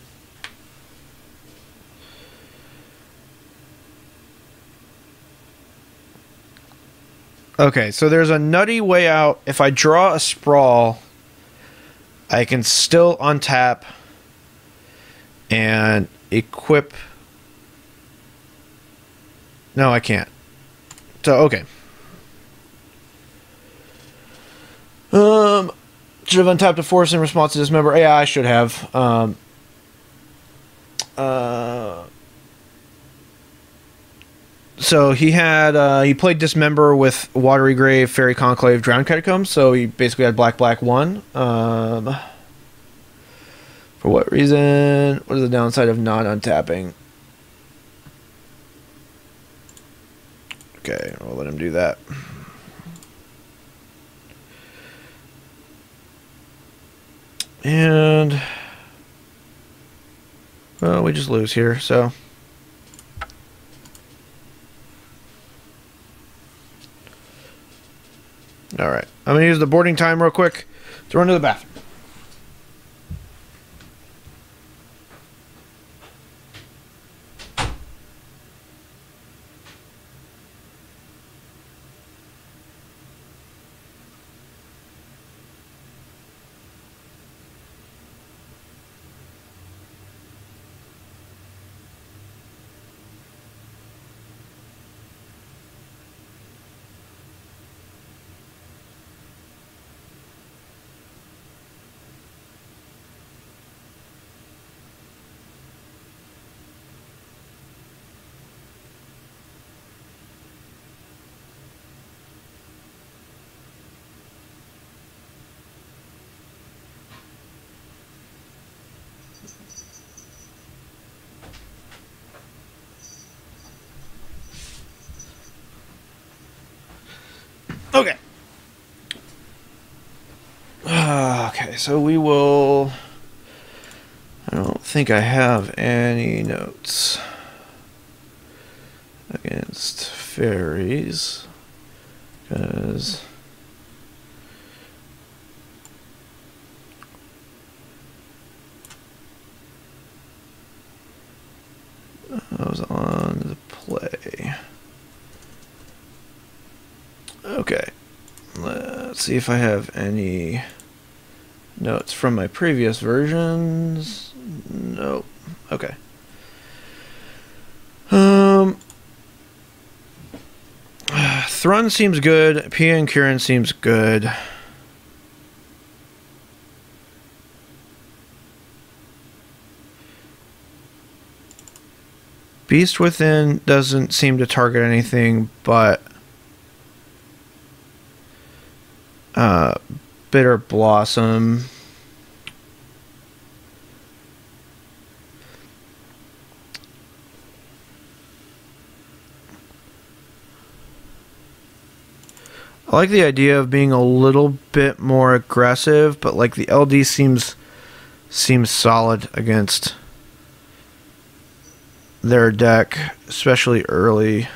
[SPEAKER 1] Okay, so there's a nutty way out. If I draw a Sprawl, I can still untap and equip No, I can't. So, okay. Should have untapped a force in response to Dismember. Yeah, I should have. So he had he played Dismember with Watery Grave, Fairy Conclave, Drowned Catacombs. So he basically had black 1. For what reason? What is the downside of not untapping? Okay, we'll let him do that. And well, we just lose here, so. Alright, I'm going to use the boarding time real quick to run to the bathroom. Okay. Okay, so we will... I don't think I have any notes against fairies, because... I was on the play. Okay, let's see if I have any notes from my previous versions. Nope. Okay. Thrun seems good. Pia and Kieran seems good. Beast Within doesn't seem to target anything but Bitter Blossom. I like the idea of being a little bit more aggressive, but like the LD seems solid against their deck, especially early.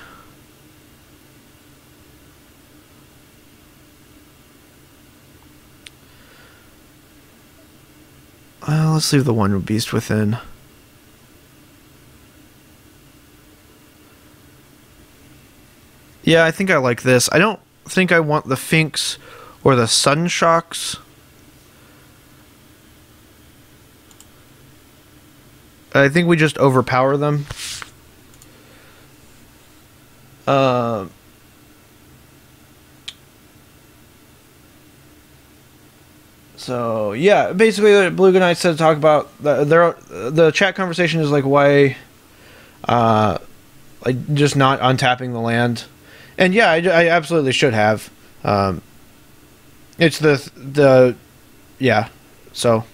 [SPEAKER 1] Let's leave the one Beast Within. Yeah, I think I like this. I don't think I want the Finks or the Sun Shocks. I think we just overpower them. So yeah, basically, Blue Good Night said to talk about the chat conversation is like why, like just not untapping the land, and yeah, I absolutely should have. It's the yeah, so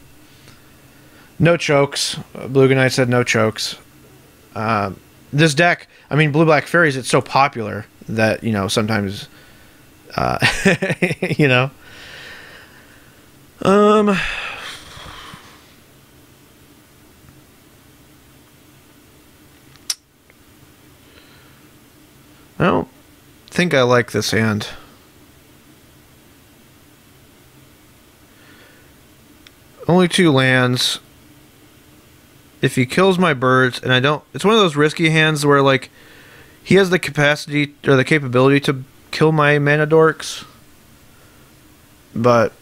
[SPEAKER 1] no chokes. Blue Good Night said no chokes. This deck, I mean, Blue Black Fairies, it's so popular that, you know, sometimes, you know. I don't think I like this hand. Only 2 lands. If he kills my birds, and I don't... It's one of those risky hands where, like, he has the capacity or the capability to kill my mana dorks. But...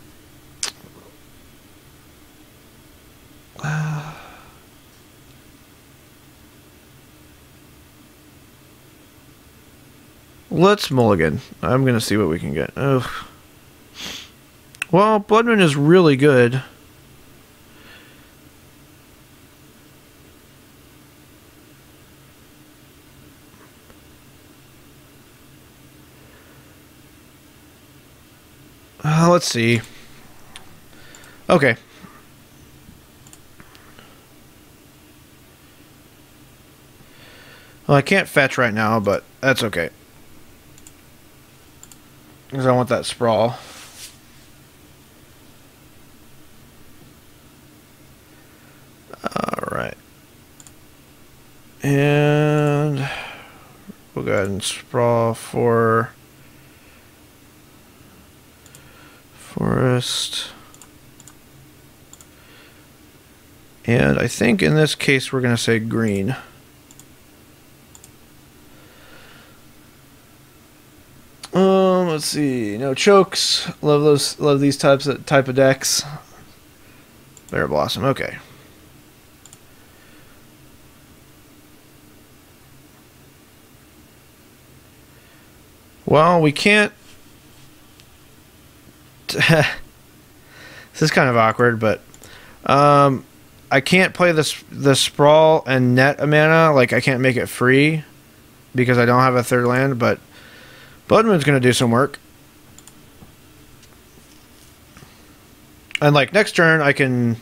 [SPEAKER 1] Let's mulligan. I'm going to see what we can get. Ugh. Well, Bloodman is really good. Let's see. Okay. Well, I can't fetch right now, but that's okay. Because I want that sprawl. Alright. And we'll go ahead and sprawl for forest. And I think in this case we're going to say green. Let's see. No chokes. Love those. Love these type of decks. Bear Blossom. Okay. Well, we can't. This is kind of awkward, but I can't play the sprawl and net a mana. Like I can't make it free because I don't have a third land, but Bloodmoon's going to do some work. And like next turn I can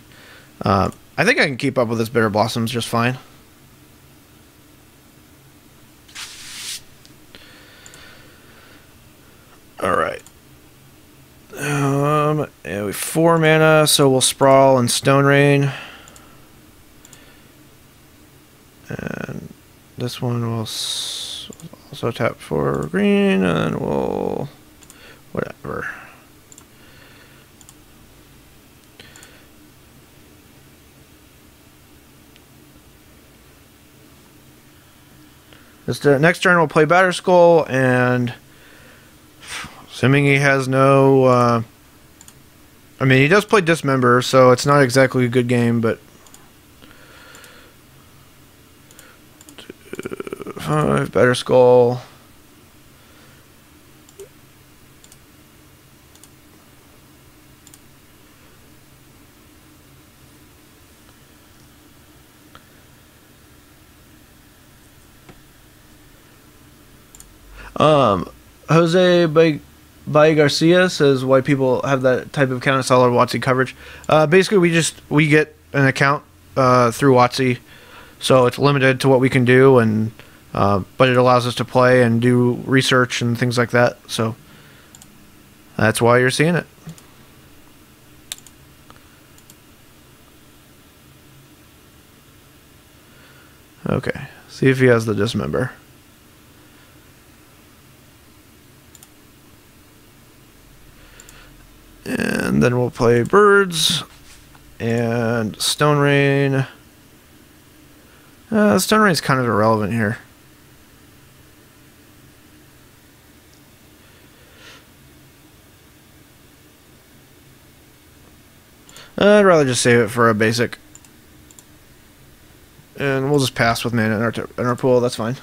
[SPEAKER 1] I think I can keep up with this Bitter Blossoms just fine. Alright. And we have 4 mana, so we'll Sprawl and Stone Rain. And this one will also tap for green, and we'll whatever. This next turn we'll play Batter Skull, and assuming he has no I mean, he does play Dismember, so it's not exactly a good game, but 5 Batter Skull. Jose Bay Garcia says why people have that type of account of solid WotC coverage. Basically, we get an account through WotC, so it's limited to what we can do, and but it allows us to play and do research and things like that. So that's why you're seeing it. Okay, see if he has the Dismember. And then we'll play Birds and Stone Rain. Stone Rain's kind of irrelevant here. I'd rather just save it for a basic. And we'll just pass with mana in our pool, that's fine.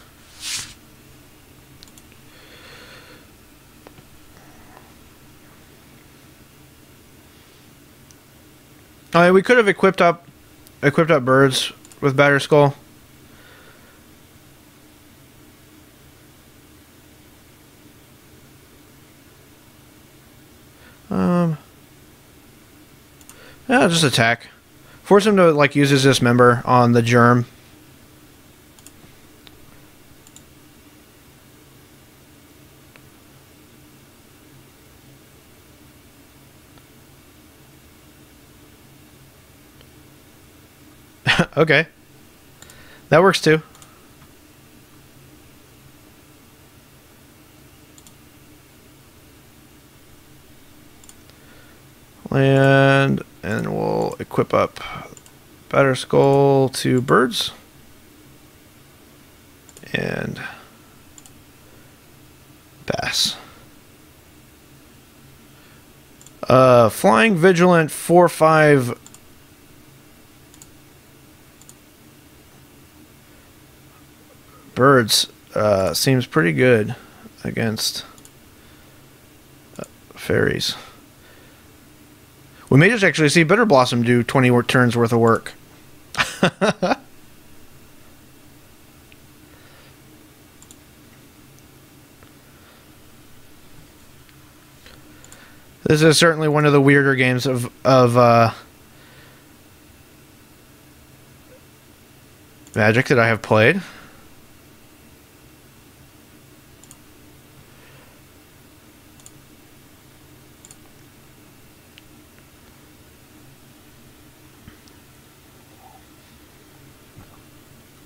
[SPEAKER 1] We could have equipped up Birds with Batter Skull. Yeah, just attack. Force him to like use his Dismember on the Germ. Okay. That works too. Land, and we'll equip up Batter Skull to Birds. And pass. Flying Vigilant 4/5 Birds seems pretty good. against fairies. We may just actually see Bitter Blossom do 20 turns worth of work. This is certainly one of the weirder games of Magic that I have played.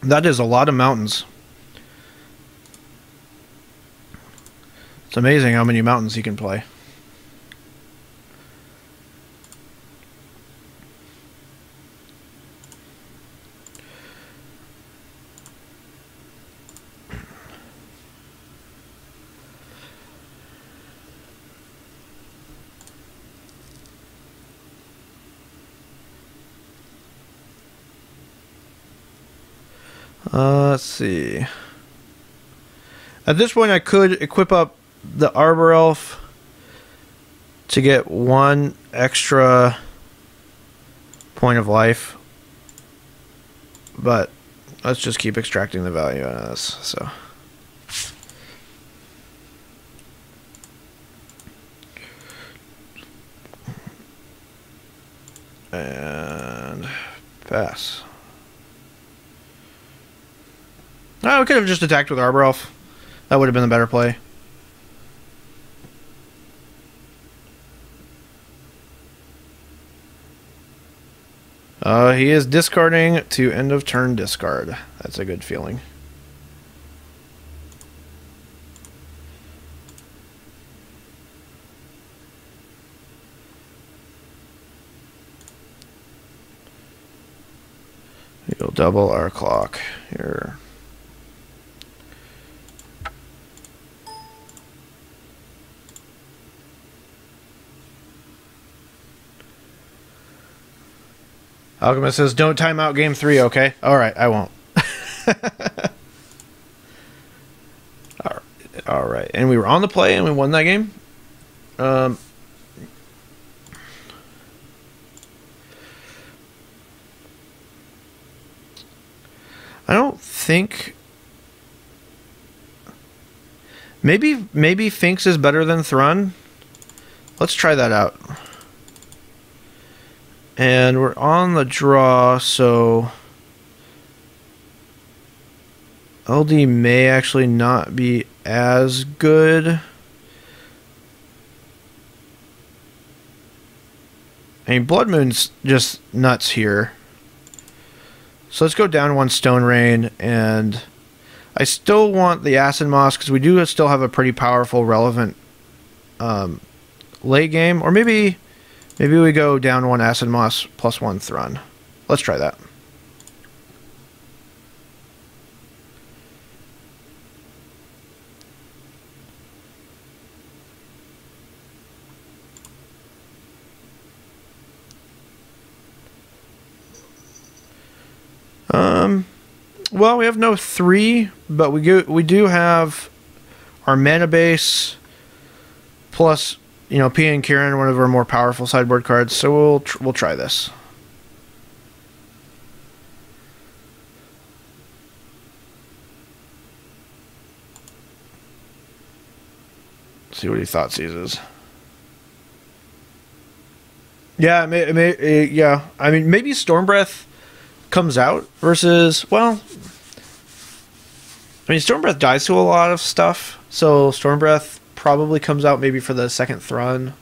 [SPEAKER 1] That is a lot of mountains. It's amazing how many mountains he can play. Let's see. At this point, I could equip up the Arbor Elf to get 1 extra point of life, but let's just keep extracting the value out of this. So, and pass. Oh, we could have just attacked with Arbor Elf. That would have been the better play. He is discarding to end of turn discard. That's a good feeling. We'll double our clock here. Alchemist says, don't time out game 3, okay? Alright, I won't. Alright, and we were on the play and we won that game. I don't think... Maybe Finks is better than Thrun. Let's try that out. And we're on the draw, so LD may actually not be as good. I mean, Blood Moon's just nuts here. So let's go down 1 Stone Rain, and I still want the Acid Moss because we do still have a pretty powerful, relevant late game. Or maybe we go down 1 Acid Moss plus 1 Thrun. Let's try that. Well, we have no 3, but we do have our mana base plus, you know, P and Kieran, one of our more powerful sideboard cards. So we'll try this. See what he thought seizes. Yeah, yeah. I mean, maybe Stormbreath comes out versus, well, I mean, Stormbreath dies to a lot of stuff, so Stormbreath probably comes out maybe for the second Thrun.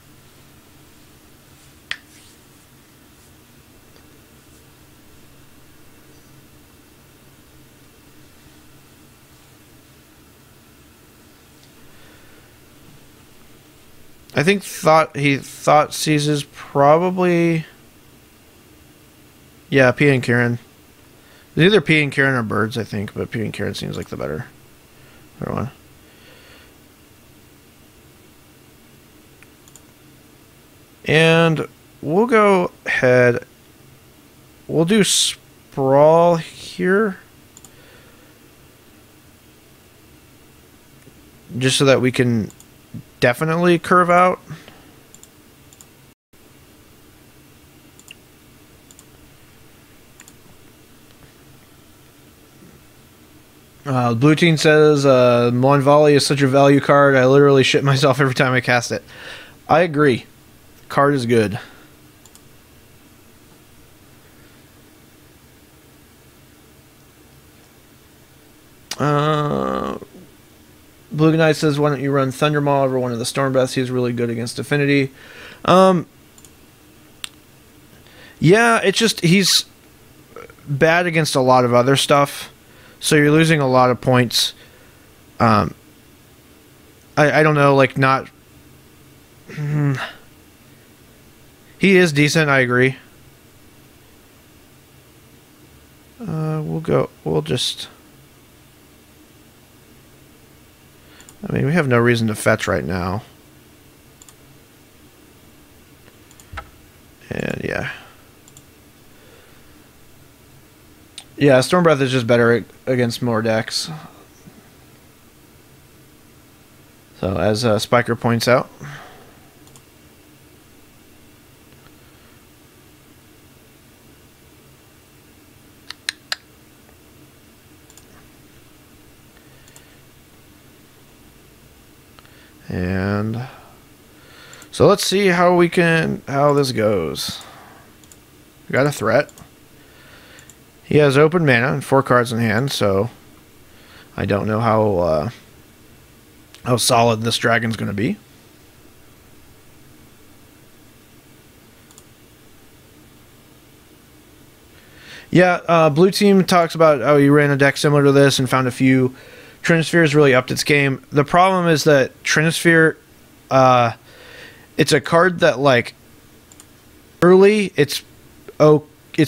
[SPEAKER 1] I think thought seizes probably, yeah, P and Kieran. It's either P and Kieran or Birds, I think, but P and Kieran seems like the better one. And we'll go ahead. We'll do Sprawl here. just so that we can definitely curve out. Blue Team says, Mon Volley is such a value card. I literally shit myself every time I cast it. I agree. Card is good. Blue Knight says, why don't you run Thundermaw over one of the Storm Breaths? He's really good against Affinity. Yeah, it's just he's bad against a lot of other stuff. So you're losing a lot of points. I don't know, like not... He is decent, I agree. We'll just... I mean, we have no reason to fetch right now. And yeah. Yeah, Storm Breath is just better against more decks. So, as Spiker points out. And so let's see how this goes. We got a threat. He has open mana and 4 cards in hand, so I don't know how solid this dragon's going to be. Yeah, Blue Team talks about how he ran a deck similar to this and found a few. Trinisphere's really upped its game. The problem is that Trinisphere, it's a card that, like, early, it's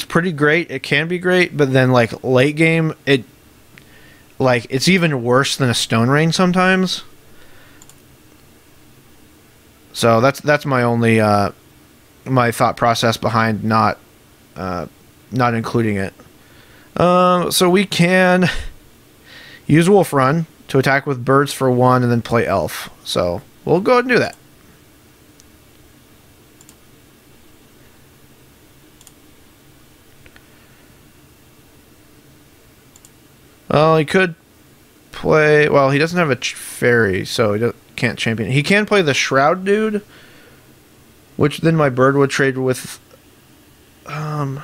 [SPEAKER 1] pretty great. It can be great, but then, like, late game, it's even worse than a Stone Rain sometimes. So that's my only my thought process behind not including it. So we can use Wolf Run to attack with birds for 1 and then play Elf. So we'll go ahead and do that. Well, he could play... Well, he doesn't have a fairy, so he can't champion. He can play the Shroud dude, which then my bird would trade with... I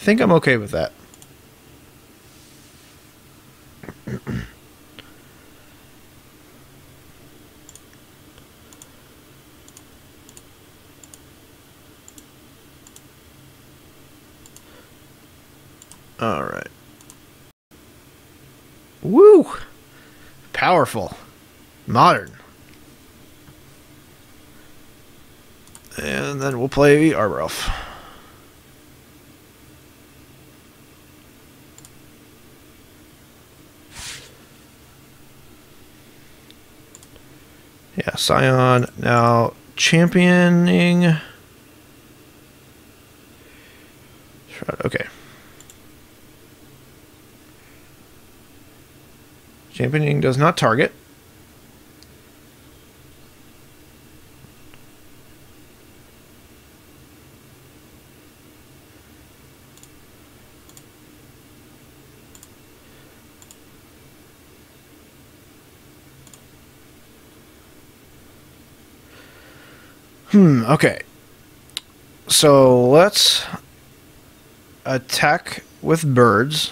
[SPEAKER 1] think I'm okay with that. All right. Woo! Powerful. Modern. And then we'll play Arbor Elf. Yeah, Scion. Now, championing. Okay. Championing does not target. Okay. So let's attack with birds.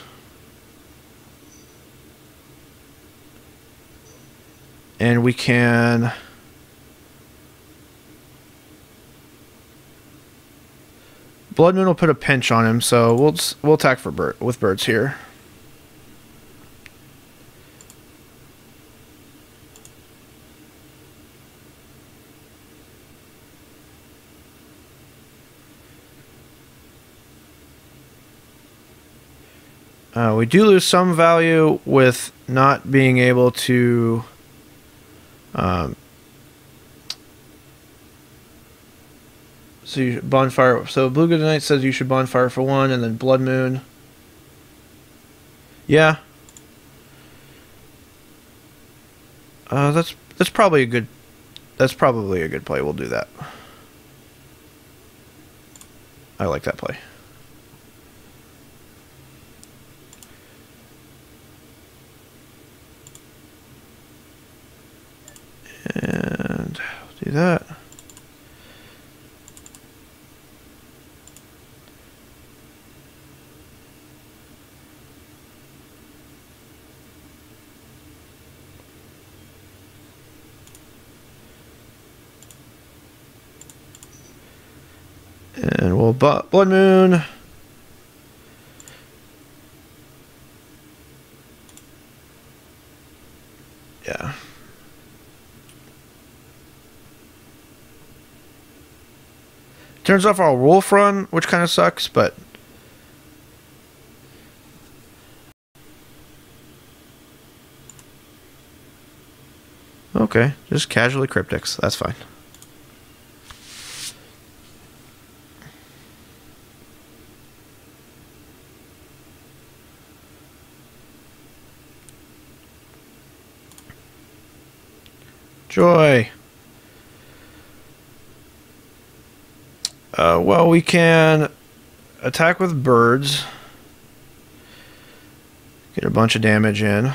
[SPEAKER 1] And we can Blood Moon will put a pinch on him, so we'll attack with birds here. We do lose some value with not being able to so you bonfire. So Blue Good Knight says you should bonfire for 1, and then Blood Moon. Yeah. That's probably a good play. We'll do that. I like that play. And do that. And we'll Blood Moon. Yeah. Turns off our Wolf Run, which kind of sucks, but... Okay, just casually Cryptics. That's fine. Joy. Well, we can attack with birds. Get a bunch of damage in.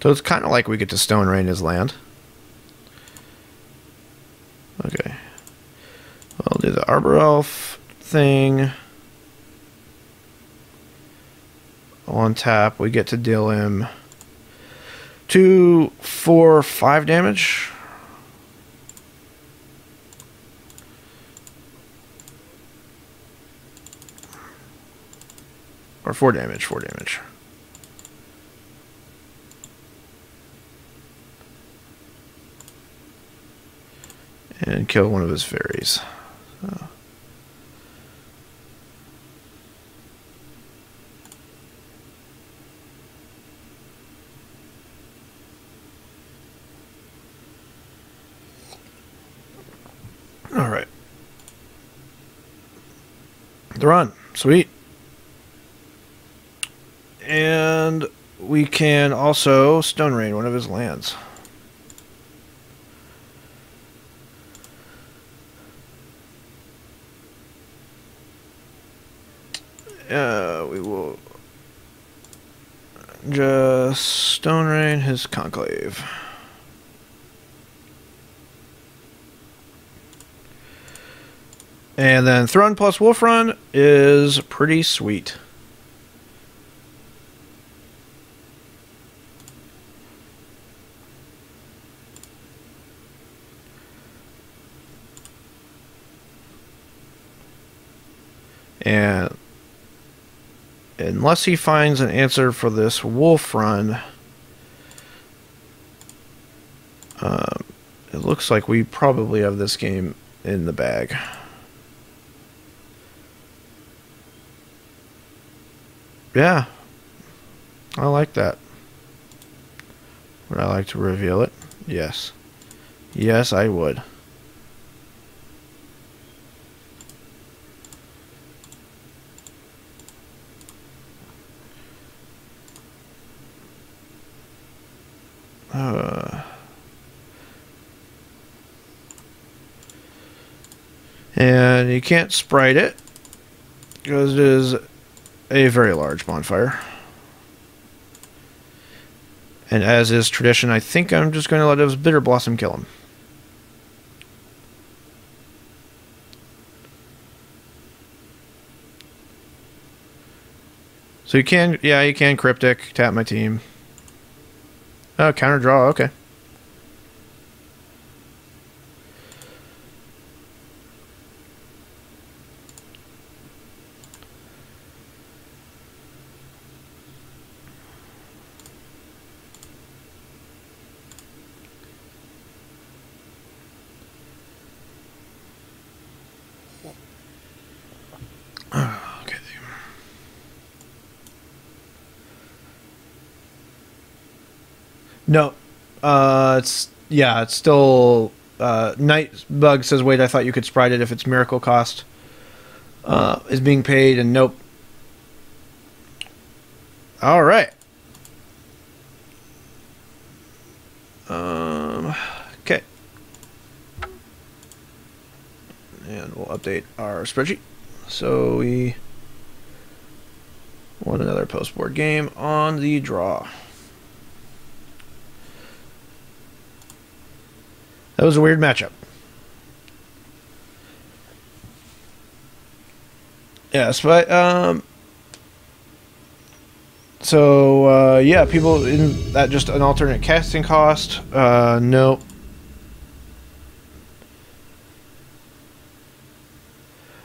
[SPEAKER 1] So it's kind of like we get to Stone Rain his land. Okay. I'll do the Arbor Elf thing. On tap, we get to deal him 2, 4, 5 damage. Or 4 damage, 4 damage. And kill one of his fairies. So. All right. The run. Sweet. And we can also Stone Rain one of his lands. We will just Stone Rain his Conclave. And then Thrun plus Wolf Run is pretty sweet. And unless he finds an answer for this Wolf Run, it looks like we probably have this game in the bag. Yeah, I like that. Would I like to reveal it? Yes. Yes, I would. And you can't sprite it because it is a very large bonfire. And as is tradition, I think I'm just going to let his Bitter Blossom kill him. So you can, yeah, you can Cryptic, tap my team. Oh, counter draw, okay. Okay. No, it's still Nightbug says, wait, I thought you could sprite it if it's miracle cost is being paid, and nope. All right. Okay. And we'll update our spreadsheet. So we won another post-board game on the draw. That was a weird matchup. Yes, but yeah, people in that just an alternate casting cost. No.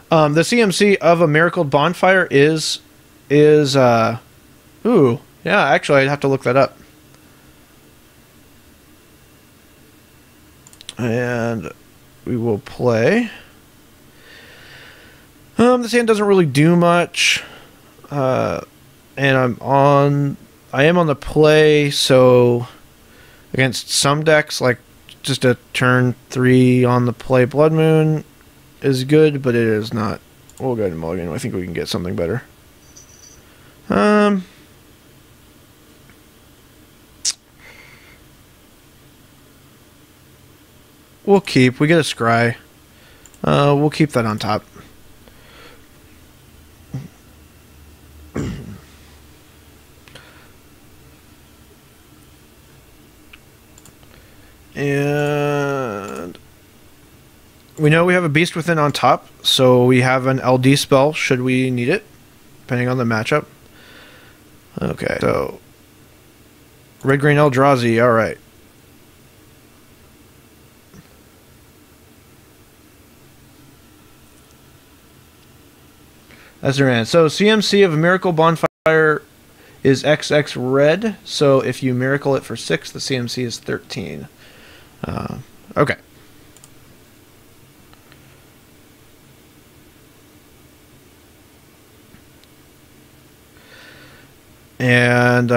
[SPEAKER 1] The CMC of a Miracled Bonfire is ooh, yeah, actually I'd have to look that up. And we will play. This hand doesn't really do much. And I am on the play, so against some decks, like just a turn 3 on the play Blood Moon is good, but it is not. We'll go ahead and mulligan. I think we can get something better. We'll keep. We get a scry. We'll keep that on top. And we know we have a Beast Within on top, so we have an LD spell should we need it, depending on the matchup. Okay, so Red Green Eldrazi, alright. That's their end. So CMC of a Miracle Bonfire is XX red, so if you miracle it for 6, the CMC is 13. Okay. And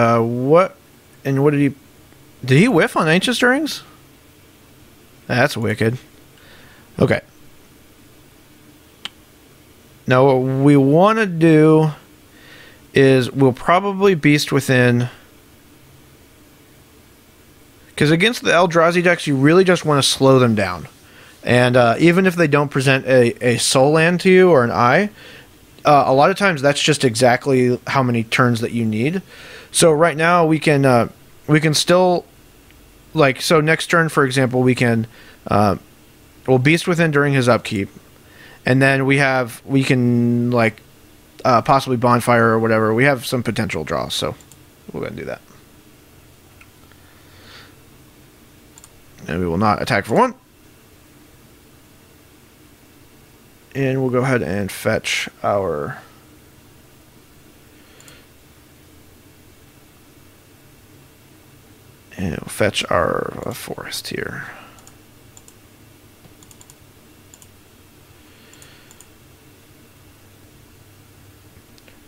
[SPEAKER 1] what did he whiff on Ancient Stirrings? That's wicked. Okay. Now what we want to do is we'll probably Beast Within, because against the Eldrazi decks you really just want to slow them down, and even if they don't present a soul land to you or an eye, a lot of times that's just exactly how many turns that you need. So right now we can still, like, so next turn for example we can we'll Beast Within during his upkeep, and then we can like possibly Bonfire or whatever. We have some potential draws, so we'll go ahead and do that. And we will not attack for 1. And we'll go ahead and fetch our forest here.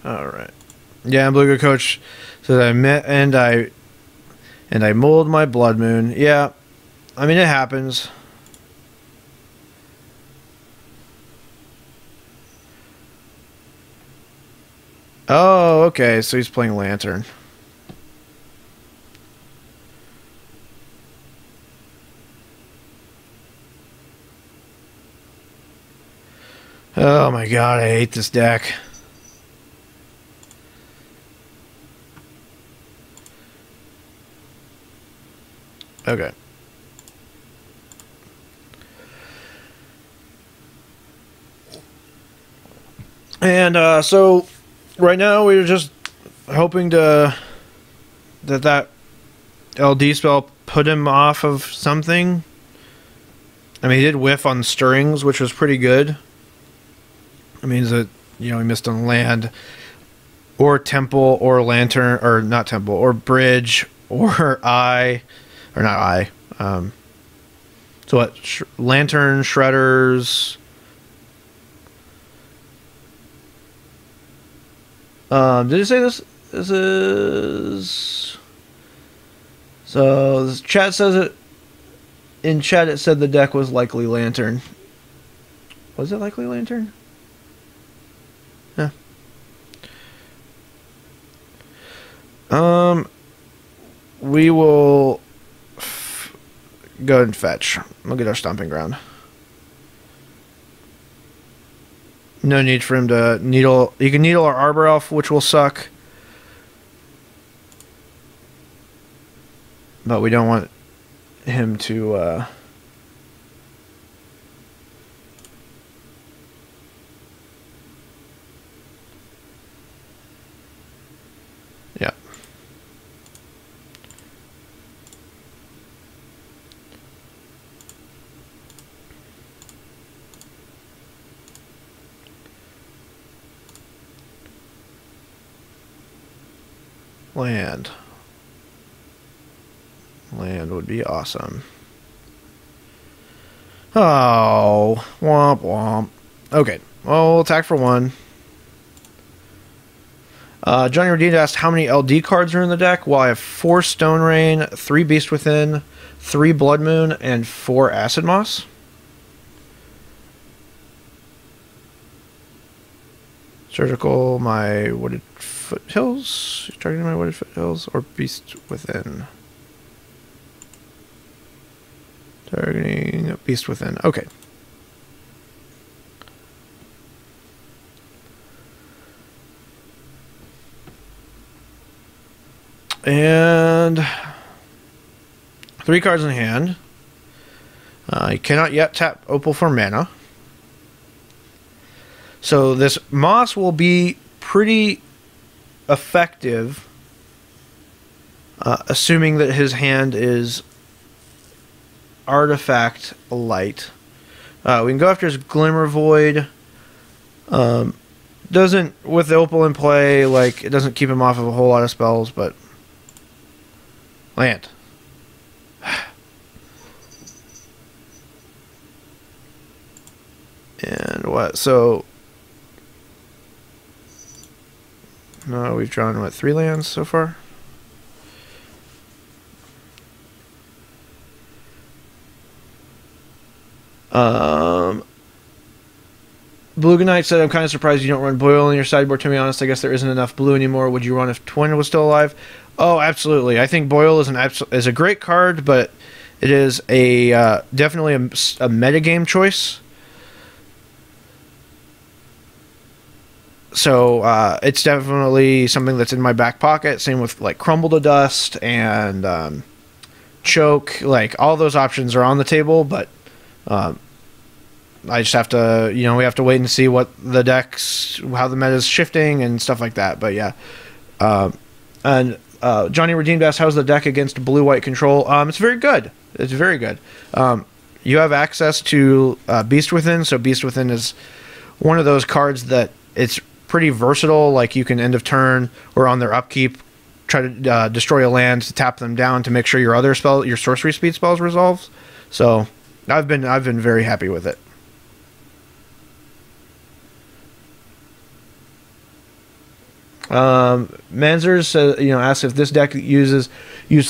[SPEAKER 1] All right. Yeah, and Beluga Coach says I met and I mold my Blood Moon. Yeah, I mean it happens. Oh, okay. So he's playing Lantern. Oh my god, I hate this deck. Okay. And so right now we're just hoping that LD spell put him off of something. I mean, he did whiff on Stirrings, which was pretty good. It means that, you know, he missed on land, or Temple, or Lantern, or not Temple, or Bridge, or Eye, or not Eye. So what? Lantern, Shredders. Did it say this? This is So this chat says it. In chat, it said the deck was likely Lantern. Was it likely Lantern? Yeah. We will go and fetch. We'll get our stomping ground. No need for him to needle. You can needle our Arbor Elf, which will suck. But we don't want him to... Yeah. Land. Land would be awesome. Oh, womp womp. Okay, well, we'll attack for 1. Johnny Redeemed asked how many LD cards are in the deck. Well, I have 4 Stone Rain, 3 Beast Within, 3 Blood Moon, and 4 Acid Moss. Surgical, my Wooded Foothills. Targeting my Wooded Foothills or Beast Within. Targeting Beast Within. Okay. And 3 cards in hand. You cannot yet tap Opal for mana. So this Moss will be pretty effective, assuming that his hand is Artifact light. We can go after his Glimmer Void. Doesn't, with the Opal in play, like, it doesn't keep him off of a whole lot of spells, but land. And what? So no, we've drawn what, 3 lands so far? Beluga Knight said, I'm kind of surprised you don't run Boil in your sideboard, to be honest. I guess there isn't enough blue anymore. Would you run if Twin was still alive? Oh, absolutely. I think Boil is a great card, but it is a definitely a metagame choice. So it's definitely something that's in my back pocket. Same with like Crumble to Dust and Choke. Like, all those options are on the table, but I just have to, you know, we have to wait and see what the decks, how the meta is shifting and stuff like that. But yeah. And Johnny Redeemed asked, how's the deck against blue-white control? It's very good. It's very good. You have access to Beast Within, so Beast Within is one of those cards that it's pretty versatile. Like, you can end of turn or on their upkeep try to destroy a land to tap them down to make sure your other spell, your sorcery speed spells resolves. So I've been very happy with it. Manzers says, asks if this deck used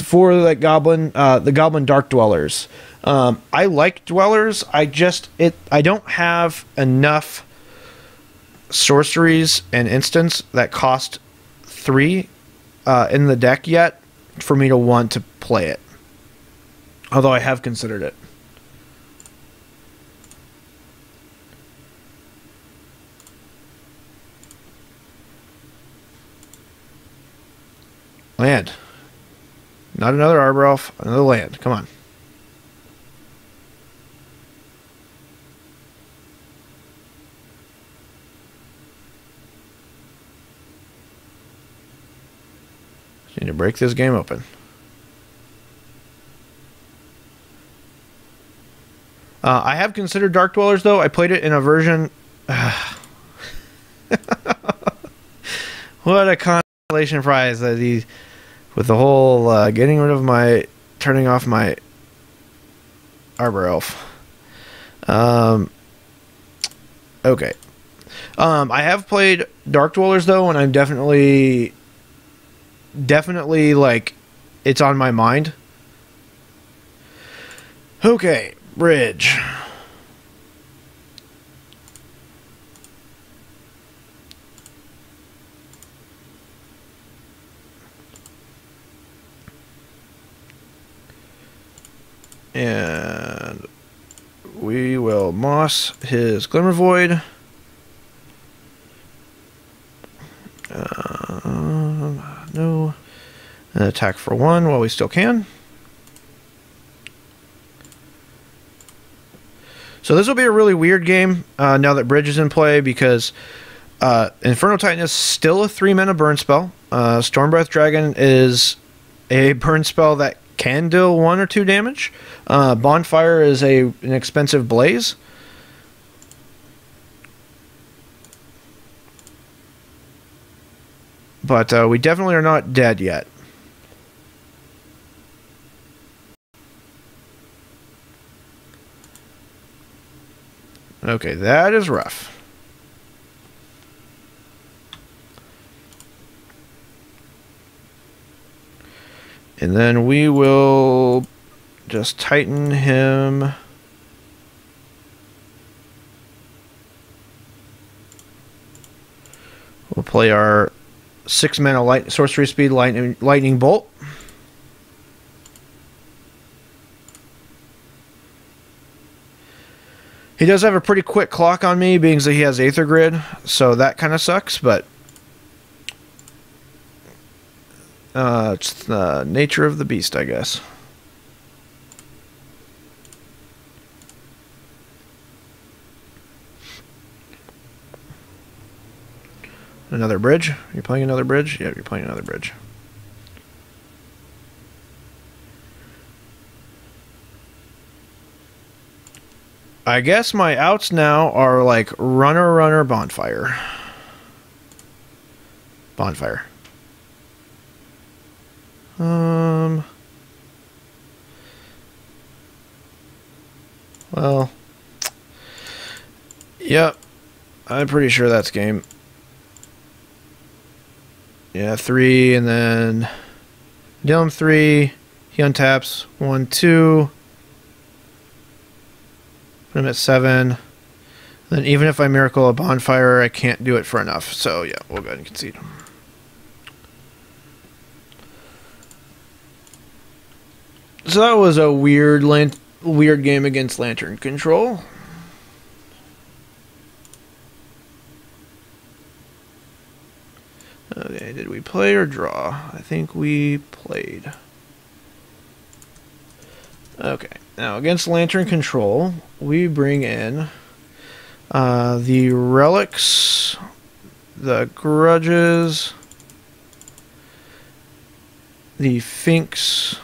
[SPEAKER 1] for like the Goblin Dark Dwellers. I like Dwellers. I don't have enough sorceries and instants that cost 3 in the deck yet for me to want to play it. Although I have considered it. Land. Not another Arbor Elf, another land. Come on. Just need to break this game open. I have considered Dark Dwellers, though. I played it in a version... What a consolation prize that he... With the whole getting rid of my... Turning off my Arbor Elf. Okay. I have played Dark Dwellers, though, and I'm definitely like, it's on my mind. Okay, bridge. And we will moss his Glimmer Void. No. And attack for 1 while we still can. So this will be a really weird game now that Bridge is in play, because Inferno Titan is still a 3-mana burn spell. Stormbreath Dragon is a burn spell that can deal 1 or 2 damage. Bonfire is an expensive blaze. But we definitely are not dead yet. Okay, that is rough. And then we will just tighten him. We'll play our 6-mana sorcery speed lightning bolt. He does have a pretty quick clock on me, being that he has Aether Grid, so that kind of sucks, but it's the nature of the beast, I guess. Another bridge? You're playing another bridge? Yeah, you're playing another bridge. I guess my outs now are like runner, bonfire. Bonfire. Well, yep, I'm pretty sure that's game. Yeah, 3, and then deal him 3. He untaps 1, 2. Put him at 7. Then even if I miracle a bonfire, I can't do it for enough. So yeah, we'll go ahead and concede. So that was a weird game against Lantern Control. Okay, did we play or draw? I think we played. Okay, now against Lantern Control, we bring in the Relics, the Grudges, the Finks,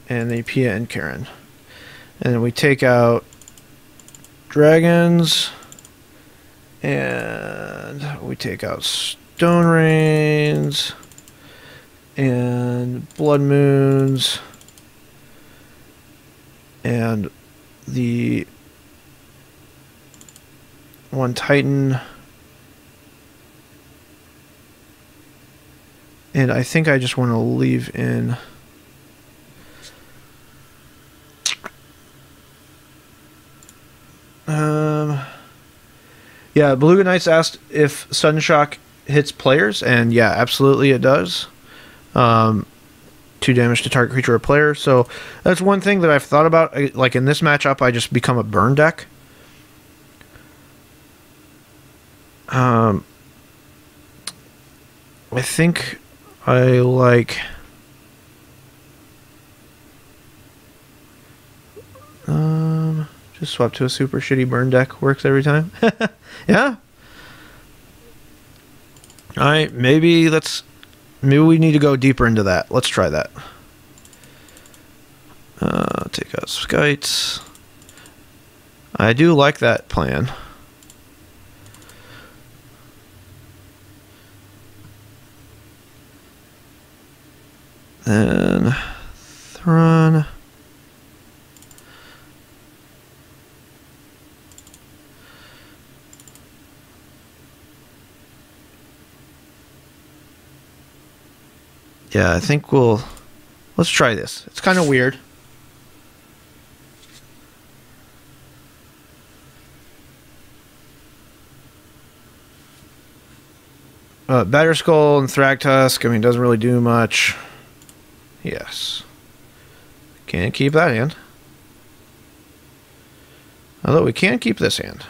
[SPEAKER 1] and the Pia and Karen. And then we take out Dragons, and we take out Stone Rains, and Blood Moons, and the one Titan, and I think I just want to leave in yeah, Beluga Knights asked if Sudden Shock hits players, and yeah, absolutely it does. 2 damage to target creature or player. So that's one thing that I've thought about. Like in this matchup, I just become a burn deck. I think I like just swap to a super shitty burn deck. Works every time. Yeah. Alright, maybe we need to go deeper into that. Let's try that. Take out Skites. I do like that plan. Then Thron. Yeah, I think let's try this. It's kind of weird. Batter Skull and Thragtusk, I mean, doesn't really do much. Yes. Can't keep that hand. Although we can keep this hand.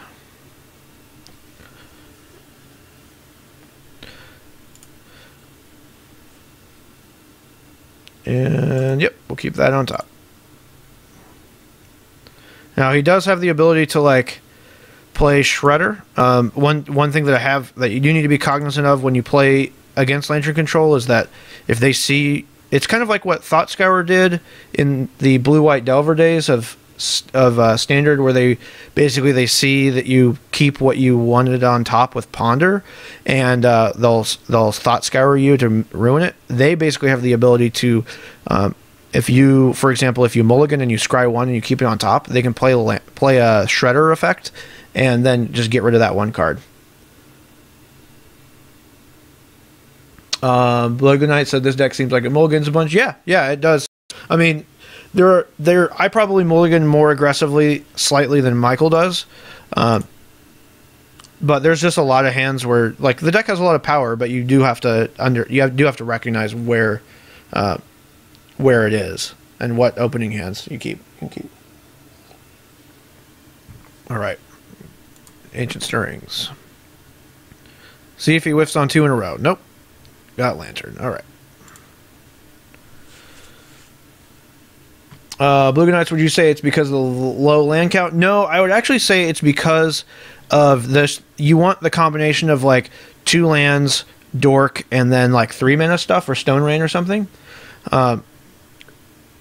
[SPEAKER 1] And yep, we'll keep that on top. Now he does have the ability to like play Shredder. One thing that I have that you do need to be cognizant of when you play against Lantern Control is that if they see, it's kind of like what Thought Scour did in the Blue-White Delver days of Standard, where they basically see that you keep what you wanted on top with Ponder, and they'll Thought Scour you to ruin it. They basically have the ability to, if you, for example, if you mulligan and you scry one and you keep it on top, they can play a Shredder effect and then just get rid of that one card. Logan Knight said this deck seems like it mulligans a bunch. Yeah, it does. I mean, I probably mulligan more aggressively slightly than Michael does. But there's just a lot of hands where, like, the deck has a lot of power, but you do have to recognize where it is and what opening hands you keep. All right, Ancient Stirrings. See if he whiffs on 2 in a row. Nope. Got Lantern. All right. Blue Knights, would you say it's because of the low land count? No, I would actually say it's because of this. You want the combination of like 2 lands, Dork, and then like 3 mana stuff or Stone Rain or something.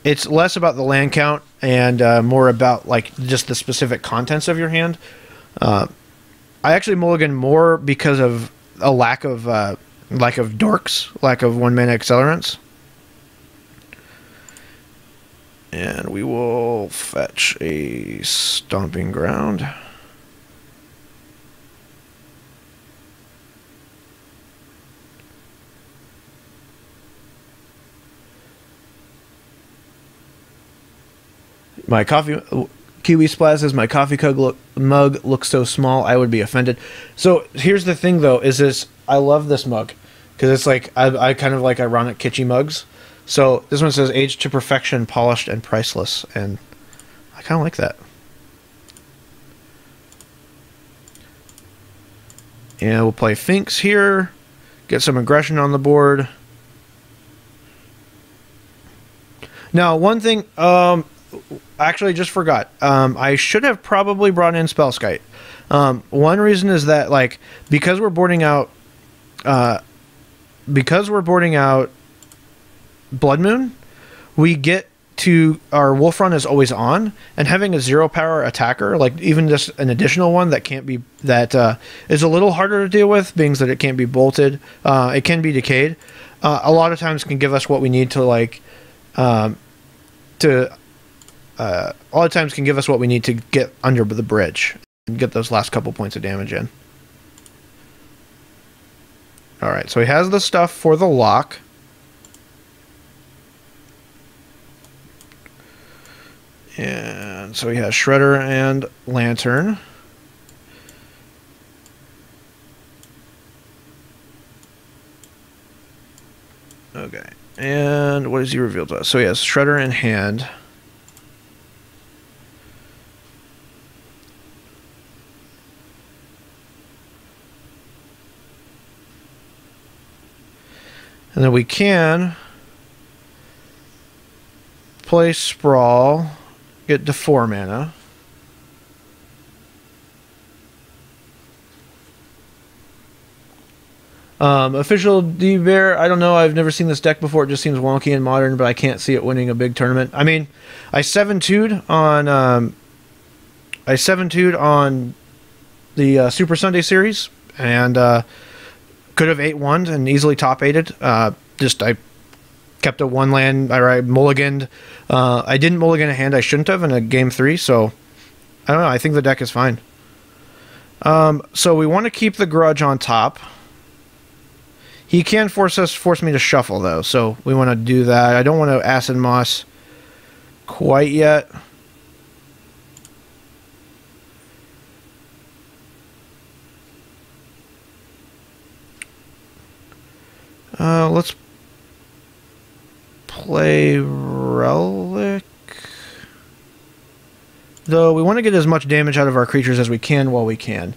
[SPEAKER 1] It's less about the land count and more about like just the specific contents of your hand. I actually mulligan more because of a lack of Dorks, lack of 1 mana accelerants. And we will fetch a Stomping Ground. My coffee... Kiwi Splash says, my coffee mug looks so small, I would be offended. So here's the thing, though, is this... I love this mug. Because it's like... I kind of like ironic kitschy mugs. So this one says, aged to perfection, polished, and priceless. And I kind of like that. And we'll play Finks here. Get some aggression on the board. Now, one thing... actually, just forgot. I should have probably brought in Spellskite. One reason is that, like, because we're boarding out... Blood Moon, we get to our Wolf Run is always on, and having a 0 power attacker, like even just an additional one that can't be is a little harder to deal with, being that it can't be bolted. It can be decayed. A lot of times can give us what we need to like a lot of times can give us what we need to get under the bridge and get those last couple points of damage in. All right, so he has the stuff for the lock. And so he has Shredder and Lantern. Okay. And what has he revealed to us? So he has Shredder in hand. And then we can play Sprawl. Get to 4 mana. Official D-Bear, I don't know. I've never seen this deck before. It just seems wonky and modern, but I can't see it winning a big tournament. I mean, I 7-2'd on the Super Sunday series, and could have 8-1'd and easily top 8'd. I kept a 1 land. I mulliganed. I didn't mulligan a hand I shouldn't have in a game 3, so I don't know. I think the deck is fine. So we want to keep the Grudge on top. He can force me to shuffle, though, so we want to do that. I don't want to Acid Moss quite yet. Let's play Relic. Though we want to get as much damage out of our creatures as we can while we can.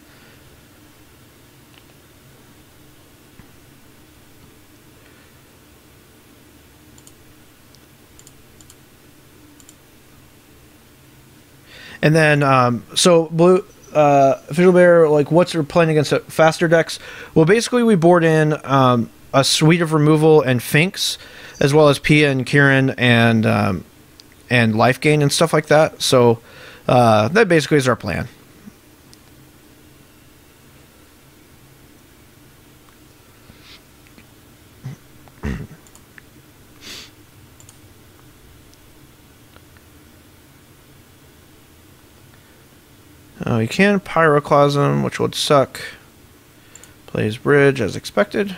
[SPEAKER 1] And then, so blue, Official Bear, like, what's your plan against faster decks? Well, basically, we board in a suite of removal and Finks, as well as Pia and Kieran and life gain and stuff like that. So that basically is our plan. You can Pyroclasm, which would suck. Plays Bridge as expected.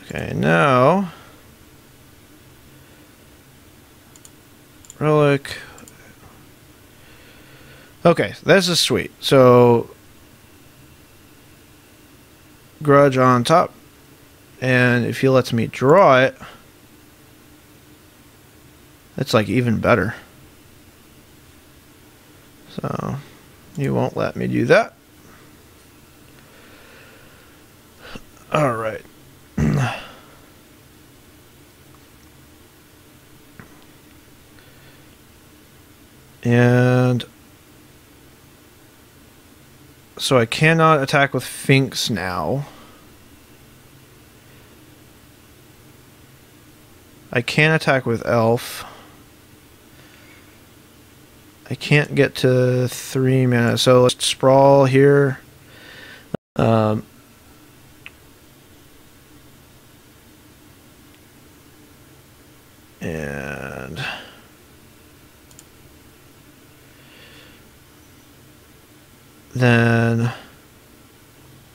[SPEAKER 1] Okay, now Relic. Okay, this is sweet. So Grudge on top, and if he lets me draw it, it's like even better. So you won't let me do that. All right. And so I cannot attack with Finks now. I can attack with Elf. I can't get to 3 mana, so let's sprawl here. And then,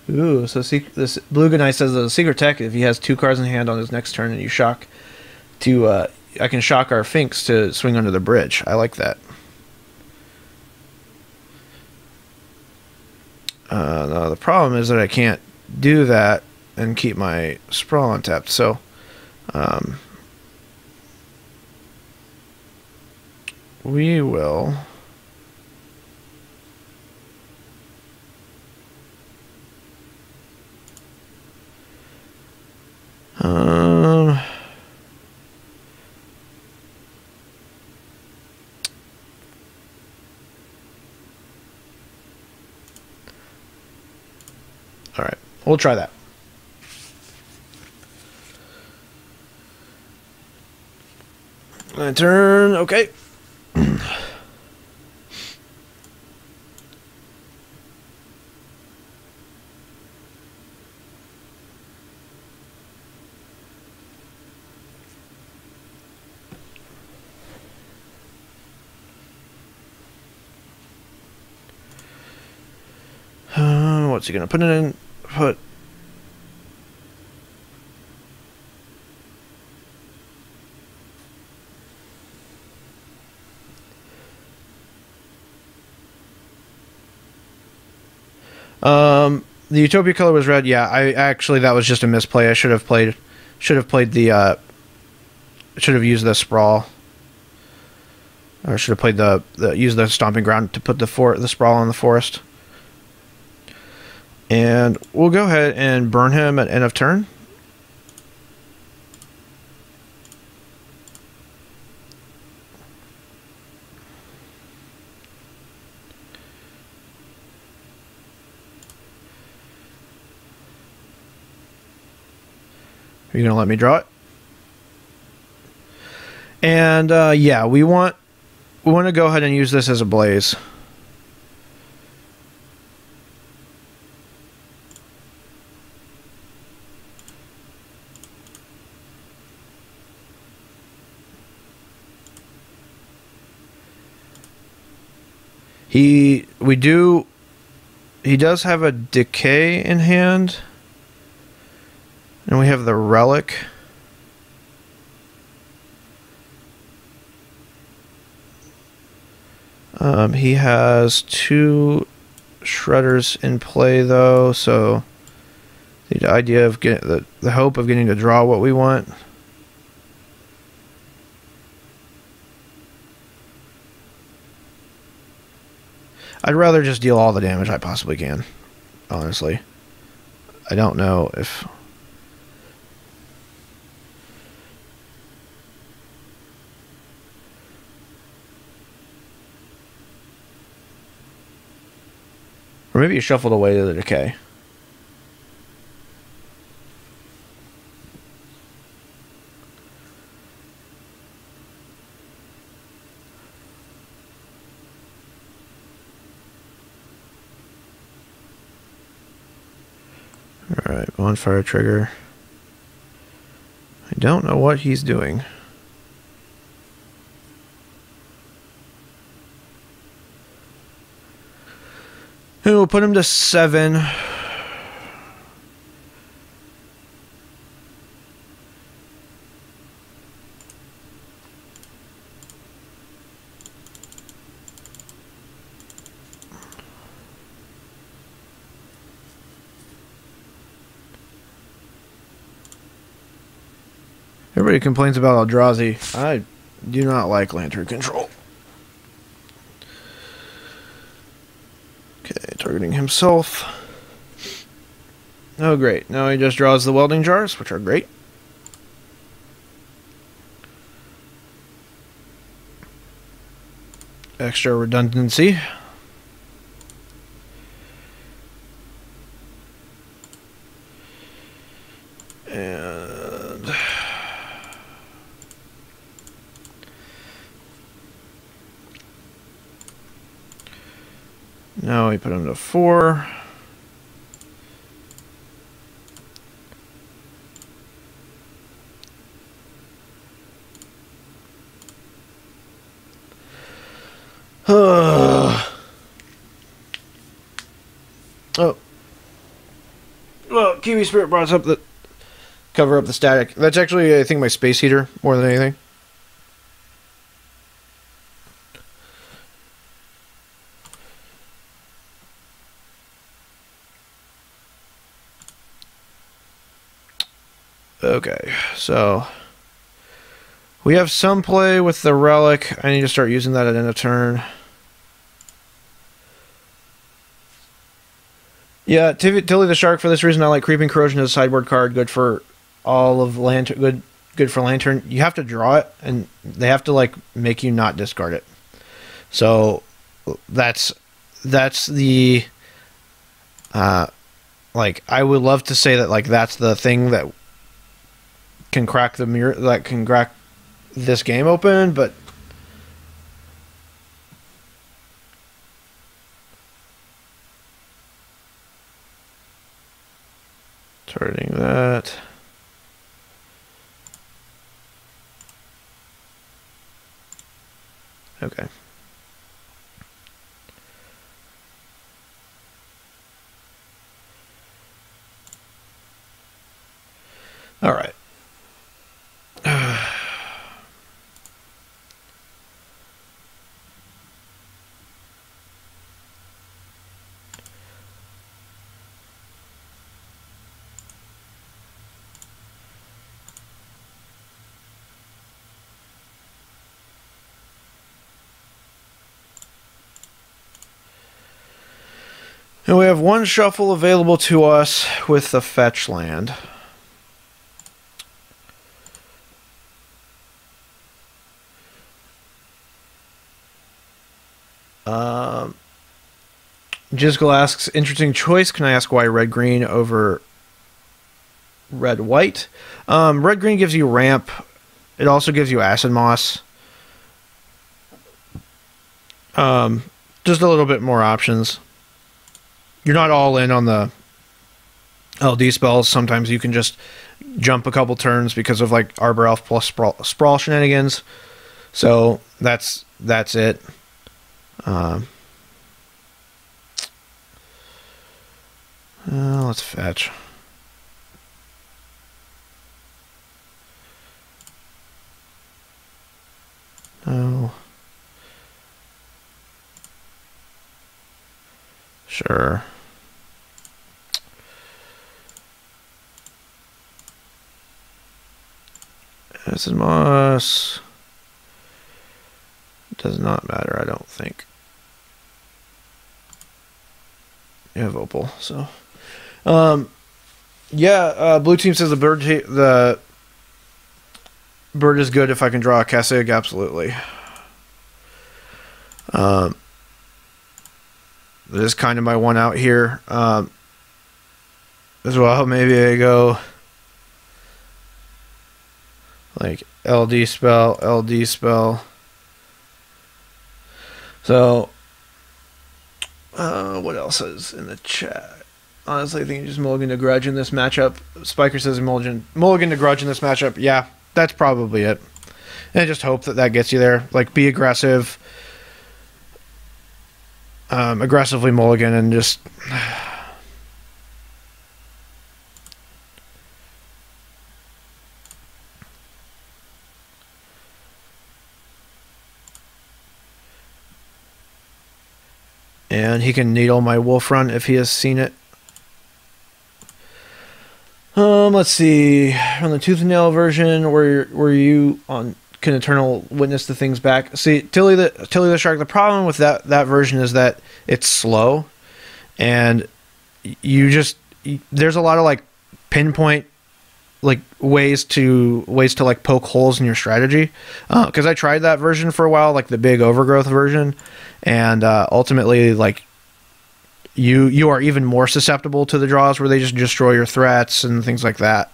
[SPEAKER 1] ooh, so this Blue Good Knight says the secret tech, if he has 2 cards in hand on his next turn and you shock to, I can shock our Finks to swing under the bridge. I like that. Now the problem is that I can't do that and keep my sprawl untapped. So, we will. All right, we'll try that. My turn. Okay. What's he gonna put it in? Put. The Utopia color was red. Yeah, I actually, that was just a misplay. I should have played the should have used the sprawl, or should have played use the stomping ground to put the sprawl on the forest. And we'll go ahead and burn him at end of turn. Are you going to let me draw it? And yeah, we want to go ahead and use this as a blaze. He does have a decay in hand. And we have the relic. He has 2 Shredders in play though, so the idea of getting the hope of getting to draw what we want. I'd rather just deal all the damage I possibly can, honestly. I don't know if... Or maybe you shuffled away to the decay. Alright, bonfire trigger. I don't know what he's doing. And we'll put him to 7. Everybody complains about Eldrazi. I do not like Lantern Control. Okay, targeting himself. Oh, great. Now he just draws the welding jars, which are great. Extra redundancy. And... now we put him to 4. Oh. Well, Kiwi Spirit brought us up the... cover up the static. That's actually, I think, my space heater more than anything. Okay, so we have some play with the relic. I need to start using that at end of turn. Yeah, Tilly the Shark. For this reason, I like Creeping Corrosion as a sideboard card. Good for all of Lantern. Good for Lantern. You have to draw it, and they have to like make you not discard it. So that's the like I would love to say that like that's the thing that can crack the mirror, that can crack this game open, but turning that. Okay. All right. And we have one shuffle available to us with the fetch land. Jizgal asks, interesting choice. Can I ask why red-green over red-white? Red-green gives you ramp. It also gives you acid moss. Just a little bit more options. You're not all in on the LD spells. Sometimes you can just jump a couple turns because of like Arbor Elf plus Sprawl shenanigans. So that's it. Let's fetch. No. Sure. This is Moss. Does not matter, I don't think. You have Opal, so. Yeah, blue team says the bird is good if I can draw a Kessig, absolutely. This is kind of my one out here. As well, maybe I go like LD spell, LD spell. So, what else is in the chat? Honestly, I think just mulligan to grudge in this matchup. Spiker says mulligan to grudge in this matchup. Yeah, that's probably it. And I just hope that that gets you there. Like, be aggressive. Aggressively mulligan and just... And he can needle my wolf run if he has seen it. Let's see. On the Tooth and Nail version, where you can Eternal Witness the things back. See, Tilly the Shark. The problem with that version is that it's slow, and there's a lot of like pinpoint like ways to like poke holes in your strategy. Because I tried that version for a while, like the big overgrowth version, and ultimately like. You are even more susceptible to the draws where they just destroy your threats and things like that.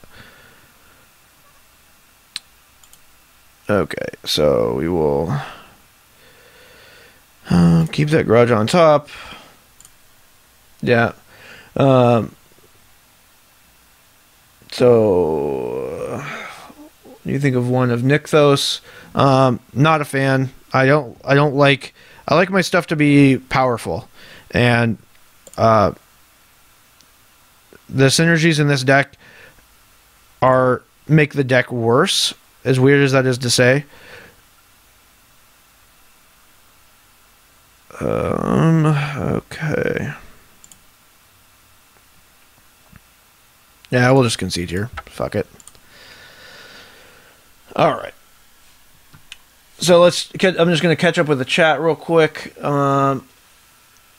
[SPEAKER 1] Okay, so we will keep that grudge on top. Yeah. So you think of one of Nykthos. Not a fan. I like my stuff to be powerful, and the synergies in this deck make the deck worse, as weird as that is to say. Okay. Yeah, we'll just concede here. Fuck it. All right. So I'm just going to catch up with the chat real quick. I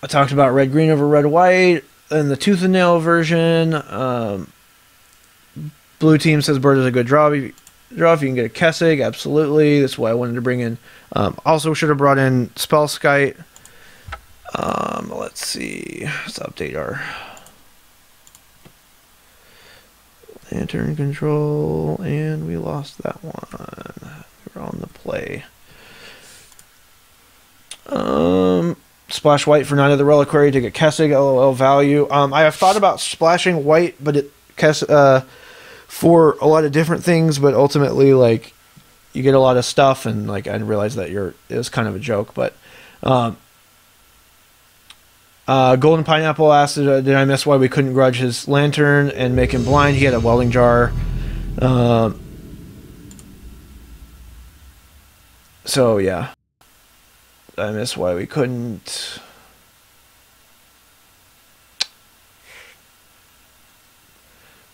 [SPEAKER 1] talked about red-green over red-white in the Tooth and Nail version. Blue team says bird is a good draw. If you can get a Kessig, absolutely. That's why I wanted to bring in. Also should have brought in Spellskite. Let's see. Let's update our Lantern control, and we lost that one. We're on the play. Splash white for 9 of the Reliquary to get Kessig, LOL value. I have thought about splashing white, but for a lot of different things, but ultimately, like, you get a lot of stuff, and like I realized that it was kind of a joke. But Golden Pineapple asked, did I miss why we couldn't grudge his lantern and make him blind? He had a welding jar. So yeah. I miss why we couldn't.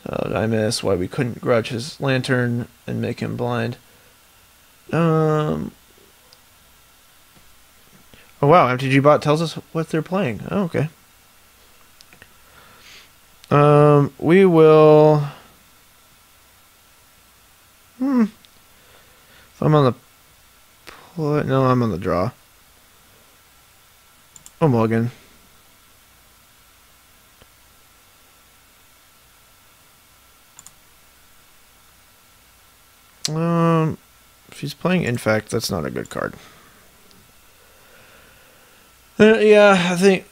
[SPEAKER 1] I miss why we couldn't grudge his lantern and make him blind. Oh wow, MTG Bot tells us what they're playing. Oh, okay. We will. If I'm on the play, no, I'm on the draw. Oh, mulligan. If he's playing Infect, that's not a good card. Yeah, I think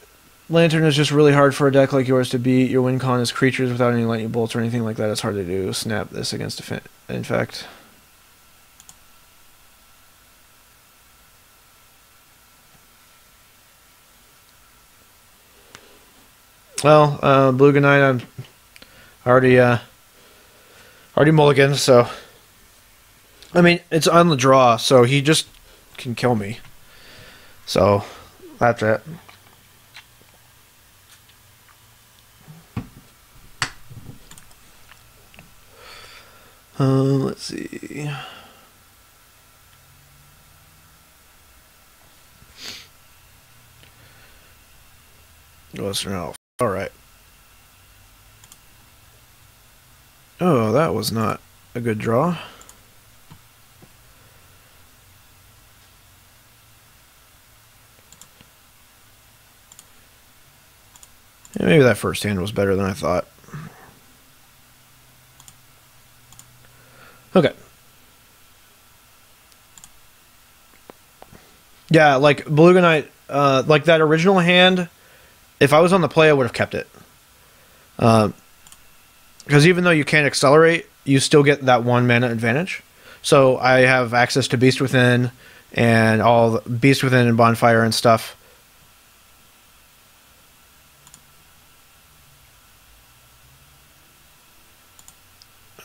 [SPEAKER 1] Lantern is just really hard for a deck like yours to beat. Your win con is creatures without any lightning bolts or anything like that. It's hard to do. Snap this against Infect. Well, Blue Good Night, I'm already mulliganed, so I mean it's on the draw, so he just can kill me. So that's it. Let's see. Western Elf. All right. Oh, that was not a good draw. Yeah, maybe that first hand was better than I thought. Okay. Yeah, like Beluga Knight, like that original hand, if I was on the play, I would have kept it. Because even though you can't accelerate, you still get that 1 mana advantage. So I have access to Beast Within and all Beast Within and Bonfire and stuff.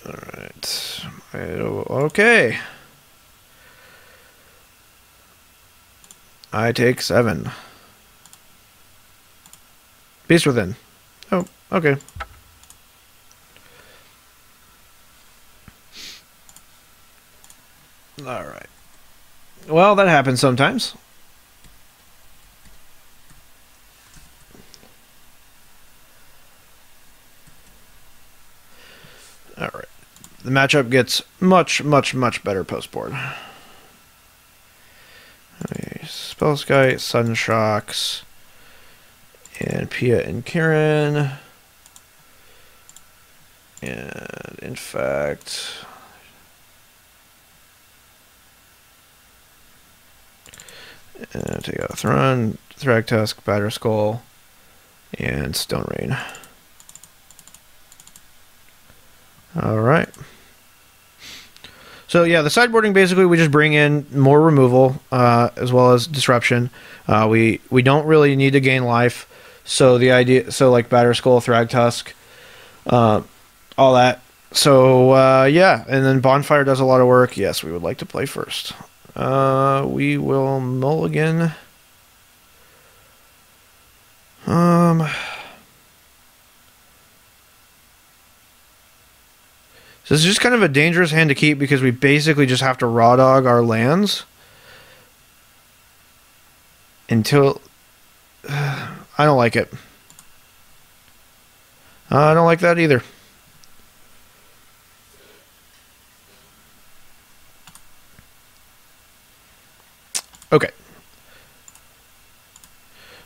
[SPEAKER 1] All right. Okay. I take 7. Beast Within. Oh, okay. All right. Well, that happens sometimes. All right. The matchup gets much, much, much better post-board. Okay, Spellskite, Sunshocks, and Pia and Kieran. And in fact, take out Thrun, Thragtusk, Batterskull, and Stone Rain. All right. So yeah, the sideboarding basically we just bring in more removal as well as disruption. We don't really need to gain life, so the idea like Batterskull, Thragtusk, all that. So yeah, and then Bonfire does a lot of work. Yes, we would like to play first. We will mulligan. So this is just kind of a dangerous hand to keep because we basically just have to raw dog our lands until I don't like it. I don't like that either. Okay.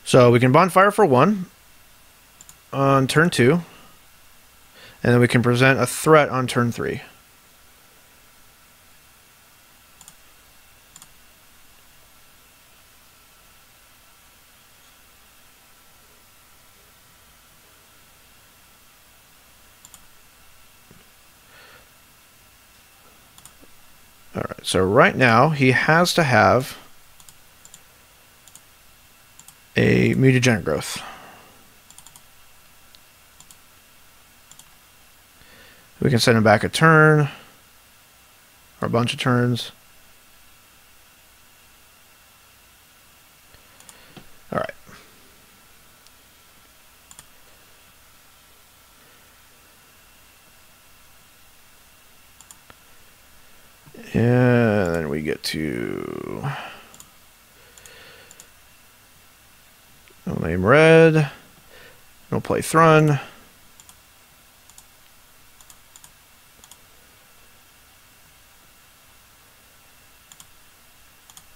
[SPEAKER 1] So we can Bonfire for 1 on turn 2. And then we can present a threat on turn 3. All right, so right now he has to have a mutagenic growth. We can send him back a turn or a bunch of turns. All right. And then we get to no name red. We'll play Thrun.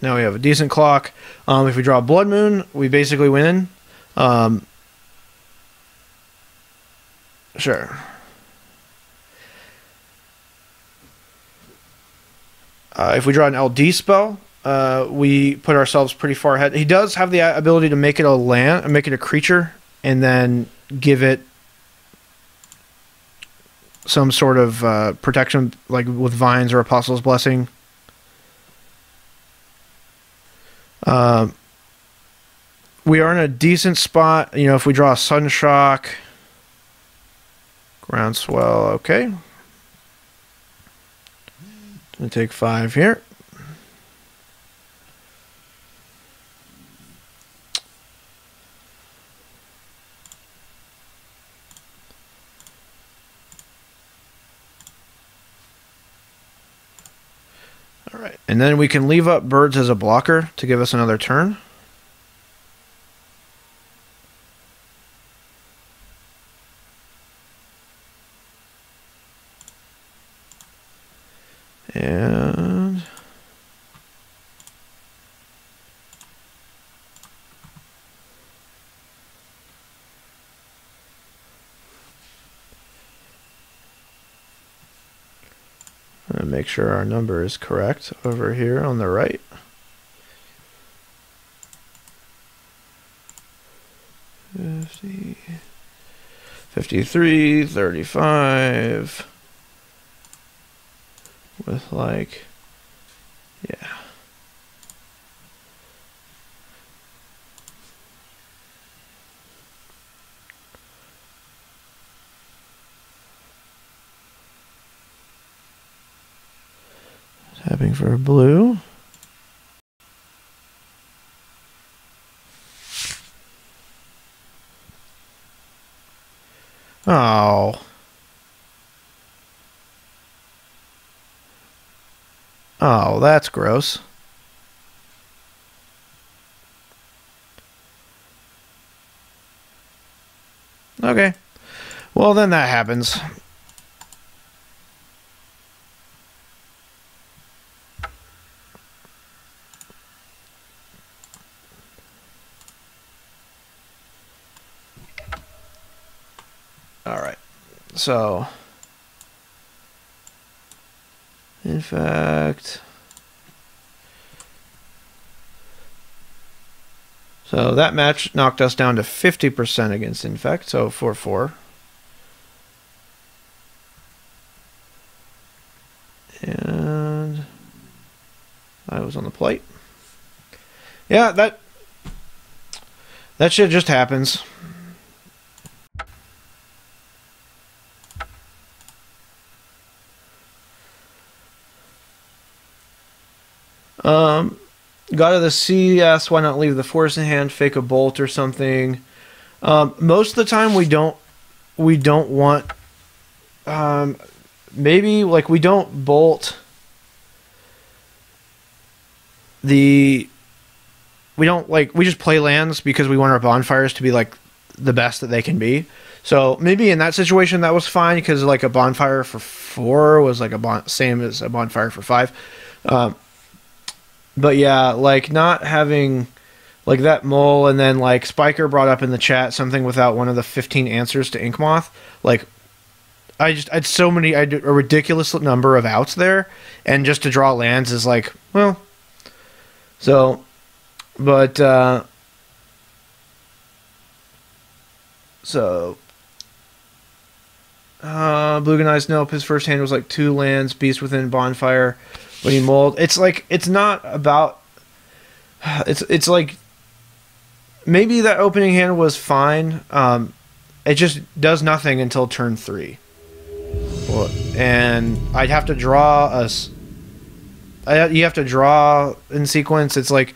[SPEAKER 1] Now we have a decent clock. If we draw Blood Moon, we basically win. Sure. If we draw an LD spell, we put ourselves pretty far ahead. He does have the ability to make it a land, make it a creature, and then give it some sort of protection, like with Vines or Apostle's Blessing. We are in a decent spot. You know, if we draw a Sunshock, Groundswell, okay. Gonna take 5 here. And then we can leave up birds as a blocker to give us another turn. And I'm going to make sure our number is correct over here on the right. 50, 53, 35. With like, yeah. Tapping for blue. Oh. Oh, that's gross. Okay. Well, then that happens. All right. So, in fact, so that match knocked us down to 50% against Infect, so 4-4. And I was on the plate. Yeah, that shit just happens. God of the Sea asks, why not leave the force in hand, fake a bolt or something. Most of the time we don't want, maybe like we don't bolt we just play lands because we want our bonfires to be like the best that they can be. So maybe in that situation that was fine because like a bonfire for 4 was like same as a bonfire for 5. But yeah, like not having like that mole, and then like Spiker brought up in the chat something without one of the 15 answers to Inkmoth. Like I had so many, a ridiculous number of outs there, and just to draw lands is like, well, so, but Blue Eyes, nope, his first hand was like 2 lands, Beast Within, Bonfire. When you mold, it's like it's not about. It's like maybe that opening hand was fine. It just does nothing until turn 3, and I'd have to draw us. You have to draw in sequence. It's like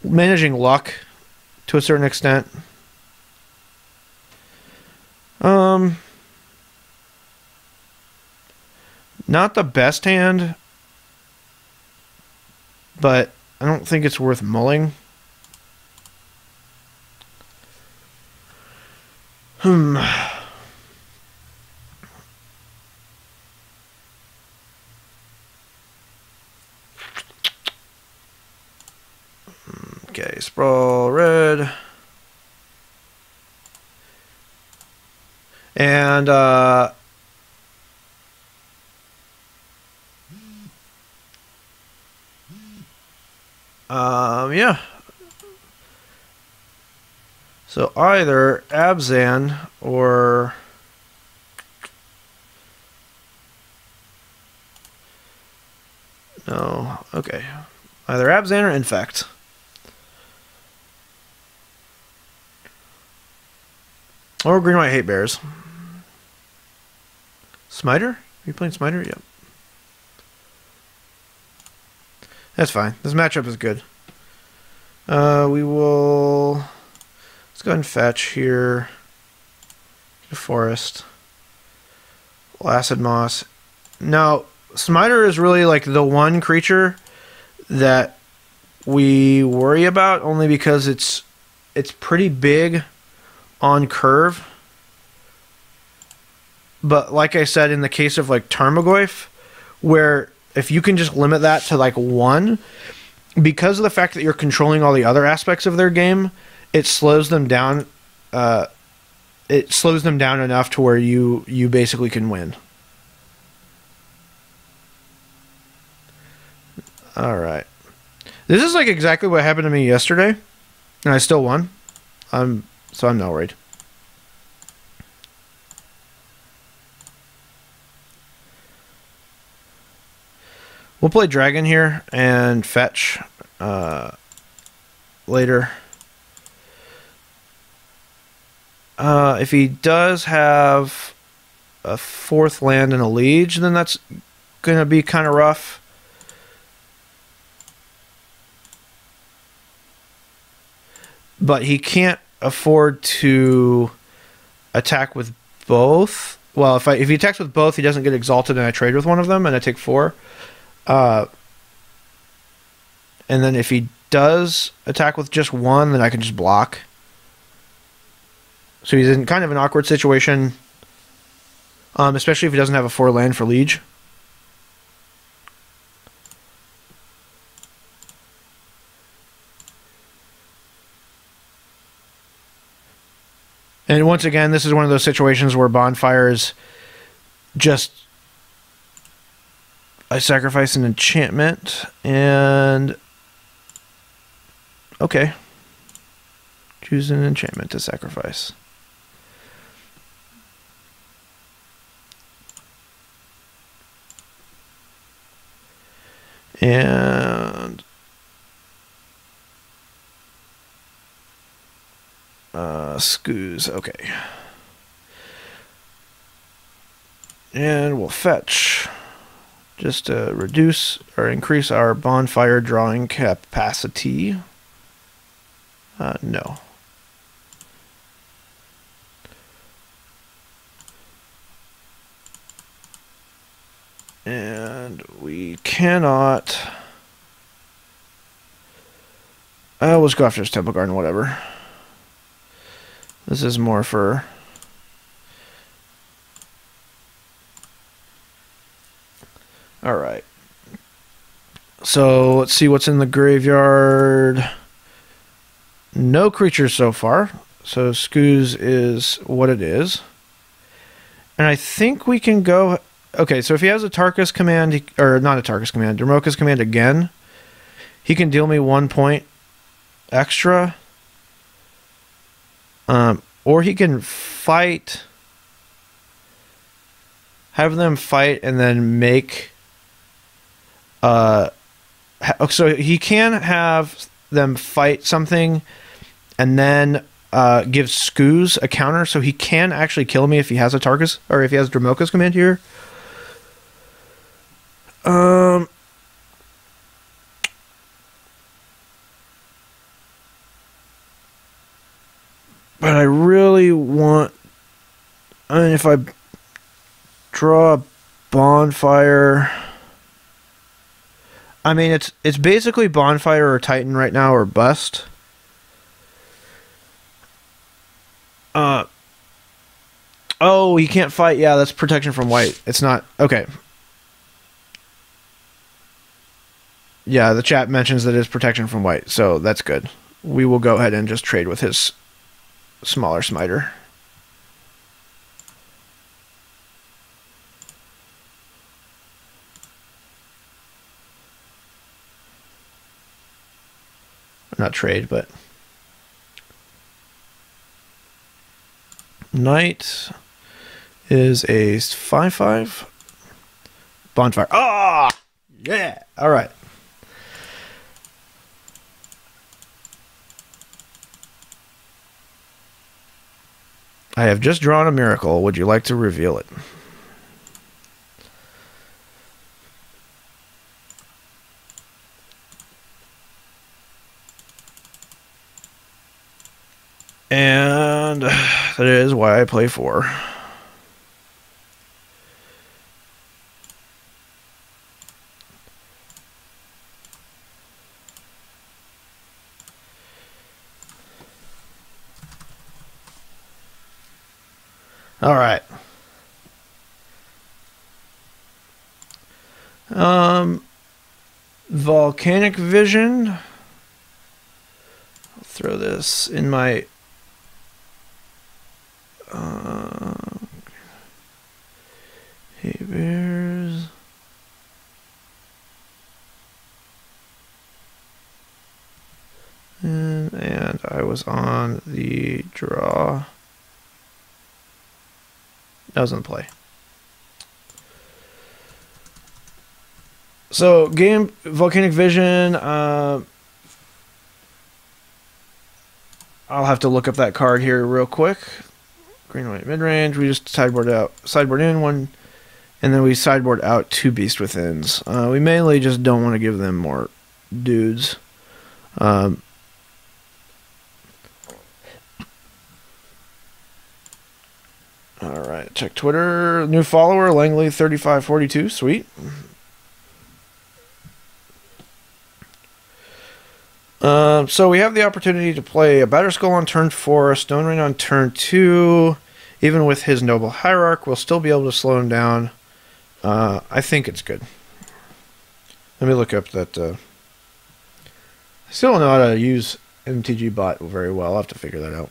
[SPEAKER 1] managing luck to a certain extent. Not the best hand, but I don't think it's worth mulling. Okay, sprawl red. And yeah. So either Abzan or no, okay. Either Abzan or Infect. Or Green White Hate Bears. Smiter? Are you playing Smiter? Yep. That's fine. This matchup is good. We will... Let's go ahead and fetch here. Get a forest. Acid Moss. Now, Smiter is really like the one creature that we worry about, only because it's pretty big on curve. But like I said, in the case of like Tarmogoyf, where if you can just limit that to like 1, because of the fact that you're controlling all the other aspects of their game, it slows them down. It slows them down enough to where you basically can win. All right. This is like exactly what happened to me yesterday, and I still won. So I'm not worried. We'll play Dragon here and fetch later. If he does have a 4th land and a liege, then that's going to be kind of rough. But he can't afford to attack with both. Well, if he attacks with both, he doesn't get exalted, and I trade with one of them, and I take 4. And then if he does attack with just 1, then I can just block. So he's in kind of an awkward situation, especially if he doesn't have a 4 land for liege. And once again, this is one of those situations where Bonfire is just... I sacrifice an enchantment, and... Okay. Choose an enchantment to sacrifice. And... Scoos, okay. And we'll fetch just to reduce or increase our bonfire drawing capacity. No. And we cannot... let's go after this Temple Garden, whatever. This is more for... Alright. So, let's see what's in the graveyard. No creatures so far. So, Scoos is what it is. And I think we can go... Okay, so if he has a Tarkus command, or not a Tarkus command, Dermoka's command again, he can deal me 1 point extra. Or he can fight, have them fight, and then make... so he can have them fight something, and then give Scoos a counter, so he can actually kill me if he has a Tarkus, or if he has Dermoka's command here. But I really want... I mean, if I draw a Bonfire... I mean, it's basically Bonfire or Titan right now, or bust. Oh, he can't fight. Yeah, that's protection from white. It's not... Okay. Yeah, the chat mentions that it's protection from white, so that's good. We will go ahead and just trade with his smaller smiter. Not trade, but... Knight is a 5/5. Bonfire. Ah! Yeah! Alright. I have just drawn a miracle. Would you like to reveal it? And that is why I play 4. All right. Volcanic Vision. I'll throw this in my hey bears. And I was on the draw. That was on the play. So, game Volcanic Vision. I'll have to look up that card here real quick. Green white mid range. We just sideboard in one, and then we sideboard out 2 Beast Withins. We mainly just don't want to give them more dudes. All right, check Twitter. New follower, Langley3542. Sweet. So we have the opportunity to play a Batterskull on turn 4, a Stone Rain on turn 2. Even with his Noble Hierarch, we'll still be able to slow him down. I think it's good. Let me look up that. I still don't know how to use MTG bot very well. I'll have to figure that out.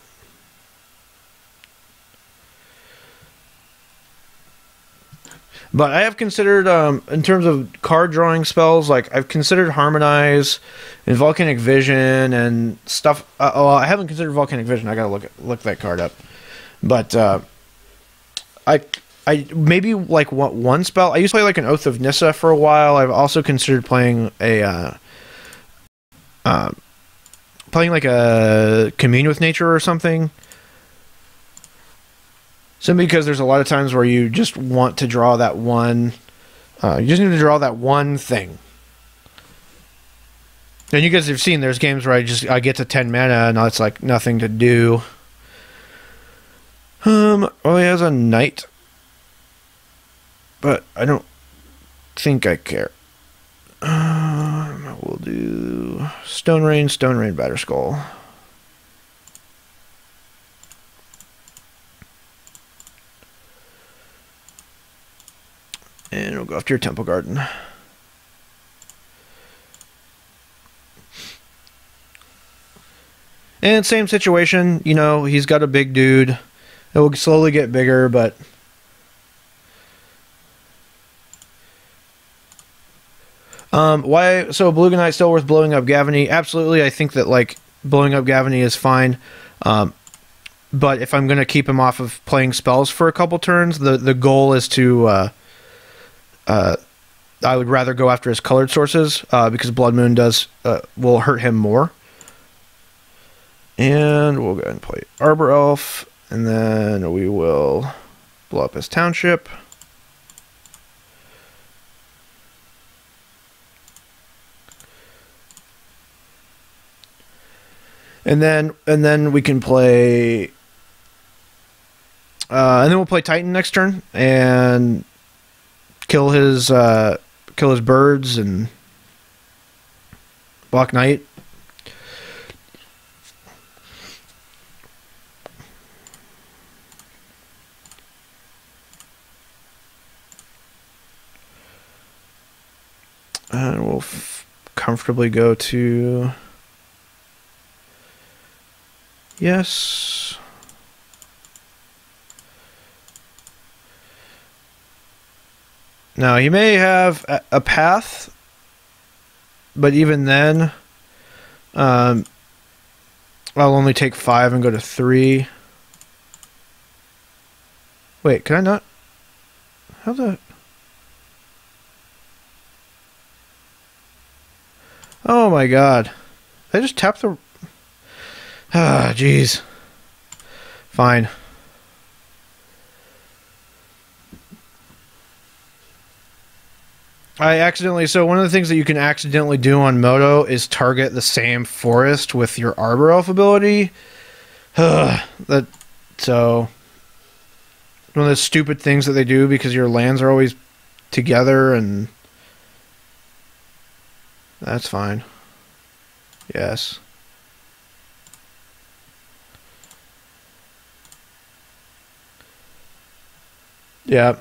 [SPEAKER 1] But I have considered, in terms of card drawing spells, like I've considered Harmonize and Volcanic Vision and stuff. Well, I haven't considered Volcanic Vision. I gotta look that card up. But I maybe like one spell. I used to play like an Oath of Nissa for a while. I've also considered playing a like a Commune with Nature or something. Simply because there's a lot of times where you just want to draw that one. You just need to draw that one thing. And you guys have seen there's games where I get to 10 mana and it's like nothing to do. Well, he has a Knight, but I don't think I care. We'll do Stone Rain, Batterskull. And we'll go after your Temple Garden. And same situation, you know, he's got a big dude. It will slowly get bigger, but why? So Beluga Knight still worth blowing up Gavany? Absolutely, I think that like blowing up Gavany is fine. But if I'm going to keep him off of playing spells for a couple turns, the goal is to I would rather go after his colored sources because Blood Moon will hurt him more. And we'll go ahead and play Arbor Elf, and then we will blow up his township. And then we can play and then we'll play Titan next turn and kill his birds and block Knight. And we'll comfortably go to yes. Now, he may have a path, but even then, I'll only take 5 and go to 3. Wait, can I not? How the... Oh my god. I just tapped the... Ah, jeez. Fine. I accidentally... So one of the things that you can accidentally do on Moto is target the same forest with your Arbor Elf ability. So... One of those stupid things that they do because your lands are always together and... That's fine. Yes. Yeah.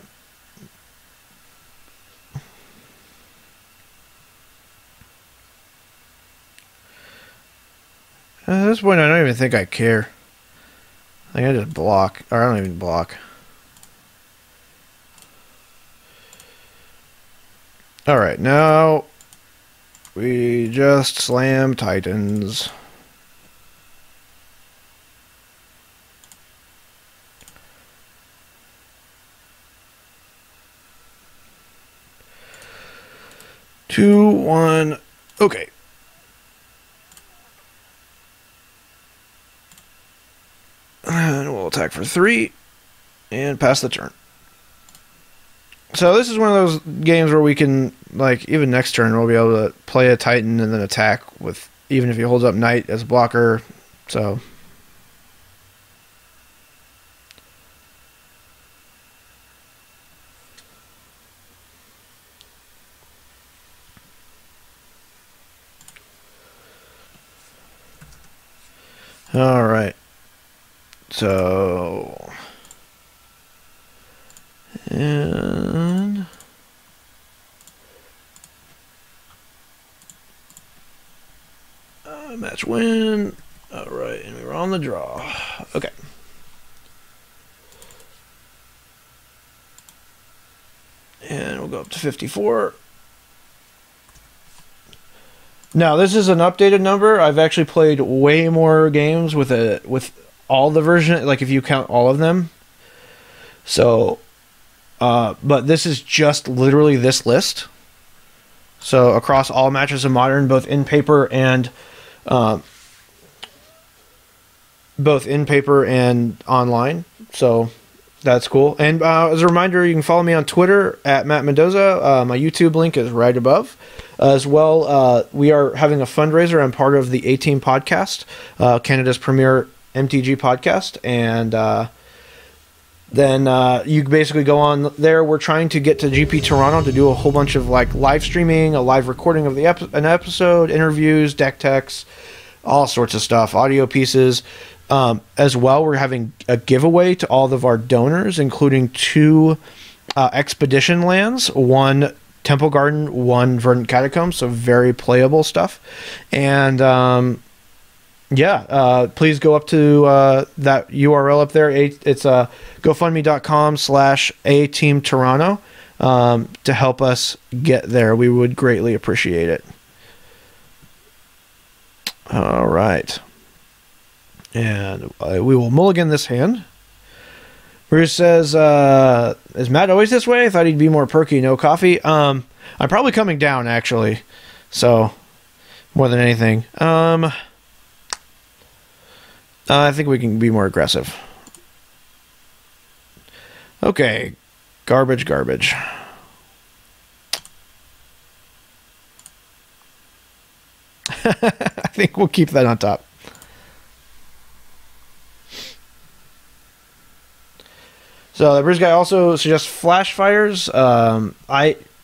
[SPEAKER 1] At this point, I don't even think I care. I think I just block. Or I don't even block. Alright, now we just slam Titans. Two, one, okay. And we'll attack for 3 and pass the turn. So this is one of those games where we can, like, even next turn we'll be able to play a Titan and then attack with, even if he holds up Knight as a blocker. So all right. So and match win. All right, and we were on the draw. Okay. And we'll go up to 54. Now, this is an updated number. I've actually played way more games with all the version, like if you count all of them. So, but this is just literally this list. So across all matches of Modern, both in paper and online. So that's cool. And as a reminder, you can follow me on Twitter at Matt Mendoza. My YouTube link is right above. As well, we are having a fundraiser. I'm part of the A-Team podcast, Canada's premier MTG podcast. And then you basically go on there. We're trying to get to GP Toronto to do a whole bunch of like live streaming, a live recording of an episode, interviews, deck techs, all sorts of stuff, audio pieces. As well, we're having a giveaway to all of our donors, including 2 expedition lands, 1 Temple Garden, 1 Verdant Catacombs, so very playable stuff. And please go up to that URL up there. It's GoFundMe.com/ATeamToronto to help us get there. We would greatly appreciate it. All right. And we will mulligan this hand. Bruce says, is Matt always this way? I thought he'd be more perky, no coffee. I'm probably coming down, actually. So, more than anything. I think we can be more aggressive. Okay. Garbage. I think we'll keep that on top. So the Bruce guy also suggests flash fires. I'm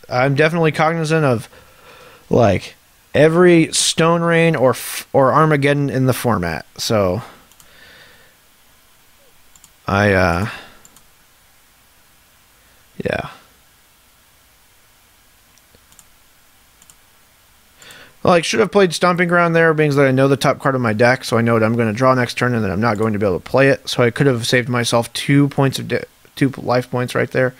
[SPEAKER 1] definitely cognizant of like every Stone Rain or Armageddon in the format. So yeah. Well, I should have played Stomping Ground there, being that I know the top card of my deck, so I know what I'm going to draw next turn, and then I'm not going to be able to play it. So I could have saved myself 2 life points right there.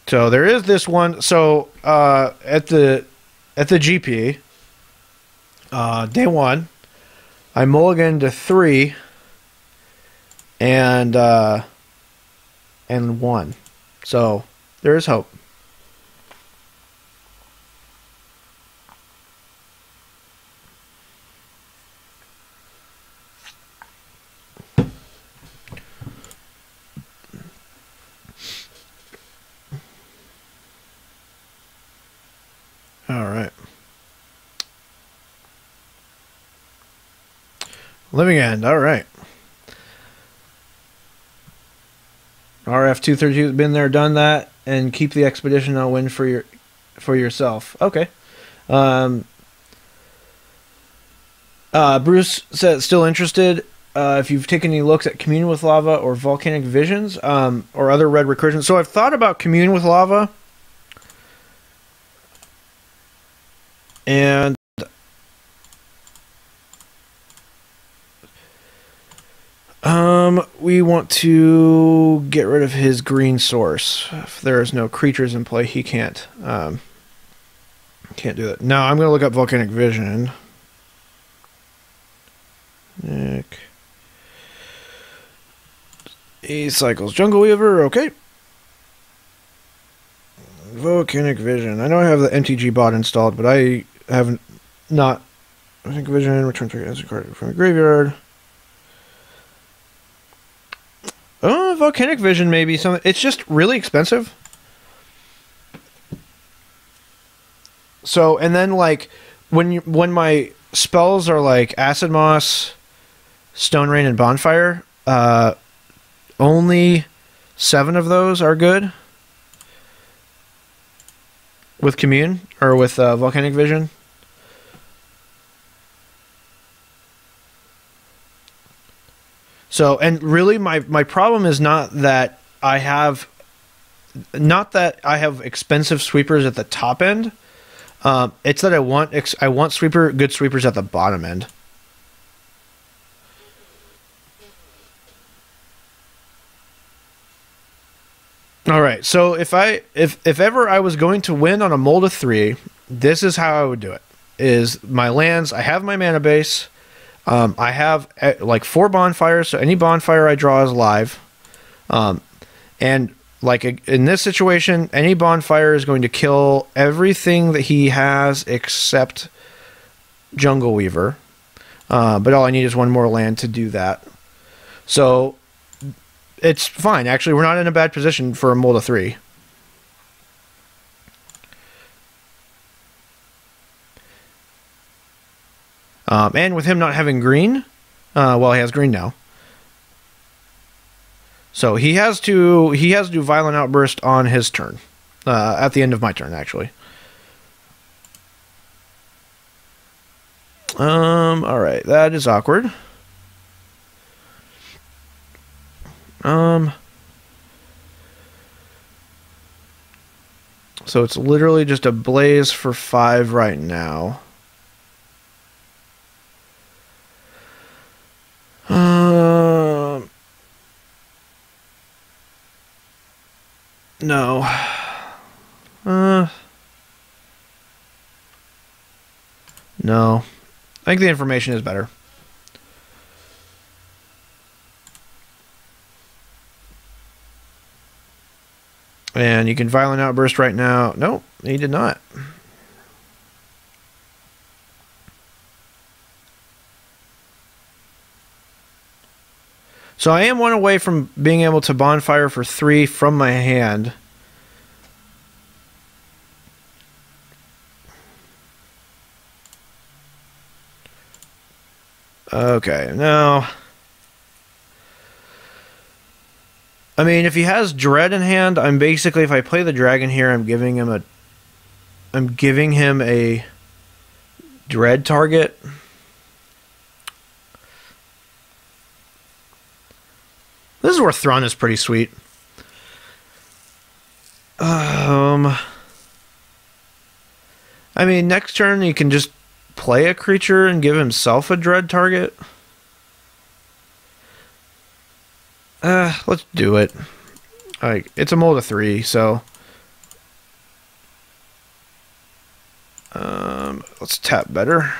[SPEAKER 1] So there is this one. So at the GP, day 1, I mulliganed to 3 and 1. So there is hope. All right. Living End. All right. RF232 has been there, done that, and keep the expedition. I'll win for yourself. Okay. Bruce said still interested. If you've taken any looks at Commune with Lava or Volcanic Visions, or other red recursions. So I've thought about Commune with Lava, and we want to get rid of his green source. If there is no creatures in play, he can't do that. Now I'm going to look up Volcanic Vision. Nick. He cycles Jungle Weaver, okay. Volcanic Vision. I know I have the MTG bot installed, but I haven't not. Volcanic Vision, return target as a card from the graveyard. Volcanic Vision maybe something. It's just really expensive. So, and then like when my spells are like Acid Moss, Stone Rain, and Bonfire, only 7 of those are good with Commune or with Volcanic Vision. So, and really my problem is not that I have expensive sweepers at the top end. It's that I want good sweepers at the bottom end. All right, so if ever I was going to win on a mold of 3, this is how I would do it. Is my lands, I have my mana base. I have like 4 bonfires, so any bonfire I draw is live. And like in this situation, any bonfire is going to kill everything that he has except Jungle Weaver. But all I need is 1 more land to do that. So it's fine. Actually, we're not in a bad position for a mold of 3. And with him not having green, well, he has green now. So he has to do Violent Outburst on his turn, at the end of my turn, actually. All right, that is awkward. So it's literally just a blaze for 5 right now. No. No. I think the information is better. And you can Violent Outburst right now. Nope, he did not. So I am 1 away from being able to Bonfire for 3 from my hand. Okay, now... I mean, if he has Dread in hand, I'm basically, if I play the dragon here, I'm giving him a Dread target. This is where Thrawn is pretty sweet. I mean, next turn he can just play a creature and give himself a Dread target. Let's do it. Like, it's a mold of 3, so let's tap better.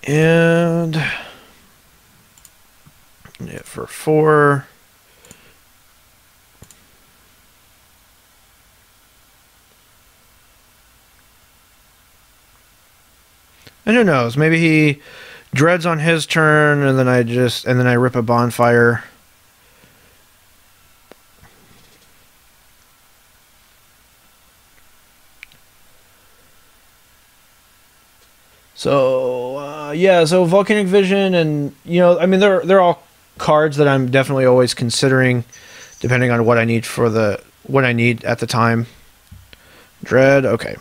[SPEAKER 1] And yeah, for 4. And who knows? Maybe he dreads on his turn, and then I rip a Bonfire. So yeah, so Volcanic Vision, and I mean they're all cards that I'm definitely always considering, depending on what I need for what I need at the time. Dread, okay.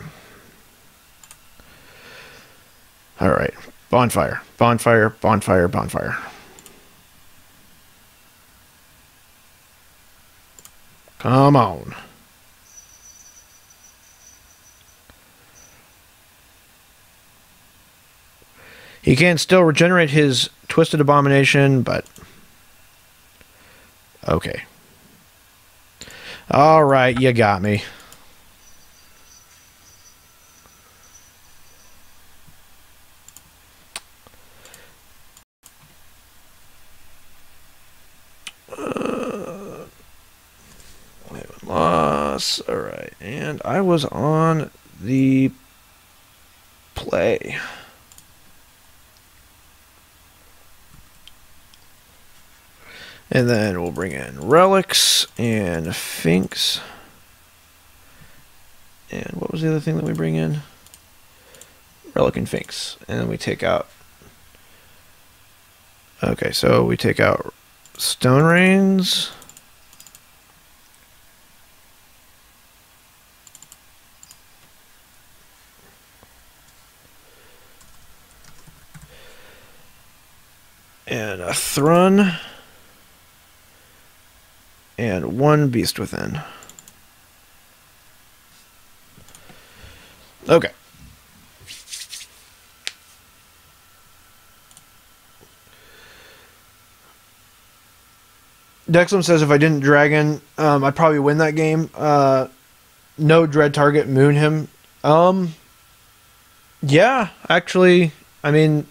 [SPEAKER 1] All right, bonfire, bonfire, bonfire, bonfire. Come on. He can still regenerate his Twisted Abomination, but... okay. Alright, you got me. Loss. Alright, and I was on the play. And then we'll bring in relics and finks. And what was the other thing that we bring in? Relic and finks. And then we take out... okay, so we take out Stone Rains. And a Thrun. And one Beast Within. Okay. Dexlam says if I didn't dragon, I'd probably win that game. No dread target, moon him. Yeah, actually, I mean...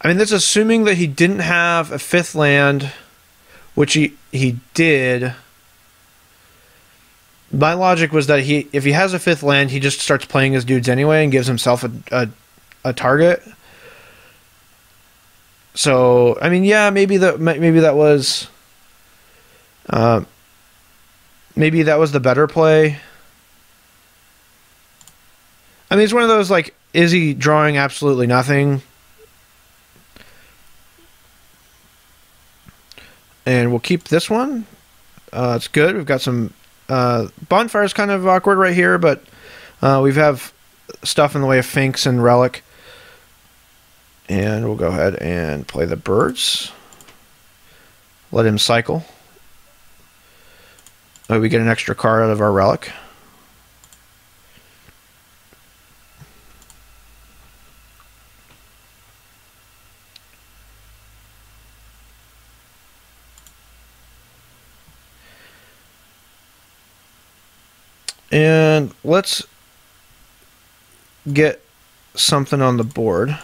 [SPEAKER 1] that's assuming that he didn't have a 5th land, which he did. My logic was that if he has a 5th land, he just starts playing his dudes anyway and gives himself a target. So, I mean, yeah, maybe that was the better play. I mean, it's one of those, like, is he drawing absolutely nothing? And we'll keep this one. It's good. We've got some... bonfire's kind of awkward right here, but we have stuff in the way of finks and relic. And we'll go ahead and play the birds. Let him cycle. We get an extra card out of our relic. And let's get something on the board.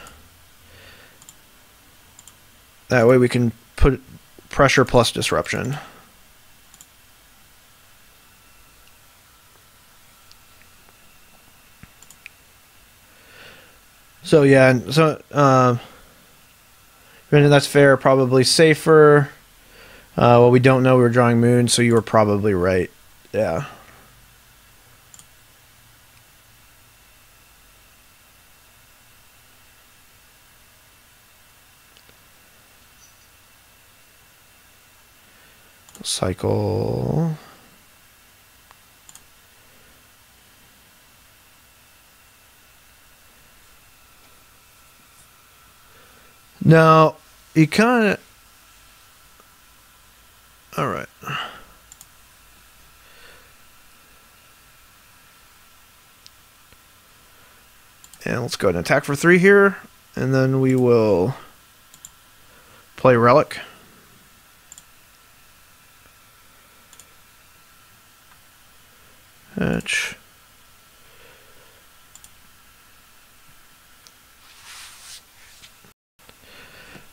[SPEAKER 1] That way we can put pressure plus disruption. So yeah, so Brendan, that's fair. Probably safer. Well, we don't know we were drawing moon, so you were probably right. Yeah. Cycle. Now, you kind of... all right. And let's go ahead and attack for 3 here, and then we will play Relic. Hatch.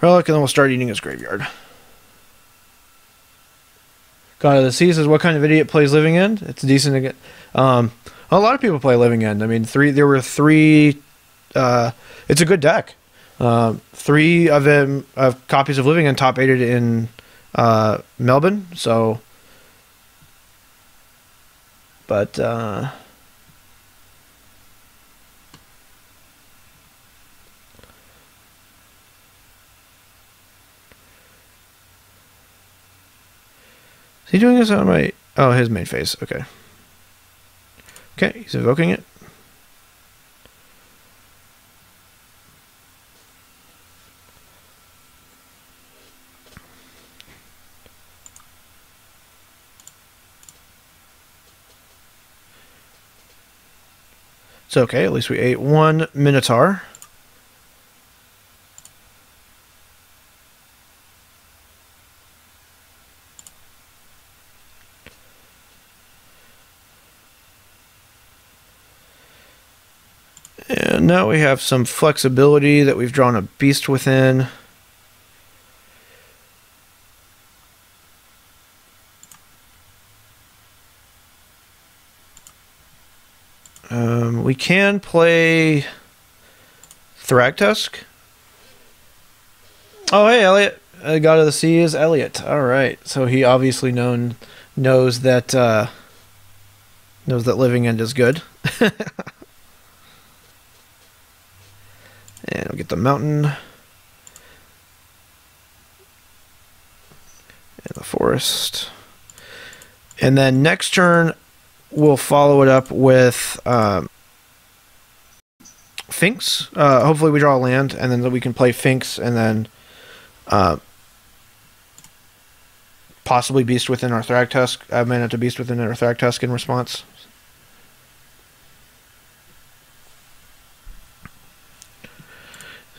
[SPEAKER 1] Relic, and then we'll start eating his graveyard. God of the Sea says, what kind of idiot plays Living End? It's decent to get. A lot of people play Living End. I mean, there were 3. It's a good deck. 3 of them copies of Living End top 8'd in Melbourne. So, but Is he doing this on my... Oh, his main phase. Okay. Okay, he's invoking it. It's okay, at least we ate one Minotaur. And now we have some flexibility that we've drawn a beast within. We can play Thragtusk. Oh, hey, Elliot. The God of the Sea is Elliot. All right. So he obviously knows that Living End is good. And we'll get the mountain. And the forest. And then next turn, we'll follow it up with Finks. Hopefully we draw a land, and then we can play Finks, and then possibly Beast within our Thragtusk. Mana to Beast within our Thragtusk in response.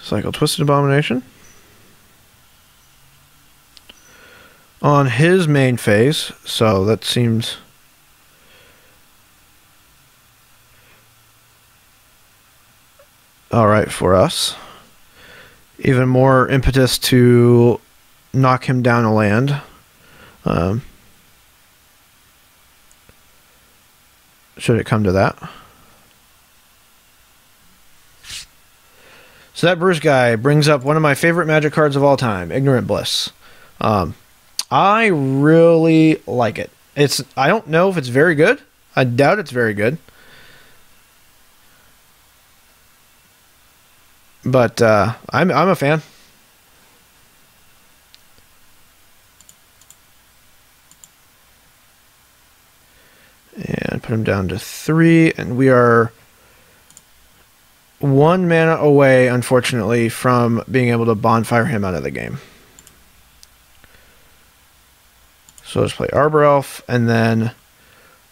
[SPEAKER 1] Cycle Twisted Abomination. On his main phase, so that seems... alright for us. Even more impetus to knock him down a land. Should it come to that. So that Bruce guy brings up one of my favorite Magic cards of all time, Ignorant Bliss. I really like it. I don't know if it's very good. I doubt it's very good. But I'm a fan. And put him down to 3, and we are 1 mana away, unfortunately, from being able to bonfire him out of the game. So let's play Arbor Elf, and then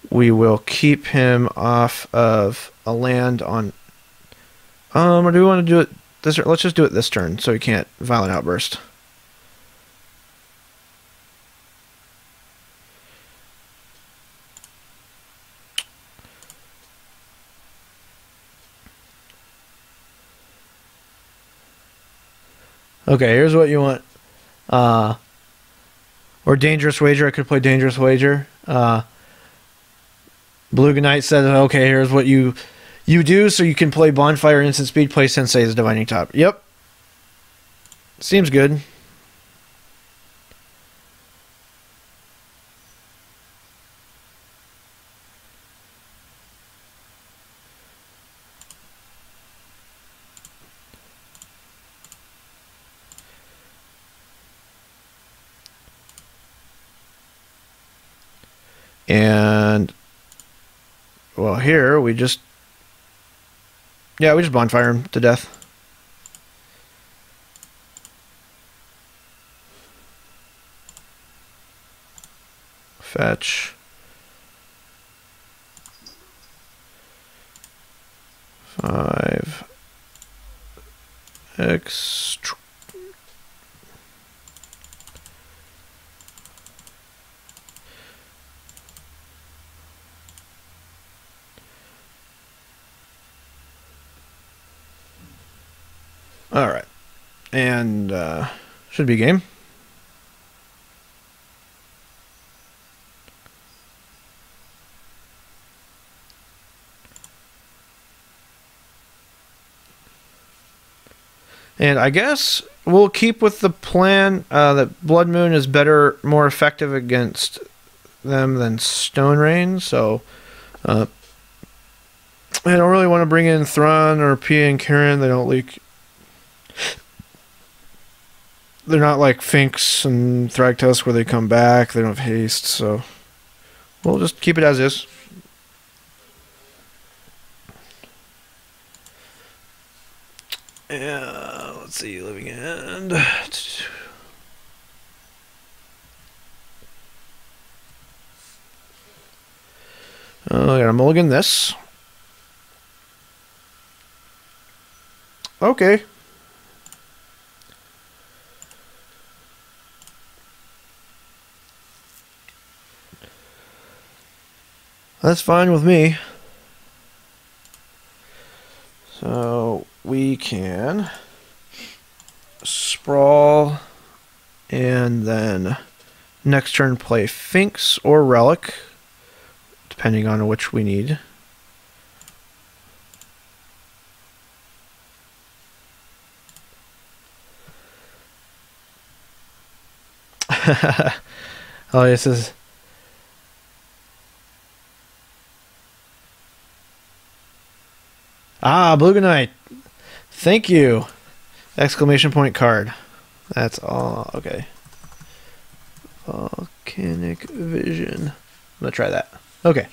[SPEAKER 1] we will keep him off of a land on... or do we want to do it this turn? Let's just do it this turn, so he can't Violent Outburst. Okay, here's what you want. Or Dangerous Wager. I could play Dangerous Wager. Blue Knight said, okay, here's what you do, so you can play Bonfire Instant Speed, play Sensei's Divining Top. Yep. Seems good. And, well, here we just... yeah, we just bonfire him to death. Fetch. 5. X. All right, and should be game. And I guess we'll keep with the plan that Blood Moon is better, more effective against them than Stone Rain. So I don't really want to bring in Thrawn or Pia and Karen. They don't leak they're not like Finks and Thragtusk where they come back. They don't have haste, so we'll just keep it as is. Yeah, let's see, Living End. Oh, I gotta mulligan this. Okay. That's fine with me. So we can sprawl and then next turn play Finks or Relic, depending on which we need. Oh, this is... Ah, Bluegonite. Thank you. Exclamation point card. That's all. Okay. Volcanic Vision. I'm going to try that. Okay.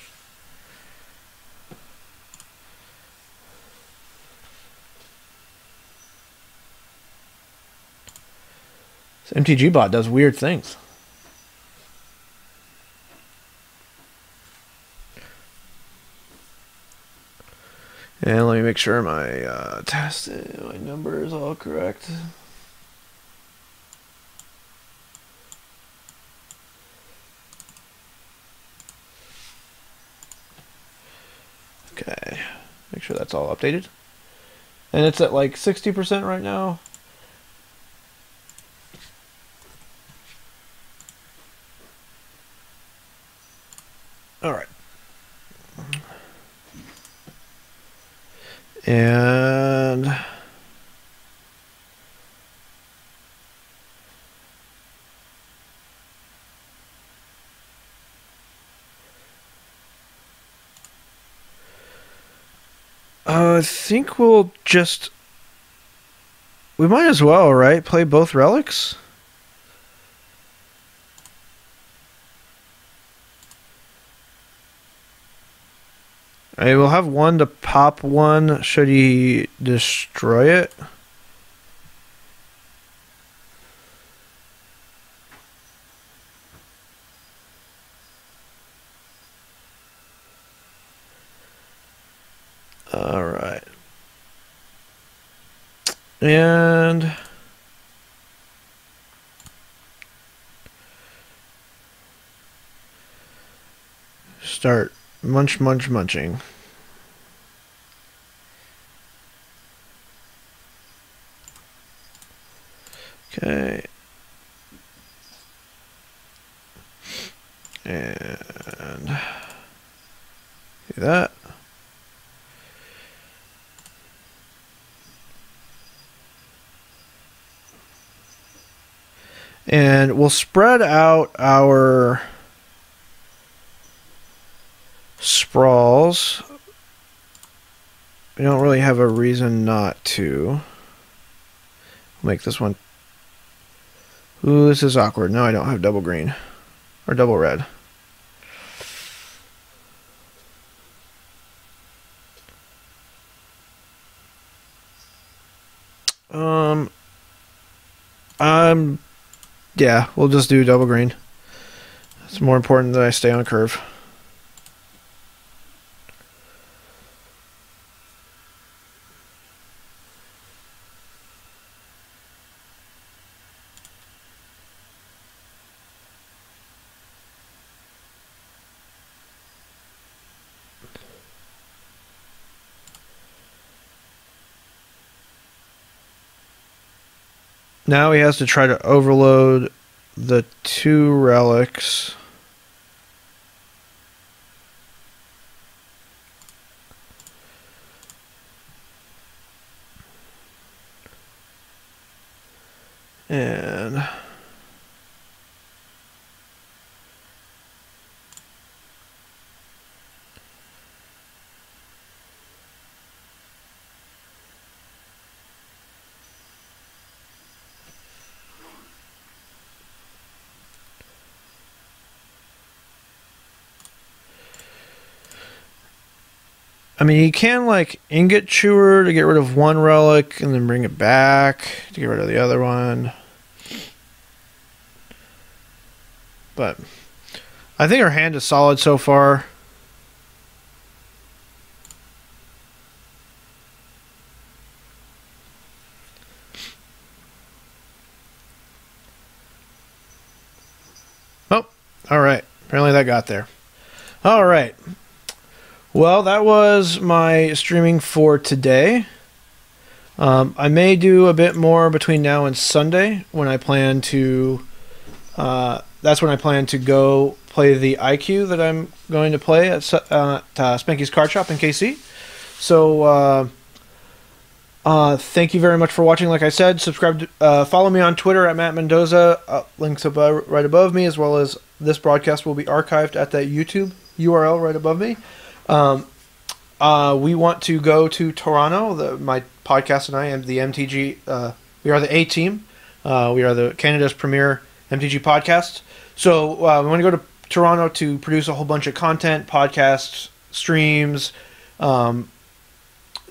[SPEAKER 1] This MTG bot does weird things. And let me make sure my my number is all correct. Okay, make sure that's all updated. And it's at like 60% right now. All right. And I think we'll just... We might as well, right? Play both relics? I will have one to pop one should he destroy it. All right. And start munching. Okay. And do that. And we'll spread out our sprawls. We don't really have a reason not to. Make this one. Ooh, this is awkward. No, I don't have double green. Or double red. Yeah, we'll just do double green. It's more important that I stay on curve. Now he has to try to overload the 2 relics. And I mean, you can like ingot chewer to get rid of one relic and then bring it back to get rid of the other one. But I think our hand is solid so far. Oh, all right. Apparently that got there. All right. Well, that was my streaming for today. I may do a bit more between now and Sunday when I plan to. That's when I plan to go play the IQ that I'm going to play at Spanky's Card Shop in KC. So thank you very much for watching. Like I said, subscribe. Follow me on Twitter at Matt Mendoza. Links right above me, as well as this broadcast will be archived at that YouTube URL right above me. We want to go to Toronto. My podcast and I am the MTG. We are the A team. We are the Canada's premier MTG podcast. So we want to go to Toronto to produce a whole bunch of content, podcasts, streams,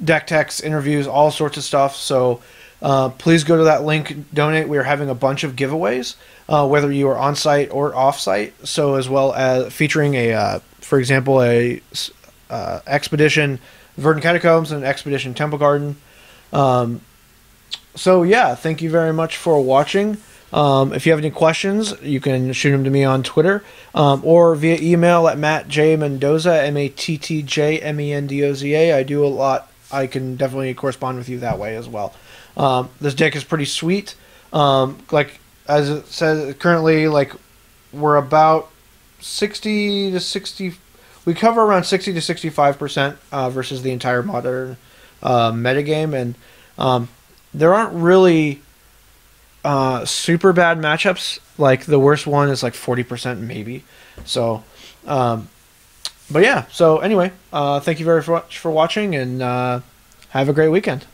[SPEAKER 1] deck techs, interviews, all sorts of stuff. So please go to that link, donate. We are having a bunch of giveaways, whether you are on site or off site. So as well as featuring for example, a Expedition Verdant Catacombs and Expedition Temple Garden. So yeah, thank you very much for watching. If you have any questions, you can shoot them to me on Twitter or via email at mattjmendoza, MattJmendoza. I do a lot. I can definitely correspond with you that way as well. This deck is pretty sweet. Like as it says currently, like we're about 60 to 60. We cover around 60 to 65% versus the entire modern metagame, and there aren't really super bad matchups. Like the worst one is like 40% maybe. So, but yeah. So anyway, thank you very much for watching, and have a great weekend.